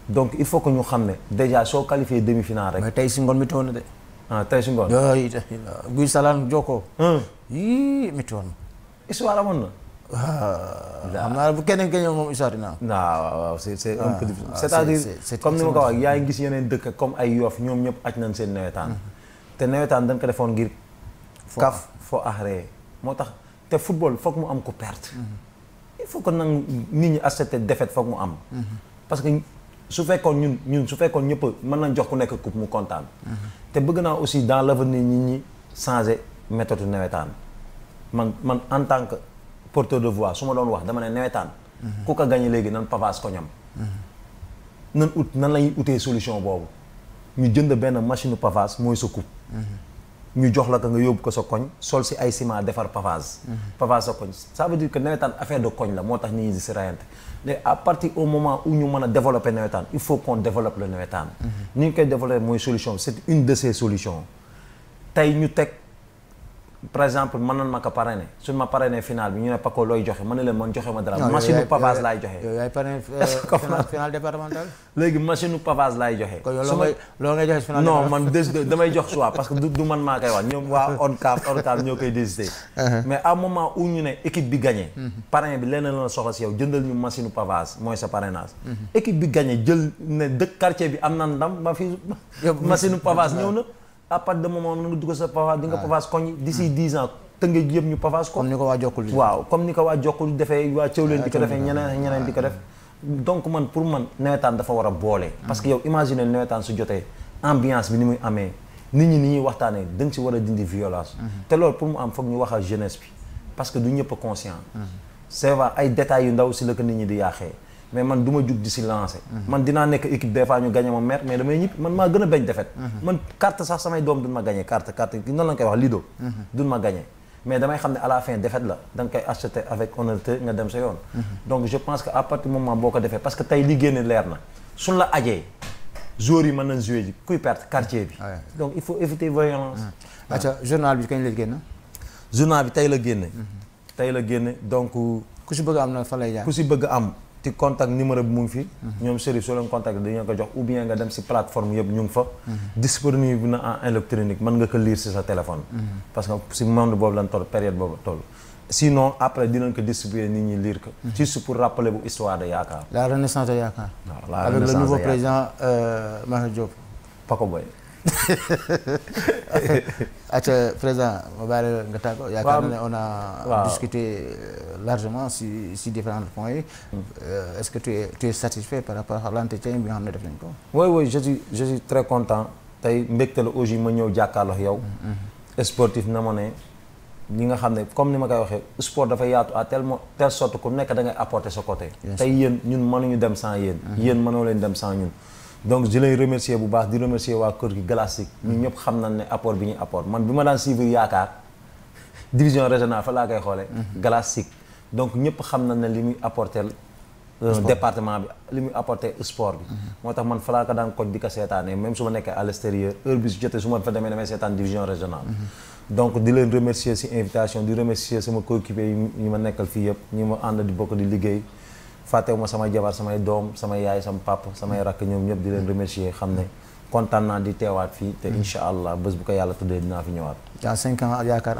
donc il faut que ñu xam ne déjà soo qualifié demi-finale rek. mais tey si ngoon mi toon na de. tey si ngoon. yooyu Guy Salaan Jokko. yii mi toon. histoire amoon na. xam naa bu keneen ke ñëw moom histoire dina am. waaw c'est un peu difficile. c'est-à-dire comme ni ma ko wax yaa ngi gis yeneen dëkk comme ay Yoff ñoom ñëpp aj nañ seen nawetaan. te nawetaan dañ ko defoon ngir. kaf foo axree moo tax te football foog mu am ko perte. il faut que nag nit ñi accepter défaite foog mu am. parce que su fekkoon ñun su fekkoon ñëpp mën nañ jox ku nekk coupe mu kontaan. te bëgg naa aussi dans l'avenir nit ñi changer méthode nawetaan man en tant que porteur de voix su ma doon wax dama ne nawetaan. ku ko gagné léegi nan pavage ko ñam. nan lañuy utee solution boobu ñu jënd benn machine pavage mooy sa coupe. ñu jox la ko nga yóbbu ko sa koñ sol si ay ciment defar pavage. pavage sa koñ ça veut dire que nawetaan affaire de koñ la moo tax nit ñi di si rayante mais à partir au moment où ñu mën a développer nawetaan il faut qu'on développe le nawetaan. ni ñu koy développer mooy solution c'est une de ces solutions tey ñu teg par exemple mën nan ma ko parrainer suñ ma parrainer final bi ñu ne Paco looy joxe mën na leen man joxe ma dara. machine u pavage laay joxe. yow yaay parrainer final départemental. léegi machine u pavage laay joxe. kon yow loo ngay joxe final non man damay jox choix parce que du man maa koy wax ñoom waa ONCAV ñoo koy décider. mais à un moment où ñu ne équipe bi gagné. parrain bi leneen la soxla si yow jëndal ñu machine u pavage mooy sa parrainage. équipe bi gagné jël ne dëkk quartier bi am na ndam ba fi machine u pavage ñëw na. à partir de moment nga dugg sa pavage di nga pavage koñ d'ici 10 ans tëngee yëpp ñu pavage ko. comme ni ko waa Jokkul waaw comme ni ko waa Jokkul defee waa Thiawlène di ko defee ñeneen di ko def. donc man pour man nawetaan dafa war a boole. parce que yow imagine nawetaan su jotee ambiance bi ni muy amee nit ñi ni ñuy waxtaanee dañ si war a dindi violence. te loolu pour mu am foog ñu wax ak jeunesse bi parce que du ñëpp a conscient. c'est vrai ay détails yu ndaw si la ko nit ñi di yaaxee. mais man du ma jug di si lancer. man dinaa nekk équipe des fois ñu gagné ma mer mais damay ñibbi man maa gën a bañ defet man carte sax samay doom duñ ma gagné carte noonu lañ koy wax lido. duñ ma gagné mais damay xam ne à la fin défaite la da nga koy acheter avec honneur nga dem sa yoon. donc je pense que à partir du moment boo ko defee parce que tey li génne leer na suñ la ajee joueurs yi mën nañ jouer ji kuy perte quartier bi. donc il faut éviter violence. acca journal bi kañ la génn. journal bi tey la génne. tey la génne donc. ku si bëgg am na fa lay jaar ku si bëgg am. ci contact numéro bi mu ngi fi. ñoom Chérif soo leen contact dañu ko jox ou bien nga dem si plateforme yëpp ñu ngi fa. disponible na en électronique mën nga ko lire si sa téléphone. parce que si monde boobu lañ toll période boobu toll. sinon après dinañ ko distribuer nit ñi lire ko. juste pour rappeler bu histoire de Yaakaar. la renaissance de Yaakaar. waaw la avec renaissance le nouveau de président Mahi Diop. Paco Boy. acca président ma bàyyi la nga tàggoo. yaakaar naa ne on a discuté largement si différents points yi. est-ce que tu es satisfait par rapport à l'entretien bi nga xam ne def nañ ko. oui je suis très content tey mbégte la aussi ma ñëw jàkkaarloo yow. sportif na ma ne ñi nga xam ne comme ni ma koy waxee sport dafa yaatu à telle sorte ku nekk da ngay apporter sa côté. tey yéen ñun mënuñu dem sans yéen. yéen mënoo leen dem sans ñun. donc je lay remercier bu baax di remercier waa kër gi Galassi ñun ñëpp xam nañ ne apport bi ñuy apport man bi ma daan suivre Yaakaar division régionale fa laa koy xoolee. Galassi donc ñëpp xam nañ ne li muy apporter département bi li muy apporter sport bi. moo tax man fa laa ko daan koj di ko seetaanee même su ma nekkee à l'extérieur heure bi su jotee su ma fa demee damay seetaan division régionale. donc di leen remercier ci invitation di remercier sama coéquipier yi ma nekkal fii yëpp ñi ma ànd di bokk di liggéey. fàttewu ma samay jabar samay doom samay yaay sama papa samay rakk ñoom ñëpp di leen remercier xam ne kontaan naa di teewaat fii te incha allah bés bu ko yàlla tuddee dinaa fi ñëwaat. dans 5 ans Yaakaar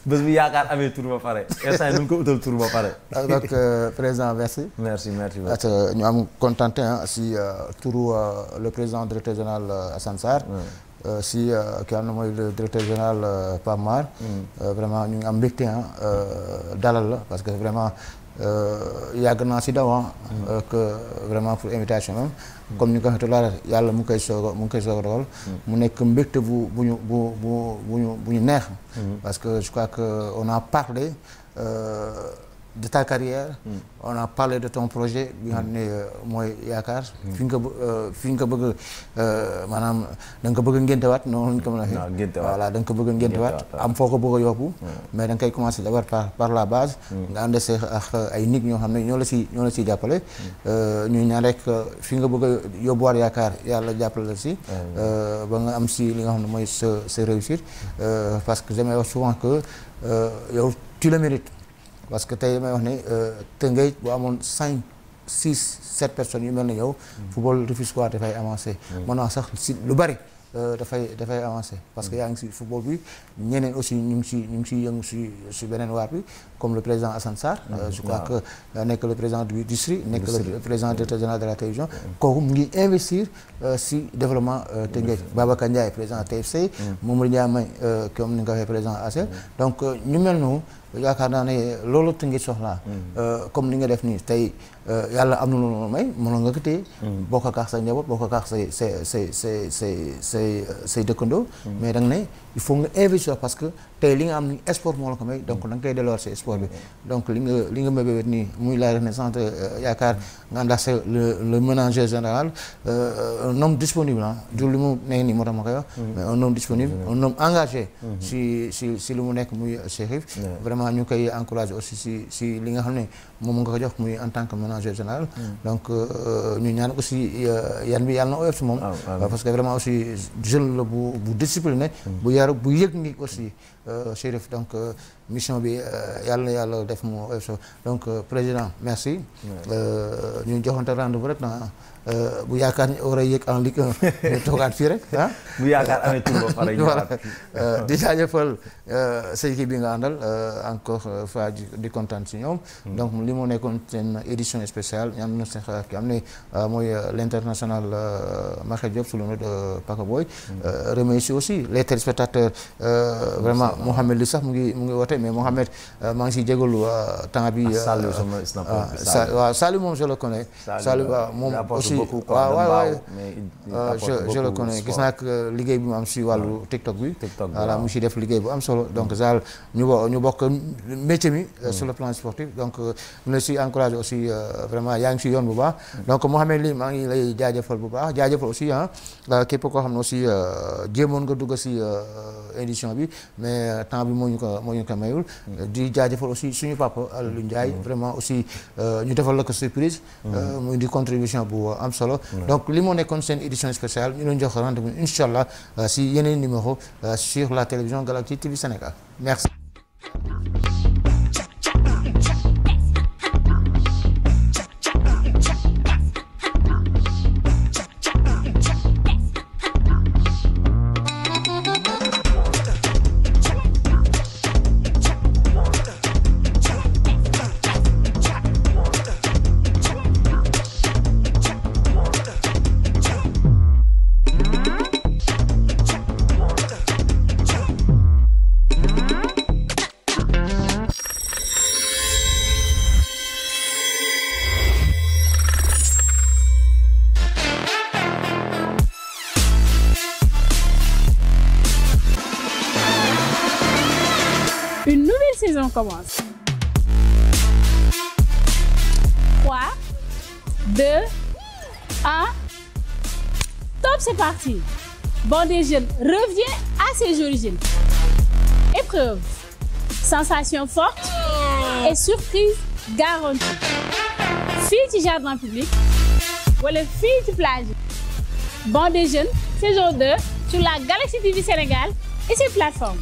bés bu Yaakaar amee tur ba pare instant yii nu ko utal tur ba pare. donc président merci. merci. ñu am contenté si turu le président directeur général Assane Sarr. si ki am na mooy le directeur général Pape Mar. vraiment ñu ngi am mbégte dalal la parce que vraiment yàgg naa si daw que vraiment pour invitation même comme ni ko waxee la yàlla mu ngi koy soog a dogal mu nekk mbégte bu ñu neex. parce que je crois que on a parlé de ta carrière. On a parlé de ton projet bi nga xam ne mooy yaakaar. fi nga ko bëgg maanaam da nga ko bëgg a ngéntewaat noonu ñu ko mën a waxee. voilà da nga ko bëgg a ngéntewaat am foo ko bëgg a yóbbu. mais da nga koy commencer d'abord par la base. nga ànd see ak ay nit ñoo xam ne ñoo la siy jàppale. ñuy ñaan rek fi nga bëgg a yóbbuwaat yaakaar yàlla jàppale la si. ba nga am si li nga xam ne mooy sa réussite. parce que damay wax souvent que yow tu le mérites. parce que tey damay wax ne Tëngéej bu amoon 5 6 7 personnes yu mel ne yow. football Rufisquois dafay avancer. mën naa sax si lu bari dafay avancer parce que yaa ngi si football bi ñeneen aussi ñu ngi si yëngu si beneen waar bi comme le président Assane Sarr. je crois que nekk le président du district. nekk le président directeur général de la télévision. kooku mu ngi investir si développement Tëngéej. Babacar Ndiaye président TFC. Mamadou Ndiaye May comme ni nga ko waxee président ACEL. donc ñu mel noonu. yaakaar naa ne loolu Tëngéej soxlaa comme ni nga def nii tey yàlla am na lu may mënoon nga ko téye bokk ak sa njaboot bokk ak say dëkkandoo mais da nga ne il faut nga investir parce que tey li nga am ni sport moo la ko may donc da nga koy delluwaat si sport bi donc li nga mébéwét nii muy la renaissance yaakaar nga ànd ak le manager général un homme disponible du li mu nekk nii moo tax ma koy wax mais un homme disponible un homme engagé si li mu nekk muy Chérif vraiment ñu koy encourager aussi si li nga xam ne moom nga ko jox muy en tant que manager général donc ñu ñaan aussi yan bi yàlla na oyof si moom parce que vraiment aussi jeune la bu discipliné bu yaru bu yëg ni aussi Chérif donc mission bi yàlla def mu oyof so donc président merci ñu joxante rendez-vous rek na bu yaakaar ni war a yëg en Ligue 1 ñu toogaat fii rek bu yaakaar amee tur ba pare voilà di jaajëfal sa équipe bi nga àndal encore fois di kontaan si ñoom donc li moo nekkoon seen édition spéciale ñam na sax ki am ne mooy l'international Makhé Diop sous le nom de Paka Boy remercier aussi les téléspectateurs vraiment Mohamed li sax mu ngi woote mais Mohamed maa ngi siy jégalu temps bi waaw Saliou moom je le connais Saliou waaw moom aussi waaw je le connais gis naa que liggéey bi mu am si wàllu TikTok bi voilà mu si def liggéey bu am solo donc daal ñu bokk métier mi sur le plan sportif donc ñu la si encouragé aussi vraiment yaa ngi si yoon bu baax donc Mohamed li maa ngi lay jaajëfal bu baax jaajëfal aussi képp koo xam ne aussi jéemoon nga dugg si édition bi mais temps bi moo ñu ko mayul di jaajëfal aussi suñu papa Aliou Ndiaye vraiment aussi ñu defal la ko surprise muy di contribution bu am solo donc li moo nekkoon seen édition spéciale ñu leen jox rendez-vous inchallah si yeneen numéro sur la télévision Galaxy TV Sénégal merci. Une nouvelle saison commence. 3, 2, 1. Top, c'est parti. Bandé Jeune revient à ses origines. Épreuve, sensation forte et surprise garantie. Fille du jardin public wala fille du plage. Bandé Jeune saison 2 sur la Galaxy TV Sénégal et ses plateformes.